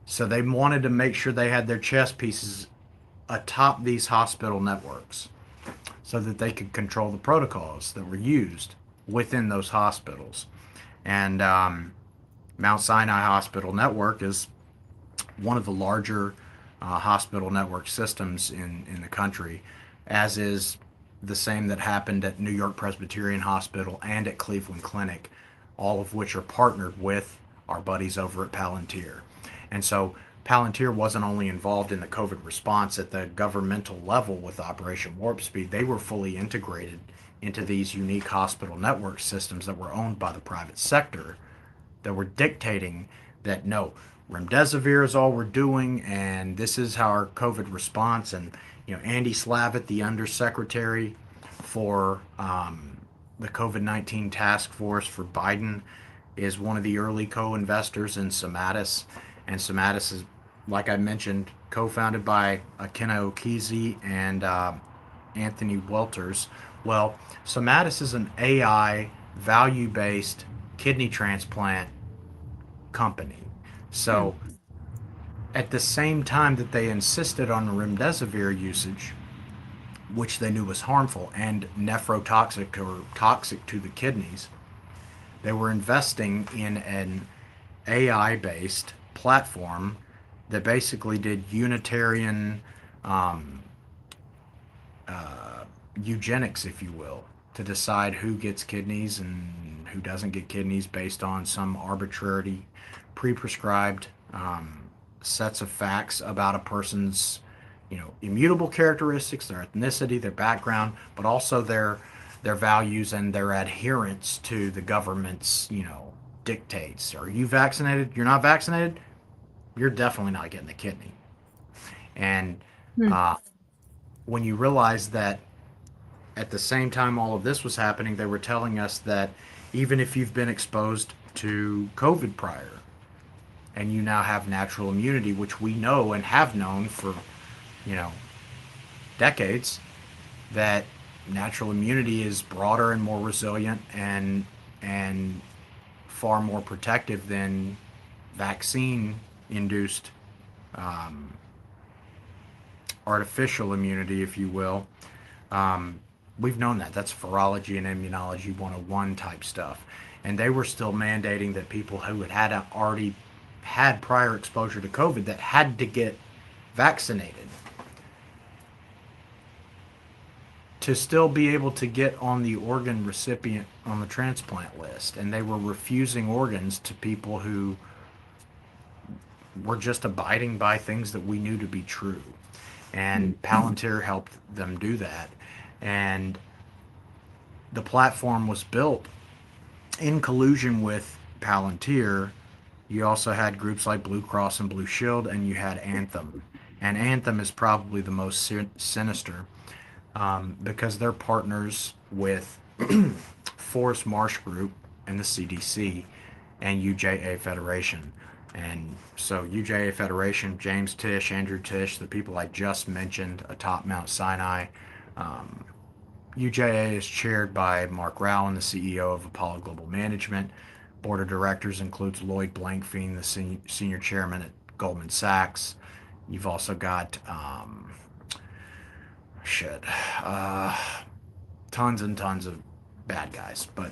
So they wanted to make sure they had their chess pieces atop these hospital networks so that they could control the protocols that were used within those hospitals. And Mount Sinai Hospital Network is one of the larger hospital network systems in the country, as is the same that happened at New York Presbyterian Hospital and at Cleveland Clinic, all of which are partnered with our buddies over at Palantir. And so Palantir wasn't only involved in the COVID response at the governmental level with Operation Warp Speed, they were fully integrated into these unique hospital network systems that were owned by the private sector that were dictating that no, remdesivir is all we're doing, and this is how our COVID response. And Andy Slavitt, the undersecretary for the COVID-19 task force for Biden, is one of the early co-investors in Somatis, and Somatis is, like I mentioned, co-founded by Akena Okizi and Anthony Welters. Well, Somatis is an AI value-based kidney transplant company. So at the same time that they insisted on remdesivir usage, which they knew was harmful and nephrotoxic or toxic to the kidneys, they were investing in an AI-based platform that basically did unitarian eugenics, if you will, to decide who gets kidneys and who doesn't get kidneys based on some arbitrary, pre-prescribed sets of facts about a person's, immutable characteristics, their ethnicity, their background, but also their values and their adherence to the government's, dictates. Are you vaccinated? You're not vaccinated? You're definitely not getting the kidney. And when you realize that at the same time all of this was happening, they were telling us that even if you've been exposed to COVID prior and you now have natural immunity, which we know and have known for, decades, that natural immunity is broader and more resilient and far more protective than vaccine-induced artificial immunity, if you will. We've known that. That's virology and immunology 101 type stuff. And they were still mandating that people who had already had prior exposure to COVID that had to get vaccinated to still be able to get on the organ recipient on the transplant list. And they were refusing organs to people who were just abiding by things that we knew to be true. And Palantir helped them do that. And the platform was built in collusion with Palantir. You also had groups like Blue Cross and Blue Shield, and you had Anthem. And Anthem is probably the most sinister because they're partners with Forest Marsh Group and the CDC and UJA Federation. And so UJA Federation, James Tisch, Andrew Tisch, the people I just mentioned atop Mount Sinai. UJA is chaired by Mark Rowan, the CEO of Apollo Global Management. Board of directors includes Lloyd Blankfein, the senior chairman at Goldman Sachs. You've also got tons and tons of bad guys. But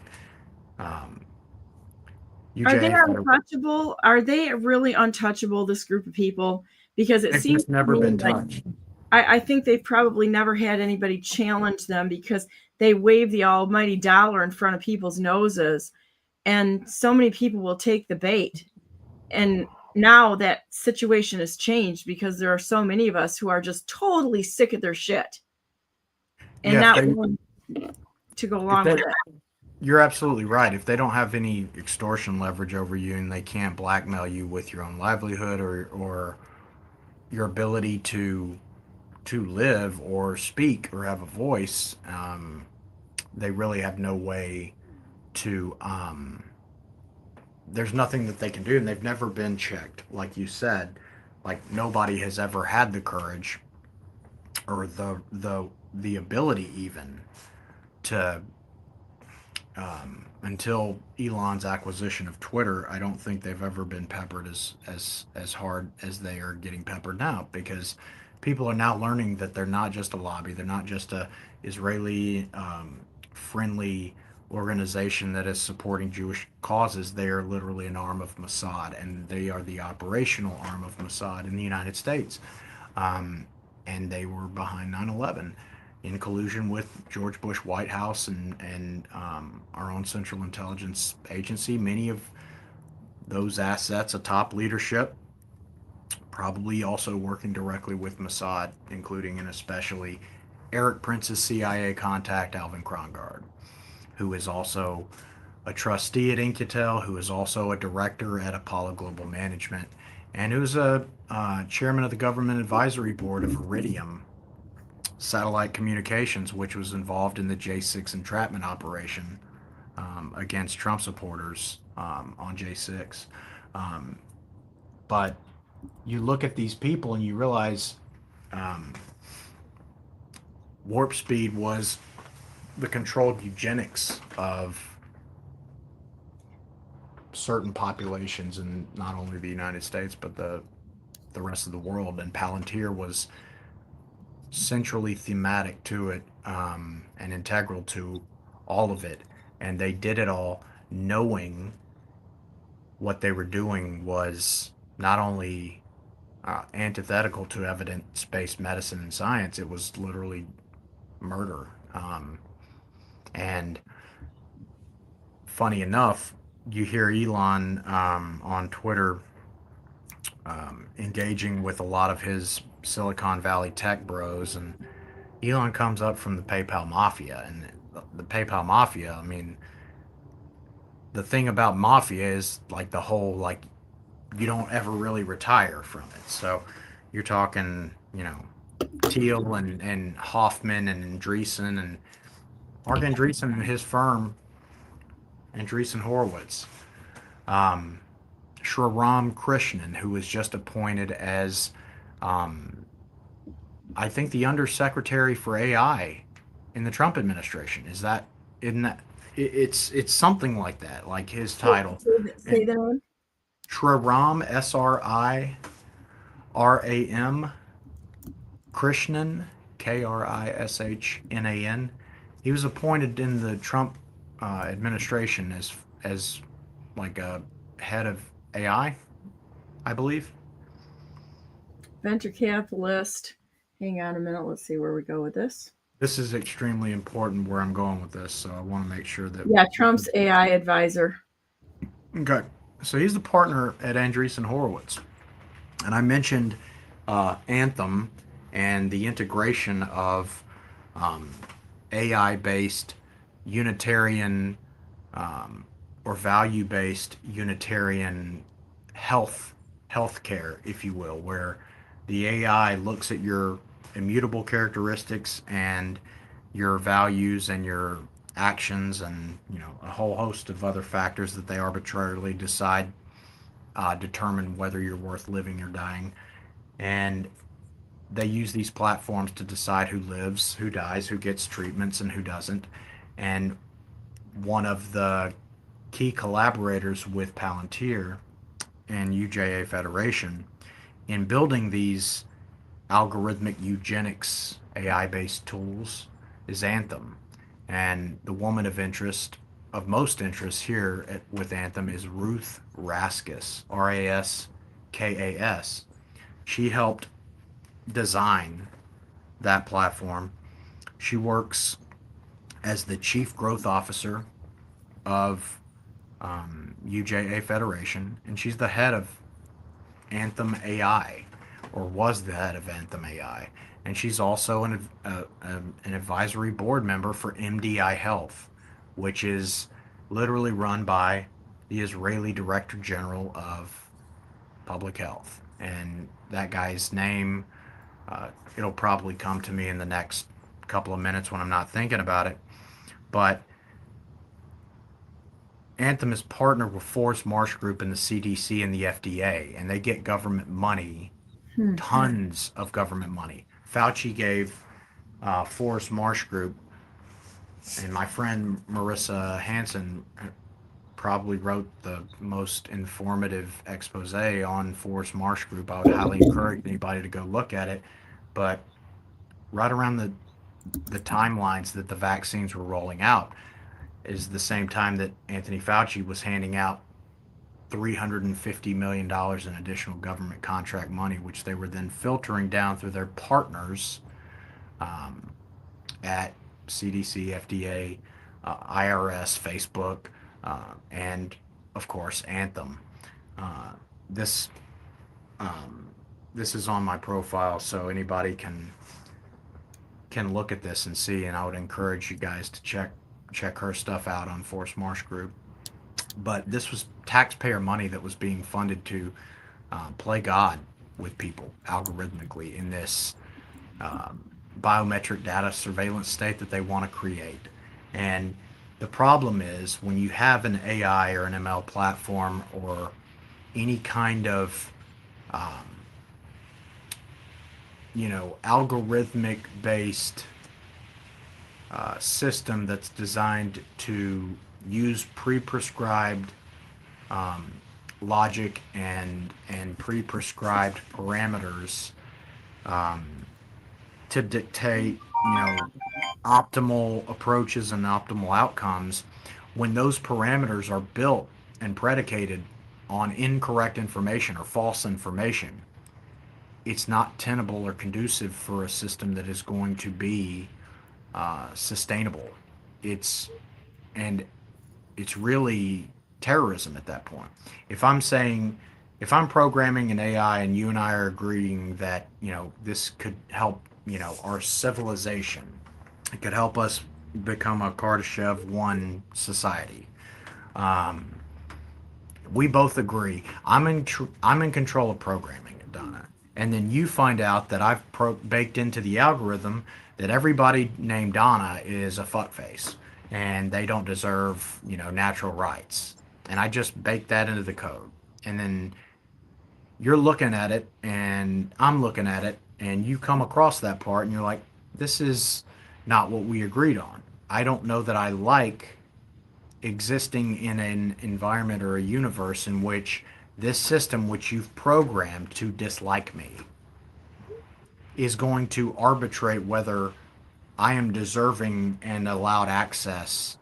UJA, are they untouchable? Are they really untouchable, this group of people? Because it seems just never been touched. I think they've probably never had anybody challenge them because they wave the almighty dollar in front of people's noses. And so many people will take the bait. And now that situation has changed because there are so many of us who are just totally sick of their shit and not willing to go along with it. You're absolutely right. If they don't have any extortion leverage over you and they can't blackmail you with your own livelihood or your ability to live or speak or have a voice, they really have no way to there's nothing that they can do, and they've never been checked. Like you said, like nobody has ever had the courage or the ability even to until Elon's acquisition of Twitter. I don't think they've ever been peppered as hard as they are getting peppered now, because people are now learning that they're not just a lobby. They're not just a Israeli friendly organization that is supporting Jewish causes. They are literally an arm of Mossad, and they are the operational arm of Mossad in the United States. And they were behind 9/11 in collusion with George Bush White House and our own Central Intelligence Agency. Many of those assets, a top leadership, probably also working directly with Mossad, including and especially Eric Prince's CIA contact, Alvin Krongard, who is also a trustee at InQTel, who is also a director at Apollo Global Management, and who's a chairman of the government advisory board of Iridium Satellite Communications, which was involved in the J6 entrapment operation against Trump supporters on J6. But you look at these people and you realize warp speed was the controlled eugenics of certain populations in not only the United States but the rest of the world, and Palantir was centrally thematic to it and integral to all of it, and they did it all knowing what they were doing was not only antithetical to evidence-based medicine and science, it was literally murder. And funny enough, you hear Elon on Twitter engaging with a lot of his Silicon Valley tech bros, and Elon comes up from the PayPal mafia, and the PayPal mafia, I mean, the thing about mafia is like the whole, like, you don't ever really retire from it. So you're talking, you know, Thiel and Hoffman and Andreessen and Mark Andreessen and his firm, Andreessen Horowitz. Shriram Krishnan, who was just appointed as, I think, the Undersecretary for AI in the Trump administration. Isn't that it's something like that, like his title. Say that one. Shriram, Sriram Krishnan, Krishnan. He was appointed in the Trump administration as like a head of AI, I believe. Venture capitalist. Hang on a minute. Let's see where we go with this. This is extremely important where I'm going with this, so I want to make sure that... Yeah, Trump's AI advisor. Okay. So he's the partner at Andreessen Horowitz. And I mentioned Anthem and the integration of AI-based Unitarian or value-based Unitarian healthcare, if you will, where the AI looks at your immutable characteristics and your values and your actions and, you know, a whole host of other factors that they arbitrarily decide determine whether you're worth living or dying. And they use these platforms to decide who lives, who dies, who gets treatments, and who doesn't. And one of the key collaborators with Palantir and UJA Federation in building these algorithmic eugenics AI-based tools is Anthem. And the woman of interest, of most interest here with Anthem, is Ruth Raskas, Raskas. She helped design that platform. She works as the chief growth officer of UJA Federation, and she's the head of Anthem AI, or was the head of Anthem AI. And she's also an advisory board member for MDI Health, which is literally run by the Israeli Director General of Public Health. And that guy's name, it'll probably come to me in the next couple of minutes when I'm not thinking about it. But Anthem is partnered with Forrest Marsh Group and the CDC and the FDA, and they get government money, tons of government money. Fauci gave Forrest Marsh Group, and my friend Marissa Hanson probably wrote the most informative expose on Forrest Marsh Group. I would highly encourage anybody to go look at it. But right around the timelines that the vaccines were rolling out is the same time that Anthony Fauci was handing out $350 million in additional government contract money, which they were then filtering down through their partners at CDC, FDA, IRS, Facebook, and of course Anthem. This is on my profile, so anybody can can look at this and see, and I would encourage you guys to check her stuff out on Force Marsh Group. But this was taxpayer money that was being funded to play God with people algorithmically in this biometric data surveillance state that they want to create. And the problem is when you have an AI or an ML platform or any kind of algorithmic based system that's designed to use pre-prescribed logic and pre-prescribed parameters to dictate optimal approaches and optimal outcomes. When those parameters are built and predicated on incorrect information or false information, it's not tenable or conducive for a system that is going to be sustainable. It's really terrorism at that point. If I'm programming an AI and you and I are agreeing that this could help our civilization, it could help us become a Kardashev one society. We both agree. I'm in control of programming it, Donna. And then you find out that I've baked into the algorithm that everybody named Donna is a fuckface and they don't deserve, natural rights. And I just baked that into the code. And then you're looking at it and I'm looking at it and you come across that part and you're like, this is not what we agreed on. I don't know that I like existing in an environment or a universe in which this system, which you've programmed to dislike me, is going to arbitrate whether I am deserving and allowed access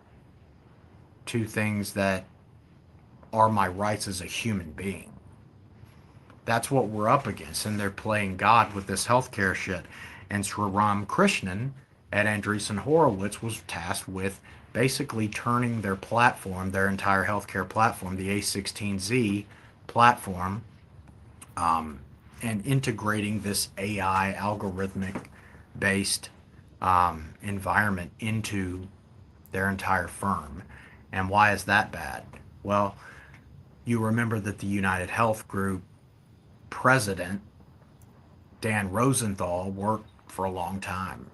to things that are my rights as a human being. That's what we're up against, and they're playing God with this healthcare shit. And Sriram Krishnan at Andreessen Horowitz was tasked with basically turning their platform, their entire healthcare platform, the A16Z platform, and integrating this AI algorithmic based environment into their entire firm. And why is that bad? Well, you remember that the United Health Group president, Dan Rosenthal, worked for a long time,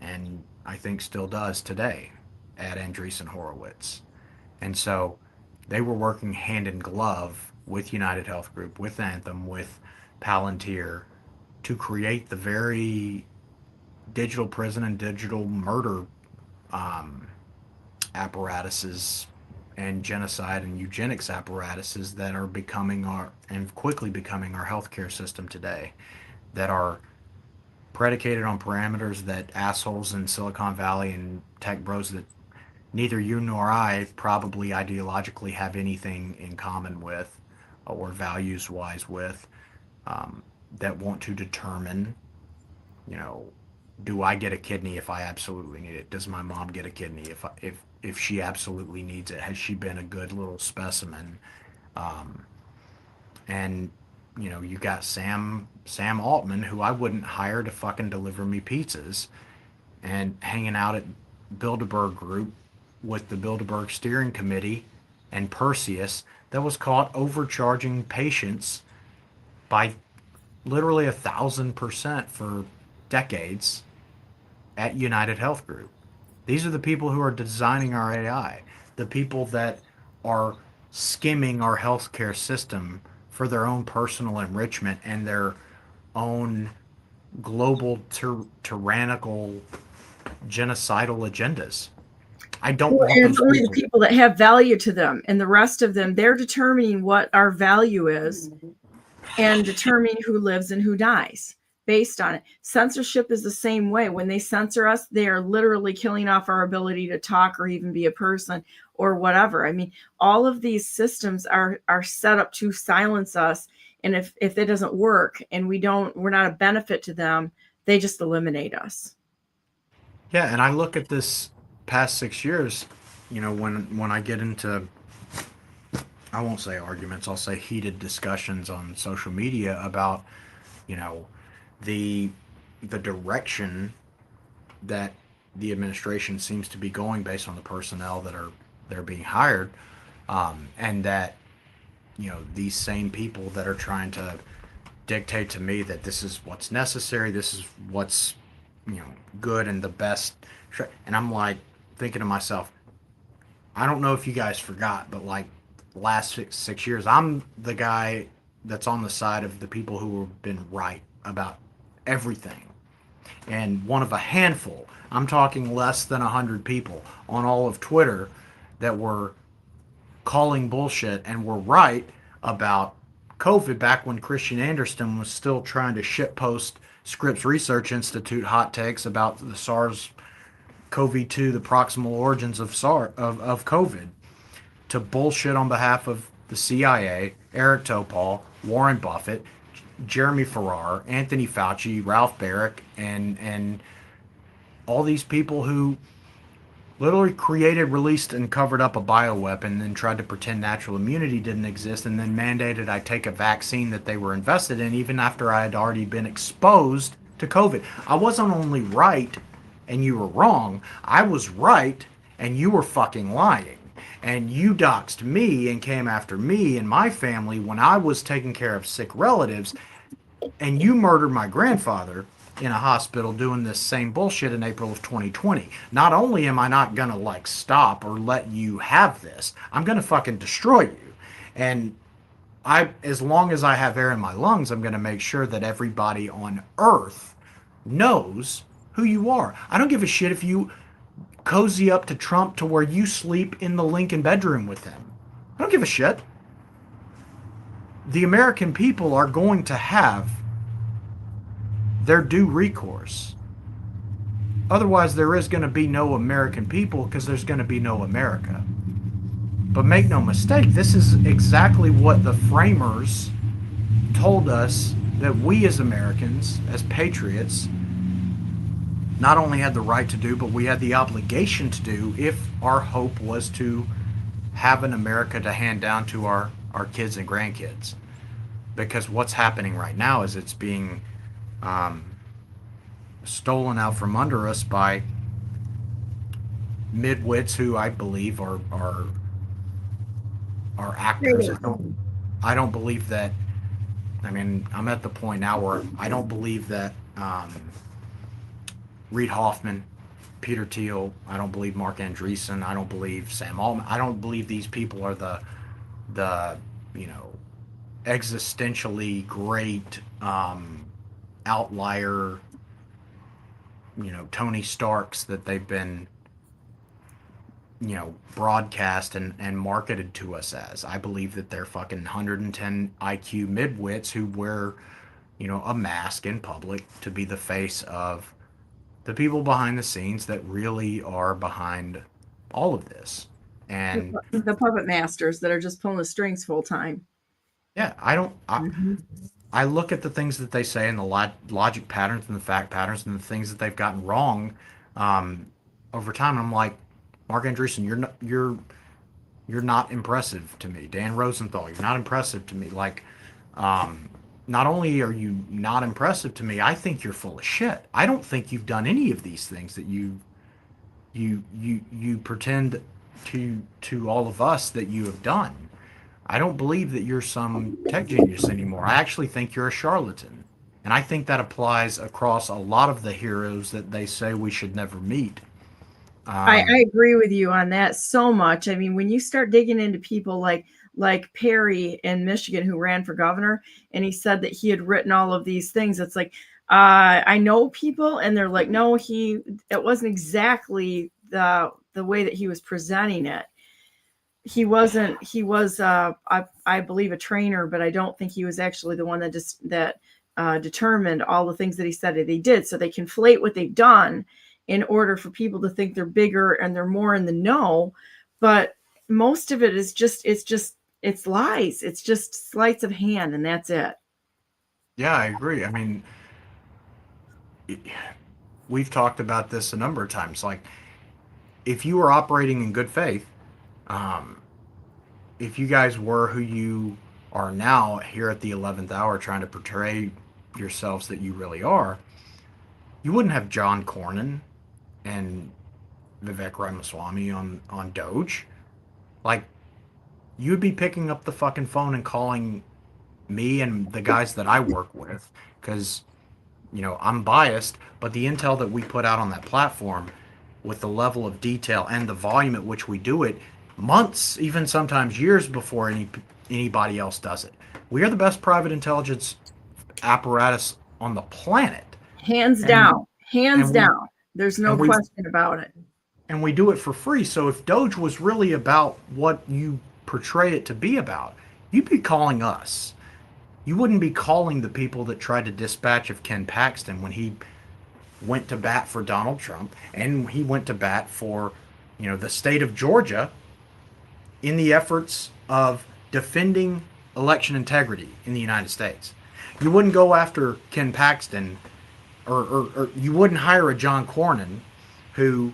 and I think still does today at Andreessen Horowitz. And so they were working hand in glove with United Health Group, with Anthem, with Palantir to create the very digital prison and digital murder apparatuses and genocide and eugenics apparatuses that are becoming and quickly becoming our healthcare system today, that are predicated on parameters that assholes in Silicon Valley and tech bros that neither you nor I probably ideologically have anything in common with or values wise with, that want to determine, do I get a kidney if I absolutely need it? Does my mom get a kidney if she absolutely needs it? Has she been a good little specimen? And you got Sam Altman, who I wouldn't hire to fucking deliver me pizzas, and hanging out at Bilderberg Group with the Bilderberg Steering Committee and Perseus, that was caught overcharging patients by literally 1,000% for decades at United Health Group. These are the people who are designing our AI, the people that are skimming our healthcare system for their own personal enrichment and their own global tyrannical genocidal agendas. I don't want and those it's only people. the people that have value to them, and the rest of them, they're determining what our value is and determining who lives and who dies based on it. Censorship is the same way. When they censor us, they are literally killing off our ability to talk or even be a person or whatever. I mean, all of these systems are set up to silence us, and if it doesn't work and we're not a benefit to them, they just eliminate us. Yeah, and I look at this past 6 years, when I get into, I won't say arguments, I'll say heated discussions on social media about, the direction that the administration seems to be going based on the personnel they're being hired, and that these same people that are trying to dictate to me that this is what's necessary, this is what's good and the best, and I'm like thinking to myself, I don't know if you guys forgot, but like the last 6 years, I'm the guy that's on the side of the people who have been right about everything, and one of a handful, I'm talking less than 100 people on all of Twitter that were calling bullshit and were right about COVID back when Christian Anderson was still trying to shitpost Scripps Research Institute hot takes about the SARS-CoV-2, the proximal origins of COVID, to bullshit on behalf of the CIA, Eric Topol, Warren Buffett, Jeremy Farrar, Anthony Fauci, Ralph Barrick, and all these people who literally created, released, and covered up a bioweapon, and then tried to pretend natural immunity didn't exist, and then mandated I take a vaccine that they were invested in, even after I had already been exposed to COVID. I wasn't only right and you were wrong, I was right and you were fucking lying. And you doxed me and came after me and my family when I was taking care of sick relatives, and you murdered my grandfather in a hospital doing this same bullshit in April of 2020. Not only am I not gonna like stop or let you have this, I'm gonna fucking destroy you. And as long as I have air in my lungs, I'm gonna make sure that everybody on Earth knows who you are. I don't give a shit if you cozy up to Trump to where you sleep in the Lincoln bedroom with him. I don't give a shit. The American people are going to have their due recourse. Otherwise, there is going to be no American people because there's going to be no America. But make no mistake, this is exactly what the framers told us that we as Americans, as patriots, not only had the right to do, but we had the obligation to do if our hope was to have an America to hand down to our kids and grandkids. Because what's happening right now is it's being stolen out from under us by midwits who I believe are actors. I don't believe that. I mean, I'm at the point now where I don't believe that Reid Hoffman, Peter Thiel, I don't believe Mark Andreessen, I don't believe Sam Altman, I don't believe these people are the existentially great outlier, Tony Starks that they've been, broadcast and marketed to us as. I believe that they're fucking 110 IQ midwits who wear, a mask in public to be the face of the people behind the scenes that really are behind all of this. And the puppet masters that are just pulling the strings full time. Yeah, I look at the things that they say and the logic patterns and the fact patterns and the things that they've gotten wrong over time. And I'm like, Mark Andreessen, you're not impressive to me. Dan Rosenthal, you're not impressive to me. Like, not only are you not impressive to me, I think you're full of shit. I don't think you've done any of these things that you pretend to all of us that you have done. I don't believe that you're some tech genius anymore. I actually think you're a charlatan. And I think that applies across a lot of the heroes that they say we should never meet. I agree with you on that so much. I mean, when you start digging into people like Perry in Michigan who ran for governor, and he said that he had written all of these things, it's like, I know people, and they're like, no, it wasn't exactly the way that he was presenting it. He was I believe a trainer, but I don't think he was actually the one that determined all the things that he said that he did. So they conflate what they've done in order for people to think they're bigger and they're more in the know. But most of it is it's lies. It's just sleights of hand, and that's it. Yeah, I agree. I mean, we've talked about this a number of times. Like, if you were operating in good faith, if you guys were who you are now here at the 11th hour trying to portray yourselves that you really are, you wouldn't have John Cornyn and Vivek Ramaswamy on Doge, like, you'd be picking up the fucking phone and calling me and the guys that I work with, because, I'm biased, but the intel that we put out on that platform, with the level of detail and the volume at which we do it, months, even sometimes years before anybody else does it. We are the best private intelligence apparatus on the planet. Hands down. There's no question about it. And we do it for free. So if Doge was really about what you portray it to be about, you'd be calling us. You wouldn't be calling the people that tried to dispatch of Ken Paxton when he went to bat for Donald Trump, and he went to bat for, the state of Georgia in the efforts of defending election integrity in the United States. You wouldn't go after Ken Paxton, or you wouldn't hire a John Cornyn who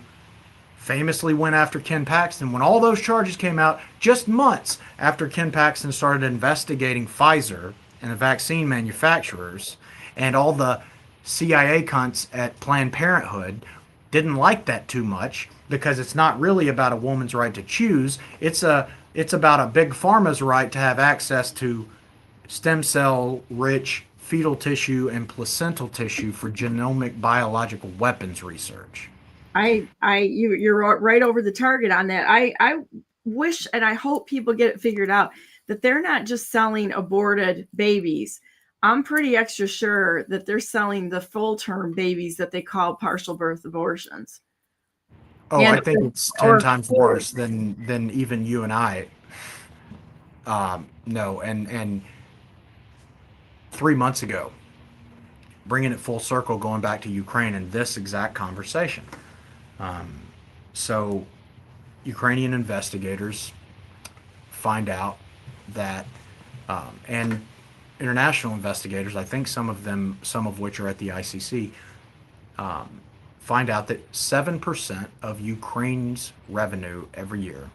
famously went after Ken Paxton when all those charges came out just months after Ken Paxton started investigating Pfizer and the vaccine manufacturers, and all the CIA cunts at Planned Parenthood didn't like that too much, because it's not really about a woman's right to choose. It's about a big pharma's right to have access to stem cell rich fetal tissue and placental tissue for genomic biological weapons research. You're right over the target on that. I wish, and I hope people get it figured out, that they're not just selling aborted babies. I'm pretty extra sure that they're selling the full-term babies that they call partial birth abortions. Oh, and I think it's 10 times worse than even you and I know. And 3 months ago, bringing it full circle, going back to Ukraine and this exact conversation. So Ukrainian investigators find out that, and international investigators, I think some of which are at the ICC, find out that 7% of Ukraine's revenue every year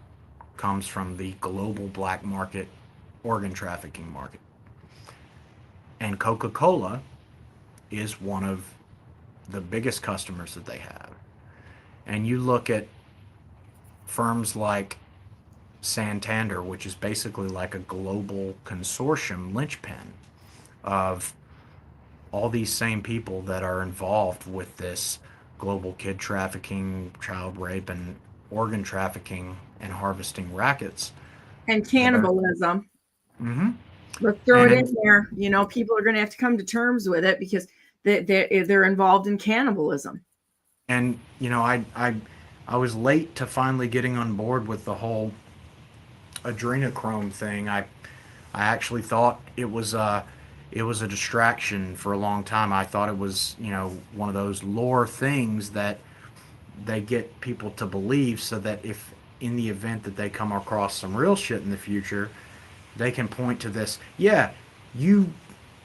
comes from the global black market organ trafficking market. And Coca-Cola is one of the biggest customers that they have. And you look at firms like Santander, which is basically like a global consortium linchpin of all these same people that are involved with this global kid trafficking, child rape, and organ trafficking and harvesting rackets. And cannibalism. Mm-hmm. Let's throw it in there. People are going to have to come to terms with it, because they're involved in cannibalism. And, I was late to finally getting on board with the whole adrenochrome thing. I actually thought it was a distraction for a long time. I thought it was, one of those lore things that they get people to believe, so that if in the event that they come across some real shit in the future, they can point to this. Yeah, you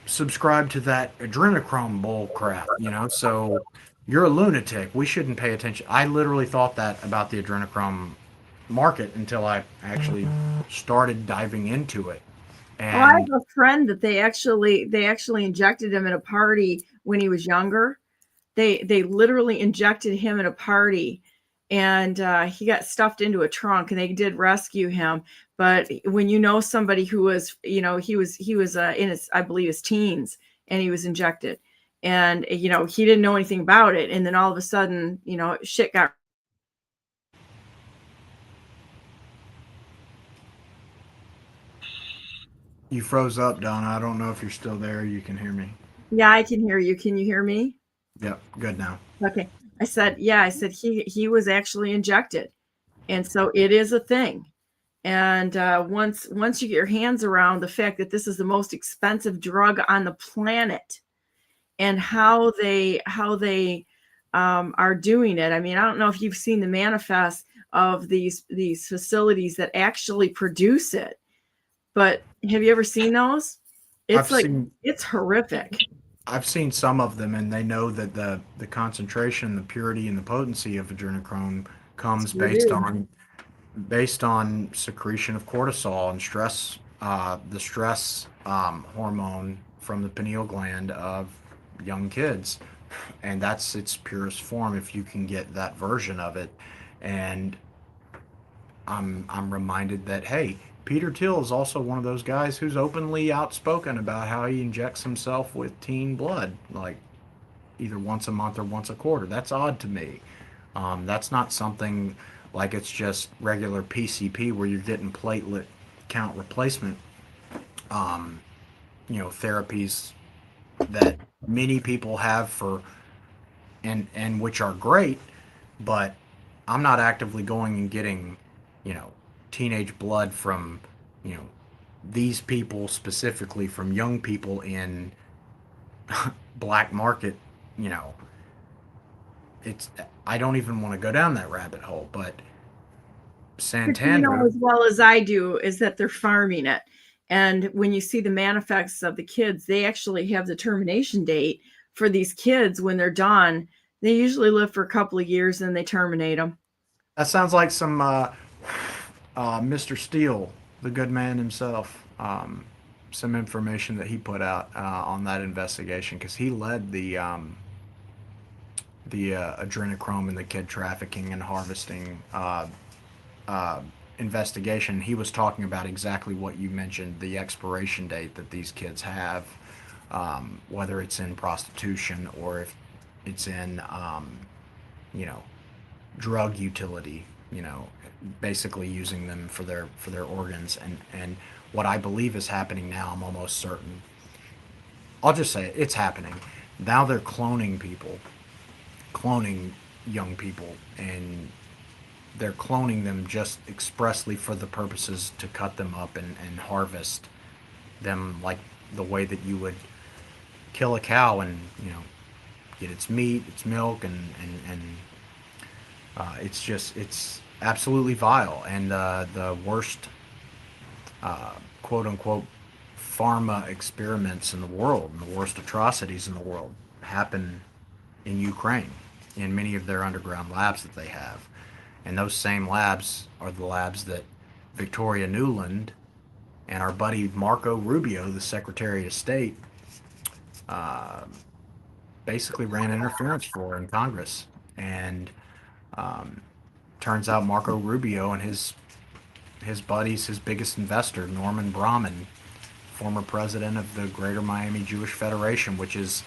subscribe to that adrenochrome bull crap, so you're a lunatic. We shouldn't pay attention. I literally thought that about the adrenochrome market until I actually started diving into it. And I have a friend that they actually injected him at a party when he was younger. They literally injected him at a party, and he got stuffed into a trunk, and they did rescue him. But when somebody who was, he was in his, I believe, his teens, and he was injected, and he didn't know anything about it, and then all of a sudden, shit got. You froze up, Donna. I don't know if you're still there. You can hear me. Yeah, I can hear you. Can you hear me? Yep, good now. Okay. I said he was actually injected. And so it is a thing. And once you get your hands around the fact that this is the most expensive drug on the planet, and how they are doing it. I mean, I don't know if you've seen the manifest of these facilities that actually produce it, but have you ever seen those? It's horrific. I've seen some of them, and they know that the concentration, the purity, and the potency of adrenochrome comes based on secretion of cortisol and stress, the stress hormone from the pineal gland of young kids and that's its purest form if you can get that version of it. And I'm reminded that, hey, Peter Thiel is also one of those guys who's openly outspoken about how he injects himself with teen blood, like either once a month or once a quarter. That's odd to me. That's not something like it's just regular PCP where you're getting platelet count replacement, therapies that many people have for, and which are great, but I'm not actively going and getting, teenage blood from, these people, specifically from young people in black market. you know it's I don't even want to go down that rabbit hole, but Santander, as well as I do, is that they're farming it. And when you see the manifests of the kids, they actually have the termination date for these kids when they're done. They usually live for a couple of years and they terminate them. that sounds like some Mr. Steele, the good man himself, some information that he put out on that investigation, because he led the adrenochrome and the kid trafficking and harvesting investigation. He was talking about exactly what you mentioned, the expiration date that these kids have, whether it's in prostitution or if it's in, drug utility, basically using them for their organs. And what I believe is happening now, I'm almost certain, I'll just say it's happening. Now they're cloning people, cloning young people, and they're cloning them just expressly for the purposes to cut them up and harvest them like the way that you would kill a cow and, get its meat, its milk, and it's absolutely vile. And the worst, quote unquote, pharma experiments in the world and the worst atrocities in the world happen in Ukraine, in many of their underground labs that they have. And those same labs are the labs that Victoria Nuland and our buddy Marco Rubio, the Secretary of State, basically ran interference for in Congress. And turns out Marco Rubio and his buddies, his biggest investor, Norman Brahman, former president of the Greater Miami Jewish Federation, which is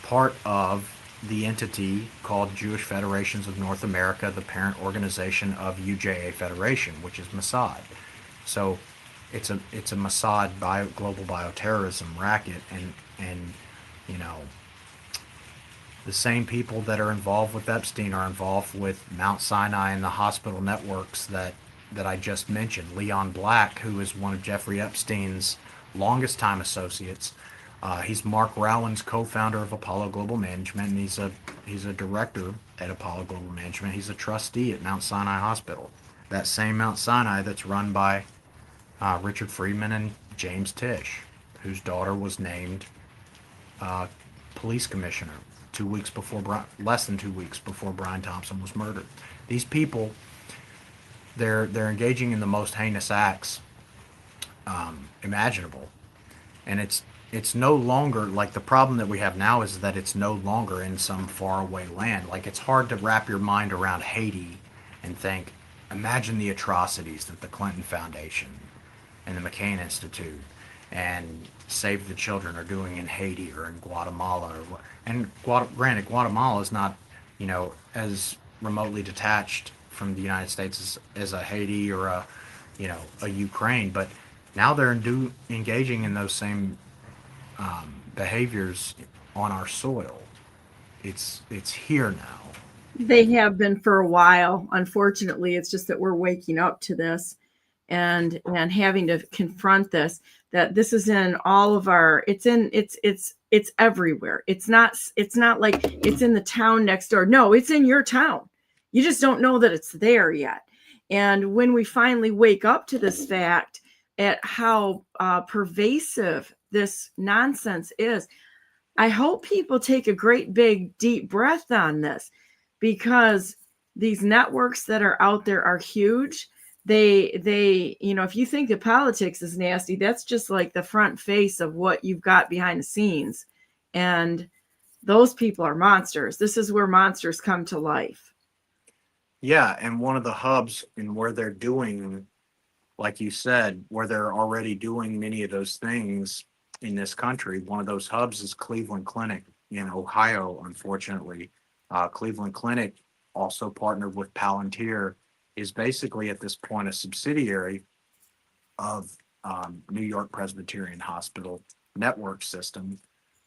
part of the entity called Jewish Federations of North America, the parent organization of UJA Federation, which is Mossad. So it's a Mossad global bioterrorism racket, and the same people that are involved with Epstein are involved with Mount Sinai and the hospital networks that I just mentioned. Leon Black, who is one of Jeffrey Epstein's longest time associates. He's Mark Rowan's co-founder of Apollo Global Management, and he's a director at Apollo Global Management. He's a trustee at Mount Sinai Hospital, that same Mount Sinai that's run by Richard Friedman and James Tisch, whose daughter was named police commissioner less than 2 weeks before Brian Thompson was murdered. These people, they're engaging in the most heinous acts imaginable, and it's no longer like the problem that we have now is that it's no longer in some faraway land. Like, it's hard to wrap your mind around Haiti and think, imagine the atrocities that the Clinton Foundation and the McCain Institute and Save the Children are doing in Haiti or in Guatemala. Granted, Guatemala is not, as remotely detached from the United States as a Haiti or a Ukraine, but now they're engaging in those same behaviors on our soil. It's here now. They have been for a while. Unfortunately, it's just that we're waking up to this and having to confront this, that this is in all of our, it's everywhere. It's not like it's in the town next door. No, it's in your town. You just don't know that it's there yet. And when we finally wake up to this fact at how pervasive this nonsense is, I hope people take a great big deep breath on this, because these networks that are out there are huge. They if you think that politics is nasty, that's just like the front face of what you've got behind the scenes. And those people are monsters. This is where monsters come to life. Yeah, and one of the hubs and where they're doing, like you said, where they're already doing many of those things in this country, one of those hubs is Cleveland Clinic in Ohio, unfortunately. Cleveland Clinic, also partnered with Palantir, is basically at this point a subsidiary of New York Presbyterian Hospital network system,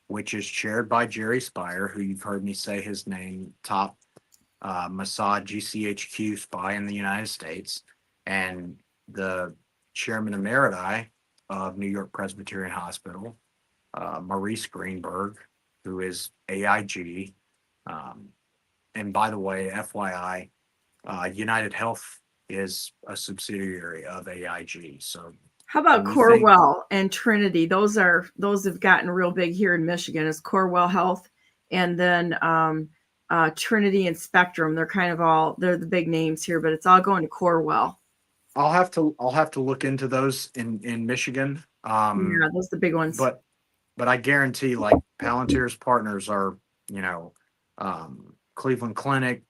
which is chaired by Jerry Spire, who you've heard me say his name, top Mossad GCHQ spy in the United States, and the chairman emeriti of New York Presbyterian Hospital, Maurice Greenberg, who is AIG. And by the way, FYI, United Health is a subsidiary of AIG. So how about Corewell and Trinity? Those have gotten real big here in Michigan. Is Corewell Health, and then Trinity and Spectrum. They're the big names here, but it's all going to Corewell. I'll have to look into those in Michigan. Yeah, those are the big ones. But I guarantee, like, Palantir's partners are, Cleveland Clinic,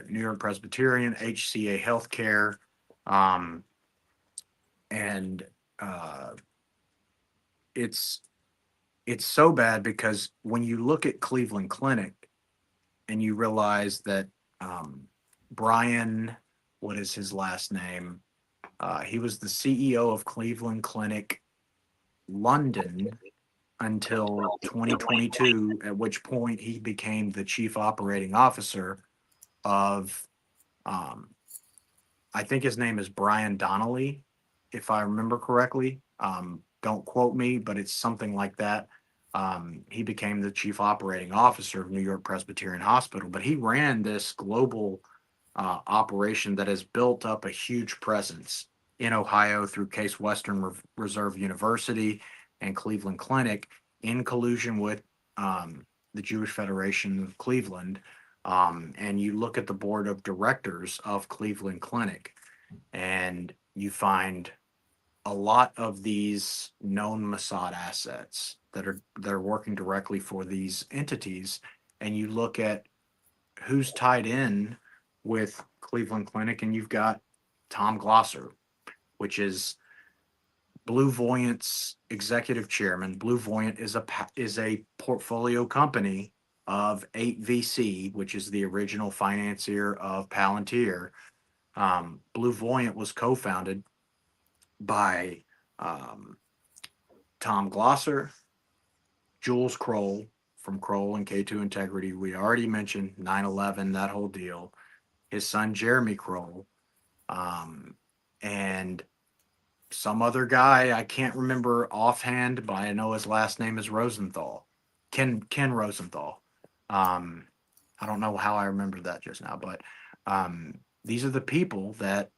New York Presbyterian, HCA Healthcare, and it's so bad because when you look at Cleveland Clinic and you realize that Brian, what is his last name? He was the CEO of Cleveland Clinic London until 2022, at which point he became the chief operating officer of, I think his name is Brian Donnelly, if I remember correctly. Don't quote me, but it's something like that. He became the chief operating officer of New York Presbyterian Hospital, but he ran this global operation that has built up a huge presence in Ohio through Case Western Reserve University and Cleveland Clinic, in collusion with the Jewish Federation of Cleveland. And you look at the board of directors of Cleveland Clinic, and you find a lot of these known Mossad assets that are working directly for these entities. And you look at who's tied in with Cleveland Clinic, and you've got Tom Glosser, which is Blue Voyant's executive chairman. Blue Voyant is a portfolio company of 8VC, which is the original financier of Palantir. Blue Voyant was co-founded by Tom Glosser, Jules Kroll from Kroll and K2 Integrity. We already mentioned 9/11, that whole deal. His son Jeremy Kroll, and some other guy I can't remember offhand, but I know his last name is Rosenthal, Ken Rosenthal. I don't know how I remember that just now, but these are the people that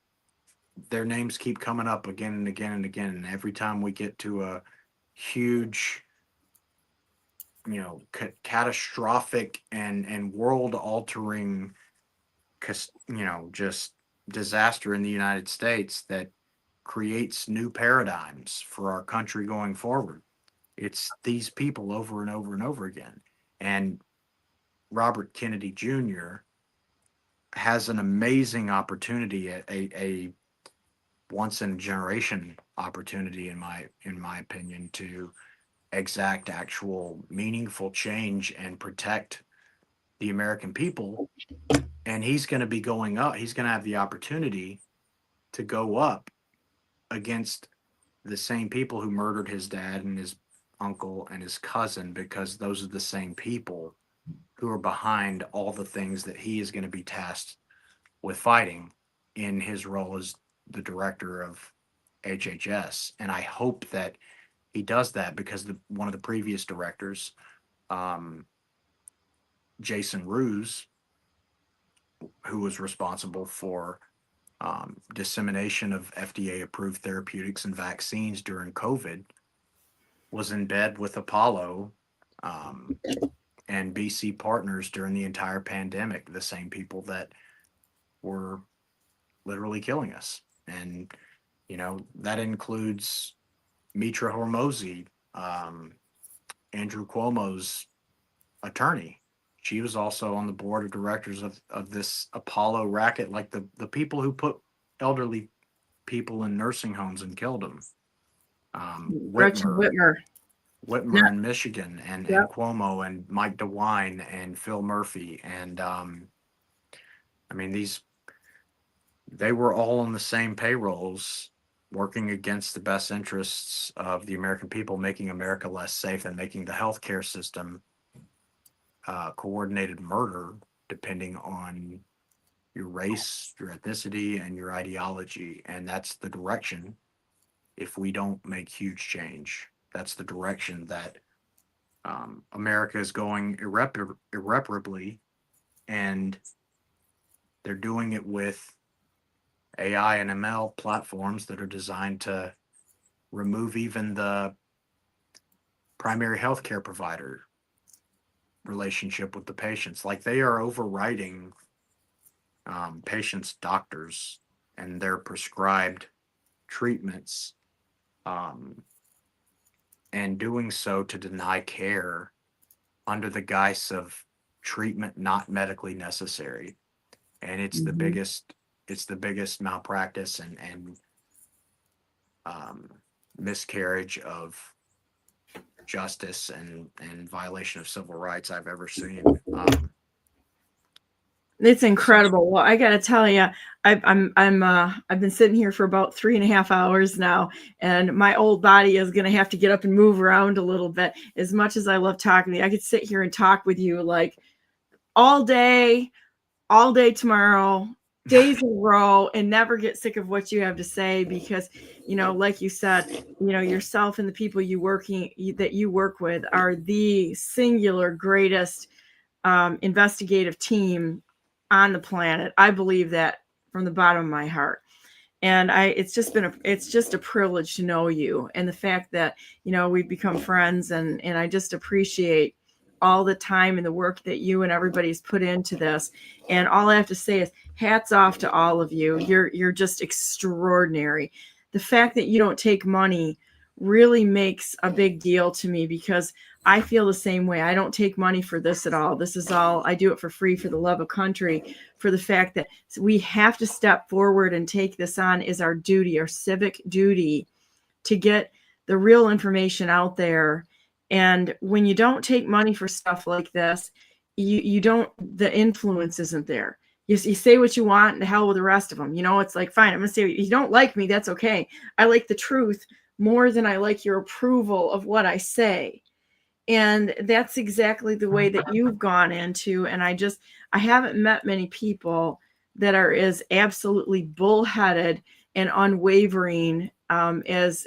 their names keep coming up again and again and again. And every time we get to a huge, catastrophic and world-altering, just disaster in the United States that creates new paradigms for our country going forward, it's these people over and over and over again. And Robert Kennedy Jr. has an amazing opportunity, a once in a generation opportunity, in my opinion, to exact actual meaningful change and protect the American people. And he's going to be going up. He's going to have the opportunity to go up against the same people who murdered his dad and his uncle and his cousin, because those are the same people who are behind all the things that he is going to be tasked with fighting in his role as the director of HHS. And I hope that he does that, because one of the previous directors, Jason Ruse, who was responsible for dissemination of FDA-approved therapeutics and vaccines during COVID, was in bed with Apollo and BC Partners during the entire pandemic, the same people that were literally killing us. And, that includes Mitra Hormozi, Andrew Cuomo's attorney. She was also on the board of directors of this Apollo racket, like the people who put elderly people in nursing homes and killed them. Gretchen Whitmer. Whitmer in Michigan, and Cuomo and Mike DeWine and Phil Murphy. And I mean, they were all on the same payrolls working against the best interests of the American people, making America less safe and making the healthcare system coordinated murder, depending on your race, your ethnicity, and your ideology. And that's the direction, if we don't make huge change, that's the direction that America is going irreparably. And they're doing it with AI and ML platforms that are designed to remove even the primary healthcare provider relationship with the patients. Like, they are overriding patients' doctors and their prescribed treatments, and doing so to deny care under the guise of treatment not medically necessary. And it's the biggest malpractice and miscarriage of justice and violation of civil rights I've ever seen. It's incredible. Well, I got to tell you, I've been sitting here for about 3.5 hours now, and my old body is going to have to get up and move around a little bit. As much as I love talking to you, I could sit here and talk with you like all day tomorrow, days in a row, and never get sick of what you have to say, because, like you said, yourself and the people that you work with are the singular greatest investigative team on the planet. I believe that from the bottom of my heart. And it's just a privilege to know you, and the fact that, we've become friends, and I just appreciate all the time and the work that you and everybody's put into this. And all I have to say is hats off to all of you. You're just extraordinary. The fact that you don't take money really makes a big deal to me, because I feel the same way. I don't take money for this at all. This is all, I do it for free, for the love of country, for the fact that we have to step forward and take this on as our duty, our civic duty, to get the real information out there. And when you don't take money for stuff like this, you don't, the influence isn't there. You say what you want, and the hell with the rest of them. It's like, fine, I'm going to say, you don't like me, that's okay. I like the truth more than I like your approval of what I say. And that's exactly the way that you've gone into. And I haven't met many people that are as absolutely bullheaded and unwavering as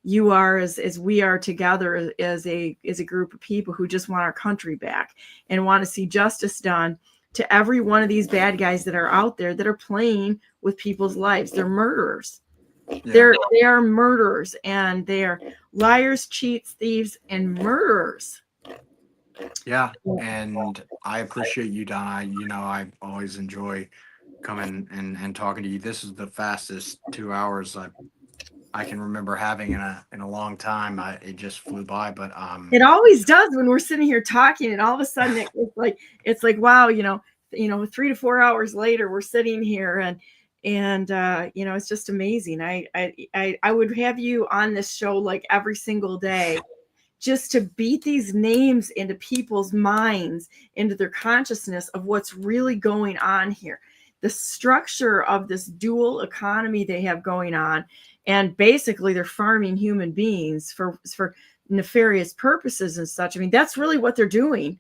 you are, as we are together as a group of people who just want our country back and want to see justice done to every one of these bad guys that are out there that are playing with people's lives. They're murderers. Yeah. They are murderers, and they are liars, cheats, thieves, and murderers. Yeah, and I appreciate you, Donna. I always enjoy coming and talking to you. This is the fastest 2 hours I can remember having in a long time. It just flew by, but it always does when we're sitting here talking, and all of a sudden it's like wow, 3 to 4 hours later we're sitting here, and it's just amazing. I would have you on this show like every single day, just to beat these names into people's minds, into their consciousness of what's really going on here, the structure of this dual economy they have going on. And basically they're farming human beings for nefarious purposes and such. I mean, that's really what they're doing.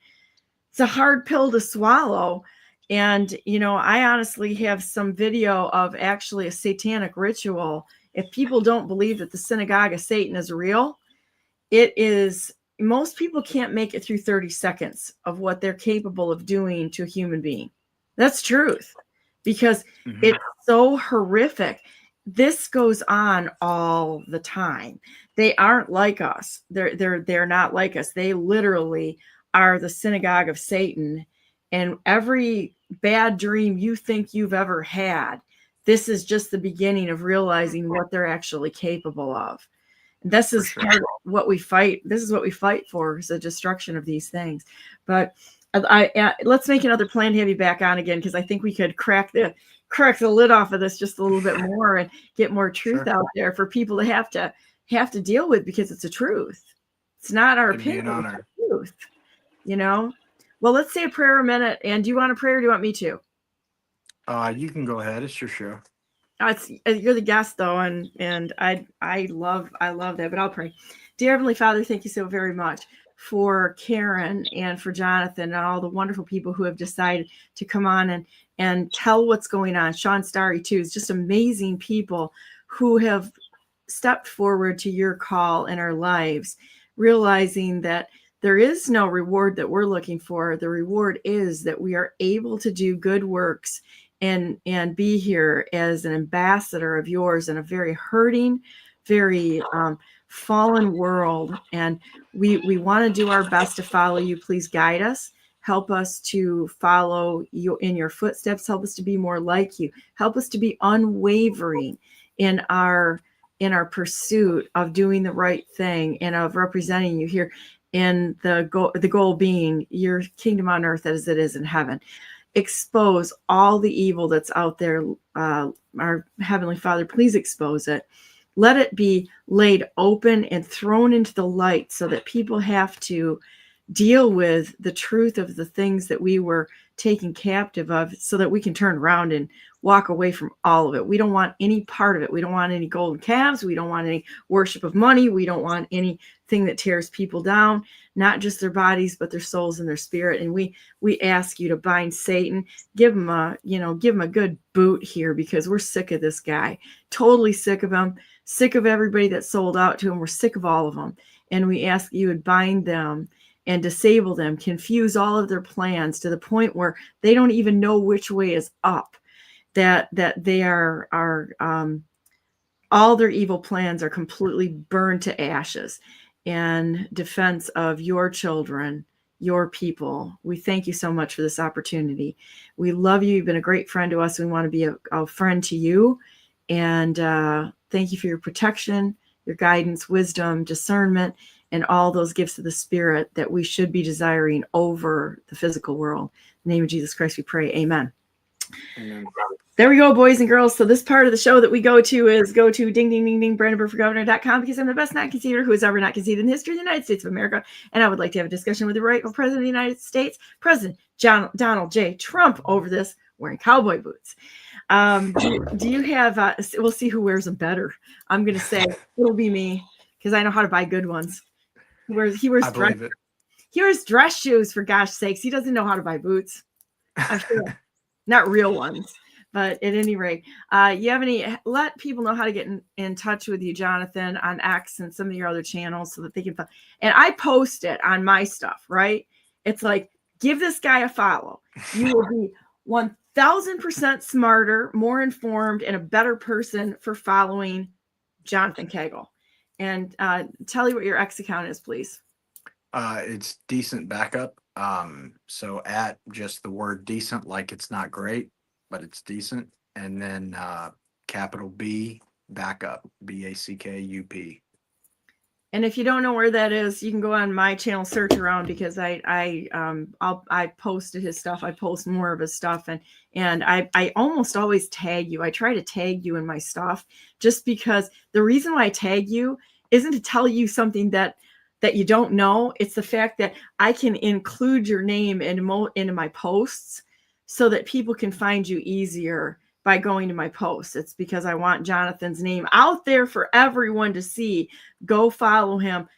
It's a hard pill to swallow. And, I honestly have some video of actually a satanic ritual. If people don't believe that the synagogue of Satan is real, it is, most people can't make it through 30 seconds of what they're capable of doing to a human being. That's truth, because it's so horrific. This goes on all the time. They aren't like us. They're not like us. They literally are the synagogue of Satan. And every bad dream you think you've ever had, this is just the beginning of realizing what they're actually capable of. This is part of what we fight. This is what we fight for, is the destruction of these things. But let's make another plan to have you back on again, because I think we could crack the lid off of this just a little bit more and get more truth out there for people to have to deal with, because it's a truth. It's not our opinion, it's the truth. You know? Well, let's say a prayer a minute. And do you want to pray, or do you want me to? You can go ahead. It's your show. You're the guest, though, and I love that. But I'll pray. Dear Heavenly Father, thank you so very much for Karen and for Jonathan and all the wonderful people who have decided to come on and tell what's going on. Shawn Starry, too, is just amazing people who have stepped forward to your call in our lives, realizing that there is no reward that we're looking for. The reward is that we are able to do good works and be here as an ambassador of yours in a very hurting, very fallen world. And we want to do our best to follow you. Please guide us. Help us to follow you in your footsteps. Help us to be more like you. Help us to be unwavering in our pursuit of doing the right thing and of representing you here, and the goal being your kingdom on earth as it is in heaven. Expose all the evil that's out there. Our Heavenly Father, please expose it. Let it be laid open and thrown into the light, so that people have to deal with the truth of the things that we were taken captive of, so that we can turn around and walk away from all of it. We don't want any part of it. We don't want any golden calves. We don't want any worship of money. We don't want anything that tears people down, not just their bodies, but their souls and their spirit. And we ask you to bind Satan, give him a good boot here, because we're sick of this guy, totally sick of him, sick of everybody that sold out to him. We're sick of all of them. And we ask you to bind them and disable them, confuse all of their plans to the point where they don't even know which way is up. That they are all their evil plans are completely burned to ashes in defense of your children, your people. We thank you so much for this opportunity. We love you. You've been a great friend to us. We want to be a friend to you. And thank you for your protection, your guidance, wisdom, discernment, and all those gifts of the Spirit that we should be desiring over the physical world. In the name of Jesus Christ, we pray. Amen. Amen. There we go, boys and girls. So this part of the show that we go to Brandenburg-for-governor.com, because I'm the best non-conceder who has ever not conceded in the history of the United States of America. And I would like to have a discussion with the rightful president of the United States, President Donald J. Trump, over this, wearing cowboy boots. Do you have, we'll see who wears them better. I'm going to say it'll be me, because I know how to buy good ones. He wears dress shoes, for gosh sakes. He doesn't know how to buy boots. I'm sure. Not real ones. But at any rate, you have let people know how to get in touch with you, Jonathan, on X and some of your other channels, so that they can find. And I post it on my stuff, right? It's like, give this guy a follow. You will be 1000% smarter, more informed, and a better person for following Jonathan Cagle. And tell you what your X account is, please. It's decent backup. So at just the word decent, like it's not great, but it's decent. And then capital B backup, BACKUP. And if you don't know where that is, you can go on my channel, search around, because I posted his stuff. I post more of his stuff, and I almost always tag you. I try to tag you in my stuff, just because the reason why I tag you isn't to tell you something that you don't know. It's the fact that I can include your name into my posts, so that people can find you easier by going to my posts. It's because I want Jonathan's name out there for everyone to see. Go follow him.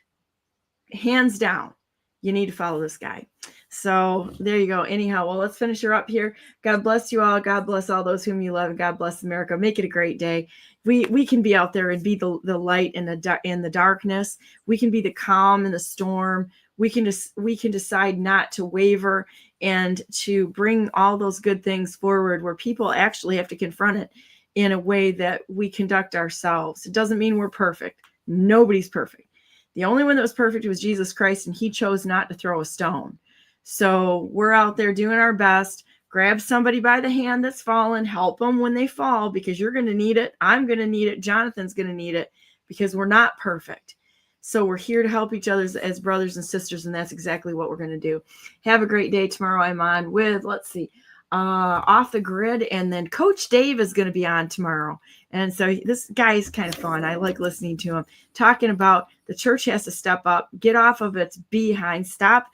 Hands down, you need to follow this guy. So there you go. Anyhow, well, let's finish her up here. God bless you all. God bless all those whom you love, and God bless America. Make it a great day. We can be out there and be the light in the darkness. We can be the calm in the storm. We can decide not to waver and to bring all those good things forward, where people actually have to confront it in a way that we conduct ourselves. It doesn't mean we're perfect. Nobody's perfect. The only one that was perfect was Jesus Christ, and he chose not to throw a stone. So we're out there doing our best. Grab somebody by the hand that's fallen, help them when they fall, because you're going to need it. I'm going to need it. Jonathan's going to need it, because we're not perfect. So we're here to help each other as brothers and sisters, and that's exactly what we're going to do. Have a great day. Tomorrow I'm on with, let's see, Off the Grid, and then Coach Dave is going to be on tomorrow. And so this guy is kind of fun. I like listening to him talking about the church has to step up, get off of its behind, stop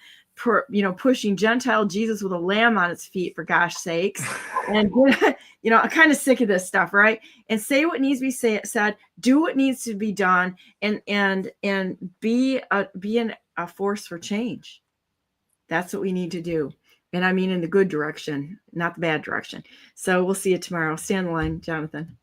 pushing Gentile Jesus with a lamb on its feet, for gosh sakes. And, I'm kind of sick of this stuff, right? And say what needs to be said, do what needs to be done, and be a force for change. That's what we need to do. And I mean in the good direction, not the bad direction. So we'll see you tomorrow. Stay on the line, Jonathan.